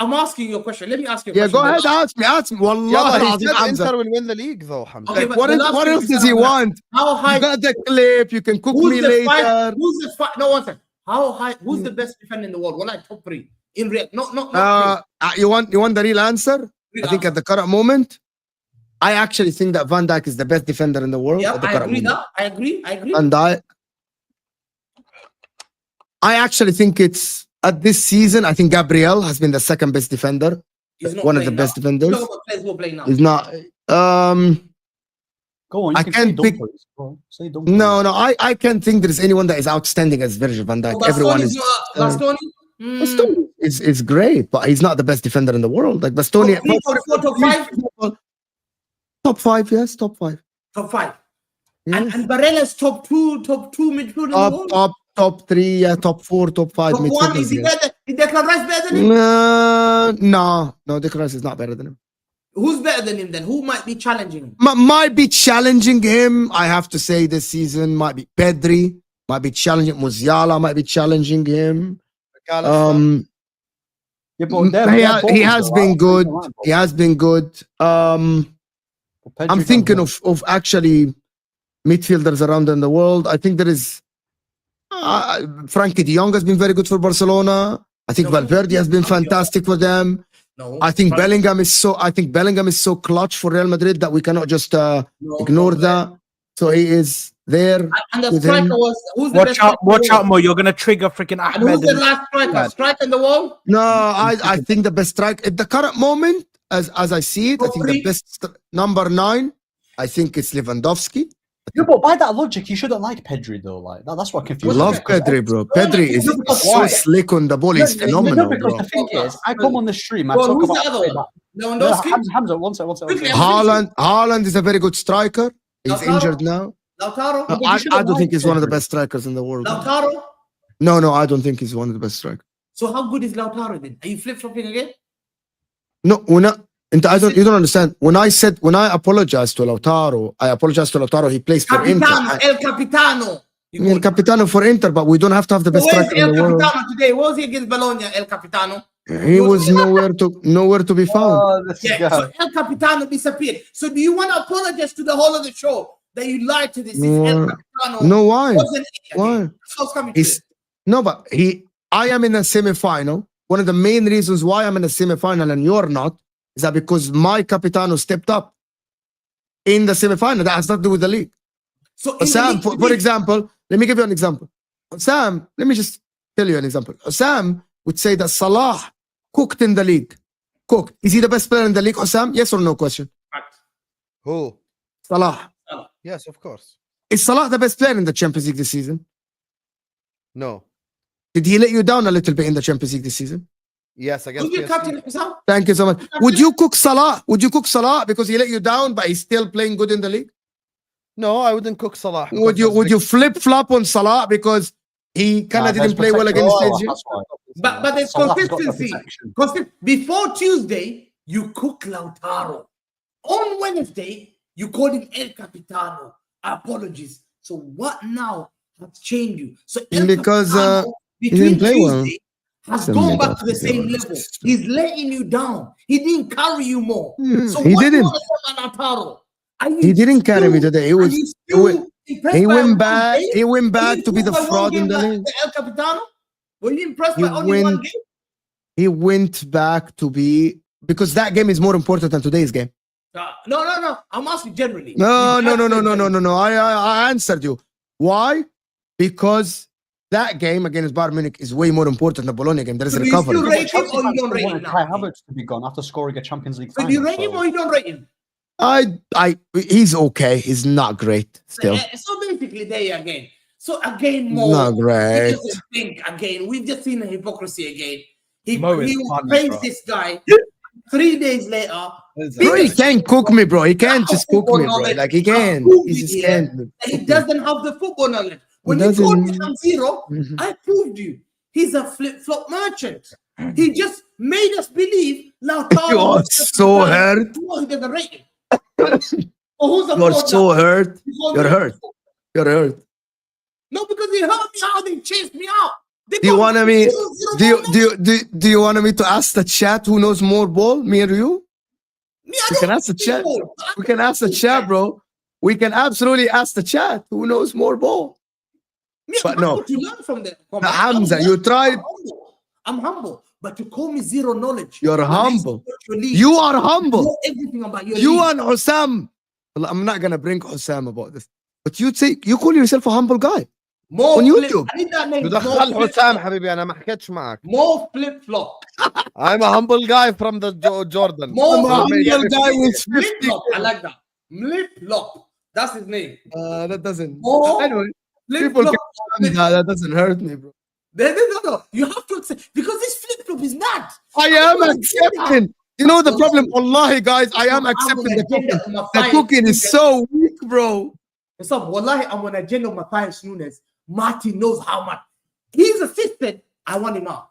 I'm asking you a question. Let me ask you a Yeah, question. go ahead. Ask me. Wallah, Yeah, al-Azim, he said Hamza. Inter will win the league, though, Hamza. Okay, Like, but what the last what thing else is does he Hamza. want? How high? You got the clip. You can cook me later. Who's the five? No, one second. How high? Who's the best defender in the world? Well, like top three in real. Not You want the real answer? Real I think answer. at the current moment, I actually think that Van Dijk is the best defender in the world. Yeah, at the I current agree. moment. I agree. And I actually think it's at this season. I think Gabriel has been the second best defender. He's not One of the playing best now. defenders. Look at what players who are playing now. He's not. Go on, you I can can't say pick- Dumfries, bro. Say Dumfries. No. I can't think there's anyone that is outstanding as Virgil van Dijk. Everyone is. Bastoni. Bastoni is great, but he's not the best defender in the world. Like Bastoni, top five, yes, top five. Top five. Yes. And Barella's top two midfield in the world. Top three, yeah, top four, top five. Top one. Is he midfielders, better? Is Declan Rice better than him? No, Declan Rice is not better than him. Who's better than him then? Who might be challenging him? Might be challenging him. I have to say this season might be Pedri, might be challenging Musiala, might be challenging him. Yeah, but He has been good. He has been good. I'm thinking of actually midfielders around in the world. I think there is Frankie de Jong has been very good for Barcelona. I think Valverde has been fantastic for them. No. I think Bellingham is so clutch for Real Madrid that we cannot just ignore that. So he is there. And the with striker him. was who's the best Watch out, Mo. You're gonna trigger freaking And who's Ahmed. the last striker? Striker in the wall? No, I think the best strike at the current moment, as I see it, I think the best number 9. I think it's Lewandowski. Yeah, but by that logic, you shouldn't like Pedri though. Like that's what I confused me. love Pedri, bro. Pedri is so slick on the ball. He's phenomenal, because bro. the thing is, I come on the stream, I Well, talk who's about the other one? Lewandowski? Hamza, one second. Quickly, Haaland is a very good striker. He's Lautaro? injured now. Lautaro. I don't think he's one of the best strikers in the world. Lautaro. No, I don't think he's one of the best strikers. So how good is Lautaro then? Are you flip-flopping again? No, you don't understand. When I apologize to Lautaro, he plays for Inter. El Capitano. El Capitano for Inter, but we don't have to have the best striker in the world. El Capitano today? What was he against Bologna, El Capitano? He was nowhere to be found. So El Capitano disappeared. So do you want to apologize to the whole of the show that you lied to this? El Capitano. No, why? Why? I am in a semi-final. One of the main reasons why I'm in a semi-final and you're not is that because my Capitano stepped up in the semi-final. That has nothing to do with the league. So Sam, for example, let me give you an example. Sam, let me just tell you an example. Sam would say that Salah cooked in the league. Cooked. Is he the best player in the league, Sam? Yes or no question? Who? Salah. Yes, of course. Is Salah the best player in the Champions League this season? No. Did he let you down a little bit in the Champions League this season? Yes, against Who's your captain, PSG. Sam? Thank you so much. Would you cook Salah? Because he let you down, but he's still playing good in the league? No, I wouldn't cook Salah. Would you flip-flop on Salah because he kind of didn't play well against PSG? But there's consistency. Before Tuesday, you cook Lautaro. On Wednesday, you called him El Capitano. Apologies. So what now has changed you? So El Because Capitano, he didn't play well. Has gone back to the same level. He's letting you down. He didn't carry you more. So He what didn't. do you want to say about Lautaro? He didn't carry me today. He went back to be the fraud in the league. El Capitano? Were you impressed by only one game? He went back to be, because that game is more important than today's game. No. I'm asking generally. No. I answered you. Why? Because that game against Bayern Munich is way more important than the Bologna game. There is a recovery. Do you rate him or you don't rate him? Kai Havertz to be gone after scoring a Champions League So final. do you rate him or you don't rate him? He's okay. He's not great still. So basically, there you again. So again, more. Not great. He doesn't think again. We've just seen the hypocrisy again. He Mo is will funny, praise bro. this guy. 3 days later, Bro, he can't cook me, bro. He can't just cook me, bro. Like, he can't. He just can't. he doesn't have the football knowledge. When you doesn't. told me I'm 0, Mhm. I proved you. He's a flip-flop merchant. He just made us believe Lautaro. You are so hurt. No, he doesn't rate him. Oh, who's the You're fraud so now? hurt. Before You're me. hurt. You're hurt. No, because he hurt me out. They chased me out. They Do you got want me? 0-0 Do you ball. do you want me to ask the chat who knows more ball, me or you? Me, I We don't can ask the know chat. ball. We can ask the chat, bro. We can absolutely ask the chat who knows more ball. Me, But I'm no. humble to learn from them. Hamza, you tried. I'm humble, but to call me 0 knowledge. You're when humble. I support your league, You are I humble. know everything about your You league. and Hussam. Well, I'm not gonna bring Hussam about this, but you call yourself a humble guy. More on flip- YouTube. I need that name. بدخل حسام حبيبي انا ما حكيتش معك. More flip flop. I'm a humble guy from the Jordan. More I'm a humble flip guy with flip 50. flop. I like that. Flip flop. That's his name. That doesn't. More Anyway, flip people flop. can that doesn't hurt me, bro. No. You have to accept because this flip flop is mad. I am accepting. You know the problem, wallahi, guys. I am accepting the cooking. The cooking is so weak, bro. What's up? Wallahi, I'm on agenda of Matthias Nunes. Martin knows how much. He's assistant. I want him out.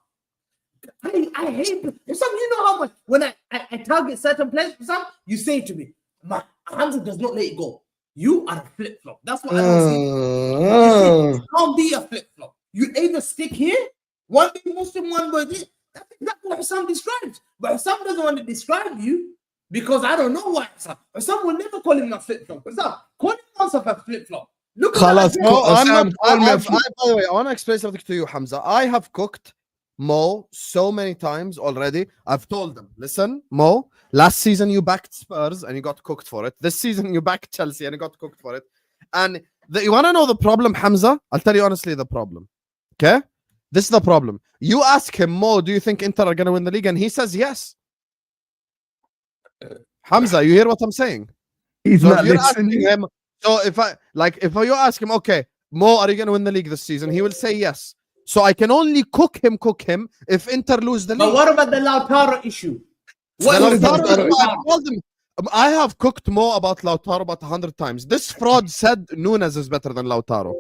I hate some. You know how much when I target certain players. Some you say to me, Hamza does not let it go. You are a flip flop. That's what I don't see. You can't be a flip flop. You either stick here, one day Muslim, one day this. That's exactly what Sam describes. But Sam doesn't want to describe you because I don't know why. Sam will never call him a flip flop. Call him once of a flip flop. Look at Khalas, that. No, I'm not. call me a By the way, I want to explain something to you, Hamza. I have cooked Mo so many times already. I've told them, listen, Mo, last season you backed Spurs and you got cooked for it. This season you backed Chelsea and you got cooked for it. And you want to know the problem, Hamza? I'll tell you honestly the problem. Okay? This is the problem. You ask him, Mo, do you think Inter are going to win the league? And he says yes. Hamza, you hear what I'm saying? He's So not if you're asking listening. him, so if you ask him, okay, Mo, are you going to win the league this season? He will say yes. So I can only cook him if Inter lose the league. But what about the Lautaro issue? The What is Lautaro the issue, I told him, I have cooked more about Lautaro about 100 times. This fraud said Nunes is better than Lautaro.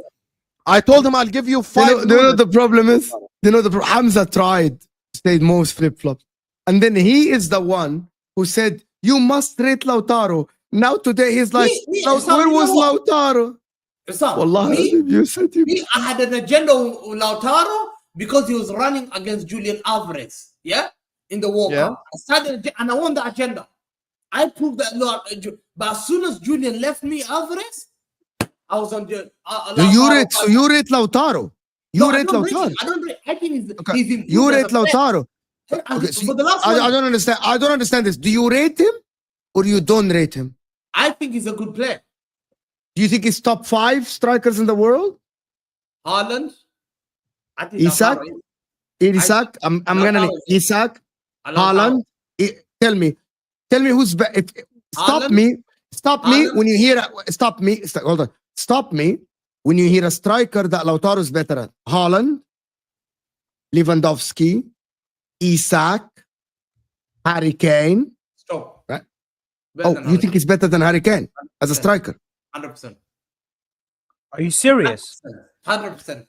I told him I'll give you Do five. you know what the problem is? Hamza tried to say most flip-flops. And then he is the one who said, you must rate Lautaro. Now today he's like, where was Lautaro? Wallahi, you said I had an agenda on Lautaro because he was running against Julian Alvarez, in the World Cup. I started and I won the agenda. I proved that, but as soon as Julian left me Alvarez, I was on the. You rate Lautaro. You rate Lautaro. I don't rate. I think he's improved. You rate Lautaro. Okay, for the last I don't understand. I don't understand this. Do you rate him or you don't rate him? I think he's a good player. Do you think he's top 5 strikers in the world? Haaland. I think Isak. Isak. I'm gonna need Isak. Haaland. Tell me who's better. Stop me when you hear. Hold on. Stop me when you hear a striker that Lautaro is better at. Haaland, Lewandowski, Isak, Harry Kane. Stop. Right? You think he's better than Harry Kane as a striker? 100%. Are you serious? 100%.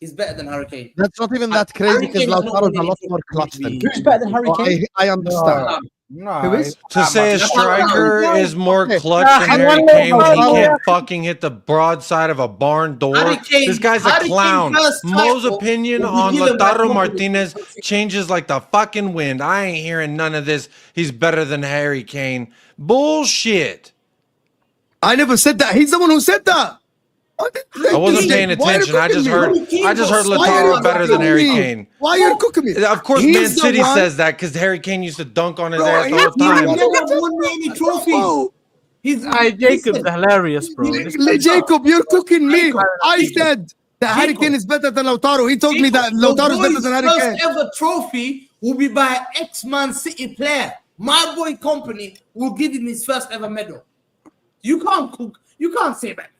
He's better than Harry Kane. That's not even that crazy because Lautaro is a lot more clutch than. Who's better than Harry Kane? I understand. No. To say a striker is more clutch than Harry Kane when he can't fucking hit the broadside of a barn door. This guy's a clown. Mo's opinion on Lautaro Martinez changes like the fucking wind. I ain't hearing none of this. He's better than Harry Kane. Bullshit. I never said that. He's the one who said that. I wasn't paying attention. I just heard Lautaro better than Harry Kane. Why are you cooking me? Of course, Man City says that because Harry Kane used to dunk on his ass all the time. He never won any trophies. Jacob's hilarious, bro. Jacob, you're cooking me. I said that Harry Kane is better than Lautaro. He told me that Lautaro is better than Harry Kane. His first ever trophy will be by an ex-Man City player. My boy Company will give him his first ever medal. You can't cook. You can't say that.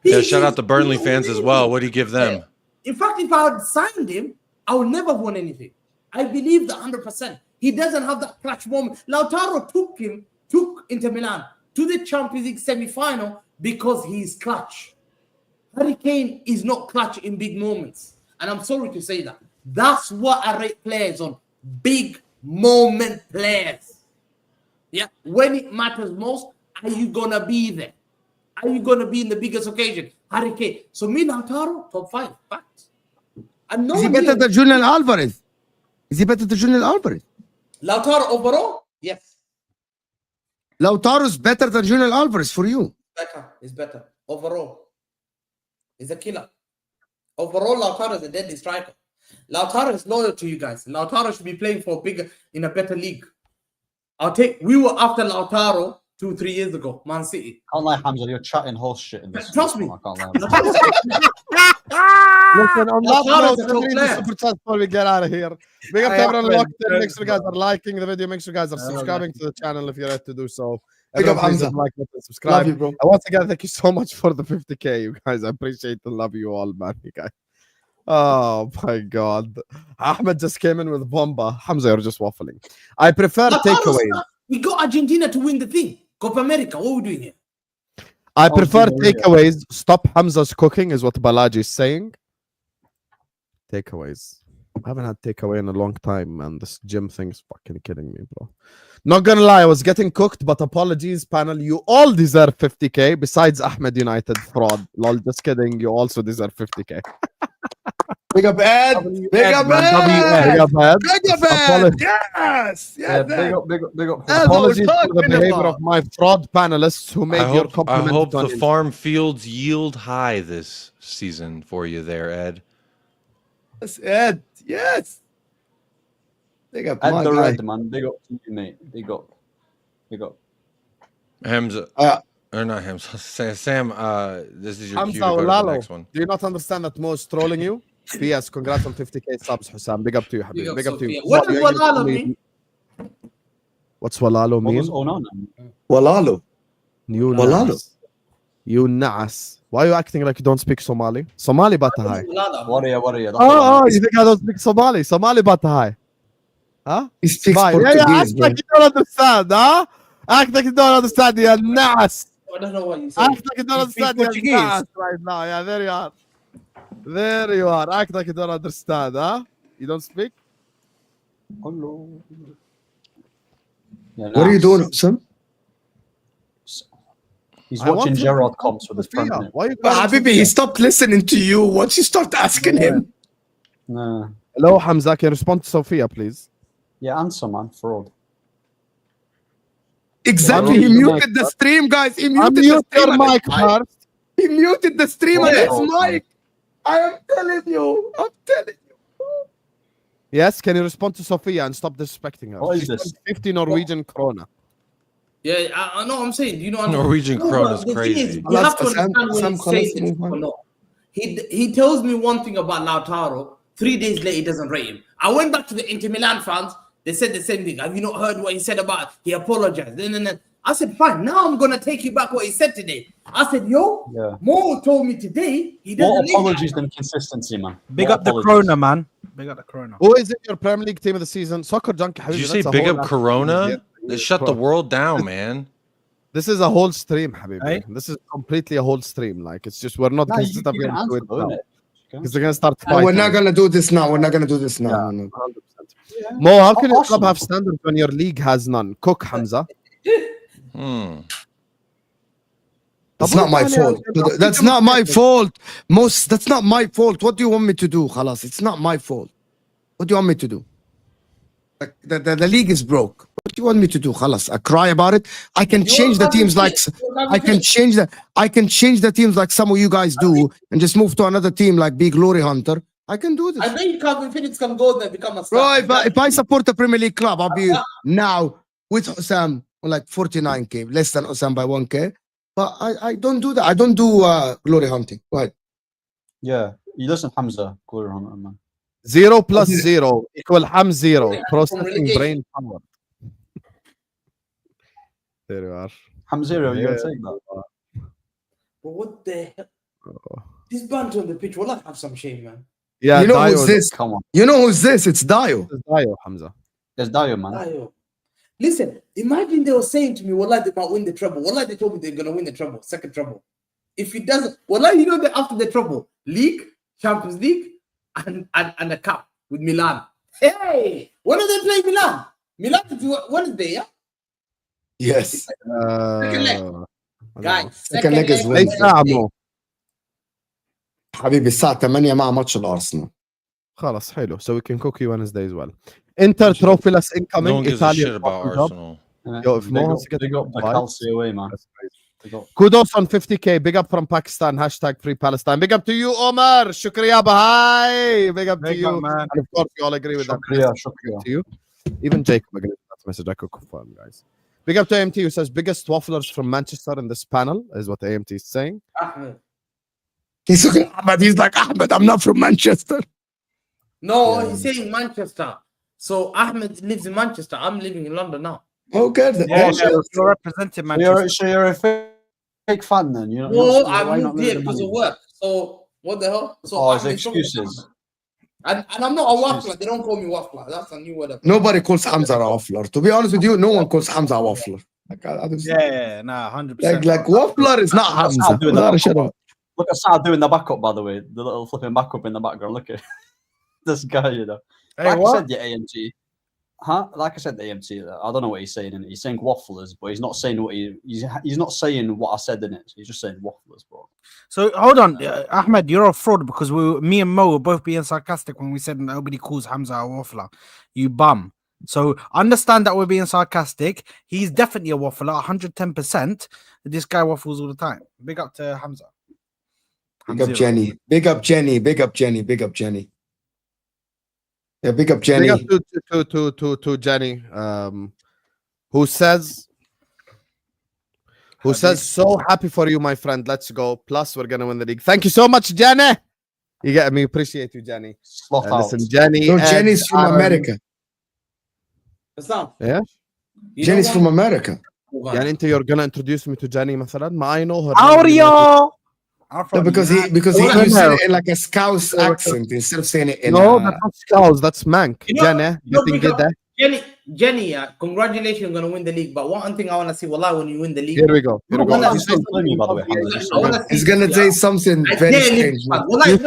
This. Shout out to Burnley fans as well. What do you give them? In fact, if I had signed him, I would never have won anything. I believe that 100%. He doesn't have that clutch moment. Lautaro took Inter Milan to the Champions League semi-final because he's clutch. Harry Kane is not clutch in big moments. And I'm sorry to say that. That's what I rate players on. Big moment players. Yeah. When it matters most, are you going to be there? Are you going to be in the biggest occasion? Harry Kane. So me, Lautaro, top 5. Facts. Is he better than Julian Alvarez? Lautaro overall? Yes. Lautaro's better than Julian Alvarez for you. It's better. Overall. He's a killer. Overall, Lautaro is a deadly striker. Lautaro is loyal to you guys. Lautaro should be playing in a better league. We were after Lautaro 2-3 years ago, Man City. Can't lie, Hamza, you're chatting horse shit in this. Trust me. I can't lie. Listen, on that note, the Superchats before we get out of here. Big up to everyone locked in. Make sure you guys are liking the video. Make sure you guys are subscribing to the channel if you're ready to do so. Big up, Hamza. Like button, subscribe. Love you, bro. And once again, thank you so much for the 50K, you guys. I appreciate and love you all, man. You guys. Oh my God. Ahmed just came in with bomba. Hamza, you're just waffling. I prefer takeaways. We got Argentina to win the thing. Copa America, what are we doing here? I prefer takeaways. Stop Hamza's cooking is what Balaji is saying. Takeaways. I haven't had takeaway in a long time, man. This gym thing is fucking kidding me, bro. Not gonna lie, I was getting cooked, but apologies, panel. You all deserve 50K. Besides Ahmed United fraud. Lol, just kidding. You also deserve 50K. Big up, Ed. Big up, Ed. Big up, Ed. Big up, Ed. Yes. Yeah, big up. Apologies for the behavior of my fraud panelists who made your compliment. I hope the farm fields yield high this season for you there, Ed. Yes, Ed. Yes. Big up, Ed my the guy. Red, man. Big up to you, mate. Big up. Hamza. Or not Hamza. Sam, this is your cue to Hamza go to the Lalo. next one. Do you not understand that Mo is trolling you? Yes, congrats on 50K subs, Hussam. Big up to you, Habib. Big up to you. What does Walalo mean? What's Walalo mean? Walalo. You Walalo. Naas. You Naas. Why are you acting like you don't speak Somali? Somali Batahai. Warrior. Oh, you think I don't speak Somali? Somali Batahai. Huh? He speaks Yeah, Portuguese, act bro. like you don't understand, huh? Act like you don't understand, you nuts. I don't know what you say. Act like you don't understand, you Portuguese? nuts right now. Yeah, there you are. There you are. Act like you don't understand, huh? You don't speak? Hello. Yeah, What are you doing, son? He's I want watching him Gerard to comps with his friend. Sophia. Why are you Habibi, he stopped listening to you. Once you start asking him. Nah. Hello, Hamza. Can you respond to Sophia, please? Yeah, answer, man. Fraud. Exactly. He muted the stream, guys. He muted the Unmute stream. your and mic his first. He muted the stream and Yeah. his mic. I am telling you. I'm telling you. Yes, can you respond to Sophia and stop disrespecting her? What is She's this? on 50 Norwegian krona. Yeah, I know what I'm saying. Do you know what Norwegian No, krona is but the thing crazy. You have to Sam- understand what Sam he's Collins saying. move on. No. He tells me one thing about Lautaro. 3 days later, he doesn't rate him. I went back to the Inter Milan fans. They said the same thing. Have you not heard what he said about? He apologized. Then I said, fine. Now I'm gonna take you back what he said today. I said, Yeah. Mo told me today he doesn't. More need apologies that. than consistency, man. Big More up the apologies. Corona, man. Big up the Corona. Who is in your Premier League team of the season? Soccer Junkie. Did you Habibi, say that's a big whole up other- Corona? Yeah, They shut the world down, man. This is a whole stream, Habibi. Right? This is completely a whole stream. Like, it's just, we're not Nah, you consistent. can answer, though, innit? Because they're going to start No, fighting. we're not gonna do this now. We're not gonna do this now. No. 100%. Mo, how can your club Arsenal. have standards when your league has none? Cook, Hamza. That's not my fault. That's not my fault. That's not my fault. What do you want me to do? Khalas, it's not my fault. What do you want me to do? Like, the league is broke. What do you want me to do? Khalas, I cry about it. I can change the teams like I can change the teams like some of you guys do and just move to another team like Big Glory Hunter. I can do this. I think Calvin Phillips can go there and become a star. Bro, if I support the Premier League club, I'll be now with Osam on like 49k, less than Osam by 1k. But I don't do that. I don't do glory hunting. Go ahead. Yeah. You listen, Hamza. Glory Hunter, man. 0 plus 0 equal Ham 0. Processing relegation. brain power. There you are. Hamza, are you going to take that? But what the hell? This banter on the pitch will have some shame, man. Yeah, You know Dio who's this? Come on. You know who's this? It's Dio. is Dio, Hamza. There's Dio, man. Ayo. Listen, imagine they were saying to me, Wallah, they might win the treble. Wallah, they told me they're going to win the treble, second treble. If it doesn't, Wallah, you know that after the treble, League, Champions League, and a cup with Milan. Hey, when are they playing Milan? Milan is Wednesday, yeah? Yes. Second leg. Guys, Second leg is ليس Wednesday. ساعة مو. حبيبي الساعة 8 مع ماتش الأرسنال. خلاص حلو. So we can cook you Wednesday as well. Inter trophyless No incoming. one gives a shit Italian about fucking job. Arsenal. Yo, if They Mo got, wants to get they got the vibes, Kelsey away, man. that's crazy. They got Kudos on 50k. Big up from Pakistan. Hashtag free Palestine. Big up to you, Omar. Shukriya bahai. Big up to Big you. up, man. And of course, you all agree with that. Shukriya, Big up shukriya. to you. Even Jacob agrees with that message. I could confirm, guys. Big up to AMT who says biggest wafflers from Manchester in this panel is what AMT is saying. Ahmed. He's looking at Ahmed. He's like, Ahmed, I'm not from Manchester. No, he's saying Manchester. So Ahmed lives in Manchester. I'm living in London now. Okay. Yeah, you're representing Manchester. So you're a fake fan then? You know, No, why I not moved here live in because of London? work. So what the hell? So Oh, it's Ahmed's from- excuses. And I'm not a waffler. They don't call me waffler. That's a new word. Nobody calls Hamza a waffler. To be honest with you, no one calls Hamza a waffler. Like, Yeah, nah, 100%. like waffler is not Hamza. Saad doing Without a that. shadow of- Look at Saad doing the backup, by the way. The little flipping backup in the background. Look at this guy, you know. Hey, Like I what? said, the AMT. Huh? Like I said, the AMT. I don't know what he's saying in it. He's saying wafflers, but he's not saying what he's not saying what I said in it. He's just saying wafflers, bro. So hold on, Ahmed, you're a fraud because me and Mo were both being sarcastic when we said nobody calls Hamza a waffler. You bum. So understand that we're being sarcastic. He's definitely a waffler, 110%. This guy waffles all the time. Big up to Hamza. Big up Jenny. Big up Jenny. Big up Jenny. Big up Jenny. Yeah, big up Jenny. Big up to Jenny, who says so happy for you, my friend. Let's go. Plus, we're gonna win the league. Thank you so much, Jenny. You get me. Appreciate you, Jenny. Slot out. Listen, Jenny. No, Ed, Jenny's from Aaron. America. It's not. Yeah. You Jenny's know from what? America. يعني انت you're gonna introduce me to Jenny مثلا. ما I know her. How are you? No, because he Well, you said no. it in like a Scouse accent instead of saying it in No, that's not Scouse. That's Mank. You know- Jenny. you know, Getting big up- good. Jenny, Jenny, congratulations, you're gonna win the league. But one thing I want to see, wallah, when you win the league, Here we go. Here we go. He's gonna say something very strange. I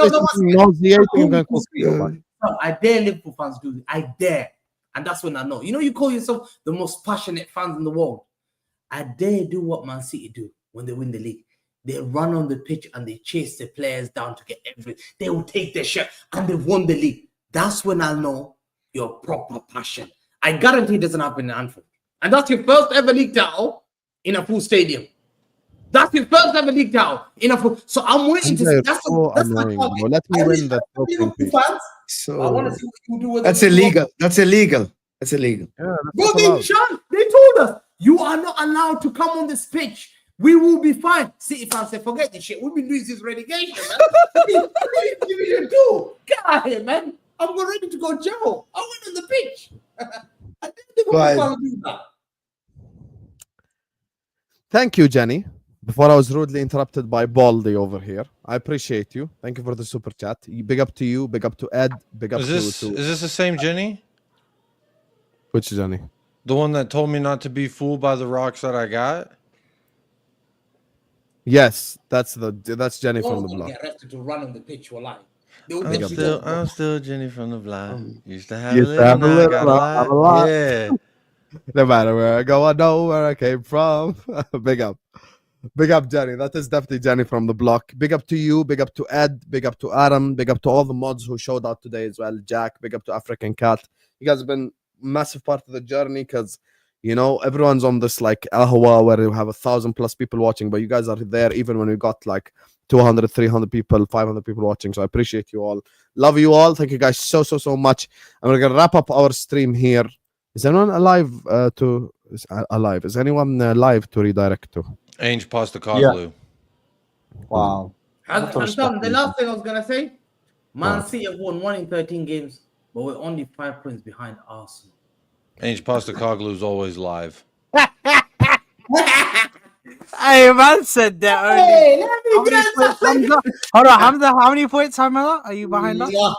dare Liverpool fans do it. I dare. And that's when I know. You know, you call yourself the most passionate fans in the world. I dare do what Man City do when they win the league. They run on the pitch and they chase the players down to get everything. They will take their shot and they've won the league. That's when I know your proper passion. I guarantee it doesn't happen in Anfield. And that's your first ever league title in a full stadium. That's your first ever league title in a full. So I'm waiting to see. That's annoying. Let me win the fans. So I want to see what you do with that's illegal. That's illegal. That's illegal. Yeah, bro, they told us you are not allowed to come on this pitch. We will be fine. City fans say, forget this shit. We've been doing this relegation, man. Division 2. Get out here, man. I'm ready to go jail. I went on the pitch. I didn't want to do that. Thank you, Jenny. Before I was rudely interrupted by Baldy over here. I appreciate you. Thank you for the super chat. Big up to you. Big up to Ed. Big up to Is this the same Jenny? Which Jenny? The one that told me not to be fooled by the rocks that I got? Yes, that's Jenny from the block. Get arrested to run on the pitch. We're lying. I'm still Jenny from the block. Used to have a little. Yeah. No matter where I go, I know where I came from. Big up. Big up, Jenny. That is definitely Jenny from the block. Big up to you. Big up to Ed. Big up to Adam. Big up to all the mods who showed up today as well. Jack. Big up to African Cat. You guys have been a massive part of the journey because, you know, everyone's on this like Ahwa where you have 1,000+ people watching, but you guys are there even when we got like 200, 300 people, 500 people watching. So I appreciate you all. Love you all. Thank you guys so much. And we're going to wrap up our stream here. Is anyone alive Is anyone live to redirect to? Ange Postecoglou. Yeah. Wow. The last thing I was going to say, Man City have won 1 in 13 games, but we're only 5 points behind Arsenal. Ange Postecoglou is always live. Hey, man said that only. Hey, let me get Hamza? Hold on, Hamza, how many points, Hamza? Are you behind us? Yeah.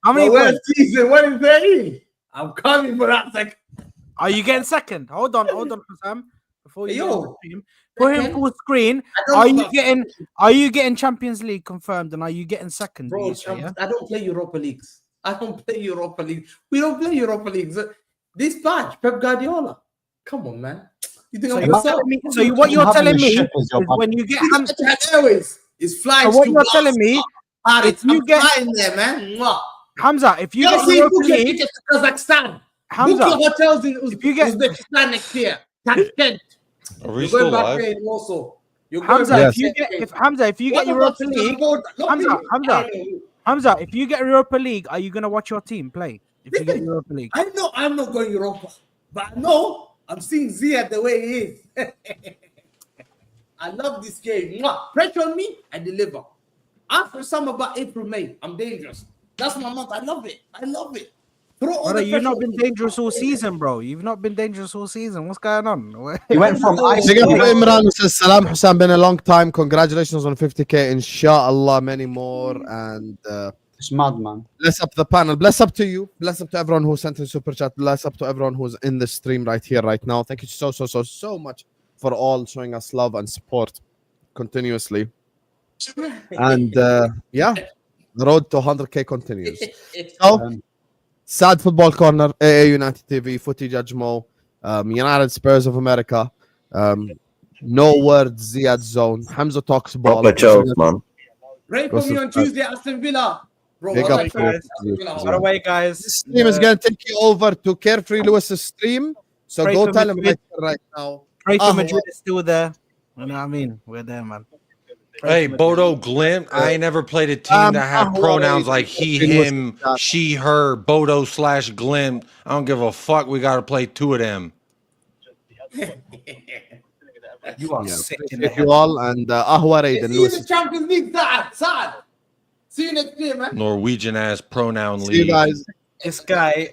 How many points? Season 1 in 13. I'm coming for that second. Are you getting second? Hold on, Sam. Before you put him full screen. Are you getting Champions League confirmed and are you getting second? Bro, I don't play Europa Leagues. We don't play Europa Leagues. This badge, Pep Guardiola. Come on, man. You think what you're telling me is when you get Airways is flying. So what you're telling me if you get flying there, man. Hamza, if you get Europa League to Kazakhstan, Hamza, book your hotels in Uzbekistan next year. Tashkent. Are we still live? Hamza, if you get Europa League, Hamza, if you get Europa League, are you gonna watch your team play? If you get Europa League, I know I'm not going Europa, but no, I'm seeing Ziad the way he is. I love this game. Pressure on me, I deliver. After summer, about April, May, I'm dangerous. That's my month. I love it. You've not been dangerous all season, bro. You've not been dangerous all season. What's going on? You went from ice. Imran says, Salam Hussein, been a long time. Congratulations on 50k. Inshallah, many more. And it's mad, man. Bless up the panel. Bless up to you. Bless up to everyone who sent in super chat. Bless up to everyone who's in the stream right here, right now. Thank you so much for all showing us love and support continuously. And yeah, the road to 100k continues. So, Saad Football Corner, AA United TV, Footy Judge Mo, United Spurs of America, No Words Ziad Zone, Hamza Talks Ball. Man. Pray for me on Tuesday, Aston Villa. Bro, big up, guys. By the way, guys, this stream is going to take you over to Carefree Lewis's stream. So go tell him right now. Pray for Madrid is still there. You know what I mean? We're there, man. Hey, Bodo Glimt. I ain't never played a team that had pronouns like he, him, she, her, Bodo / Glimt. I don't give a fuck. We got to play 2 of them. You are sick in the you all and Ahwa Raid and Lewis. See you in the Champions League, Saad. See you next year, man. Norwegian ass pronoun league. See you guys. This guy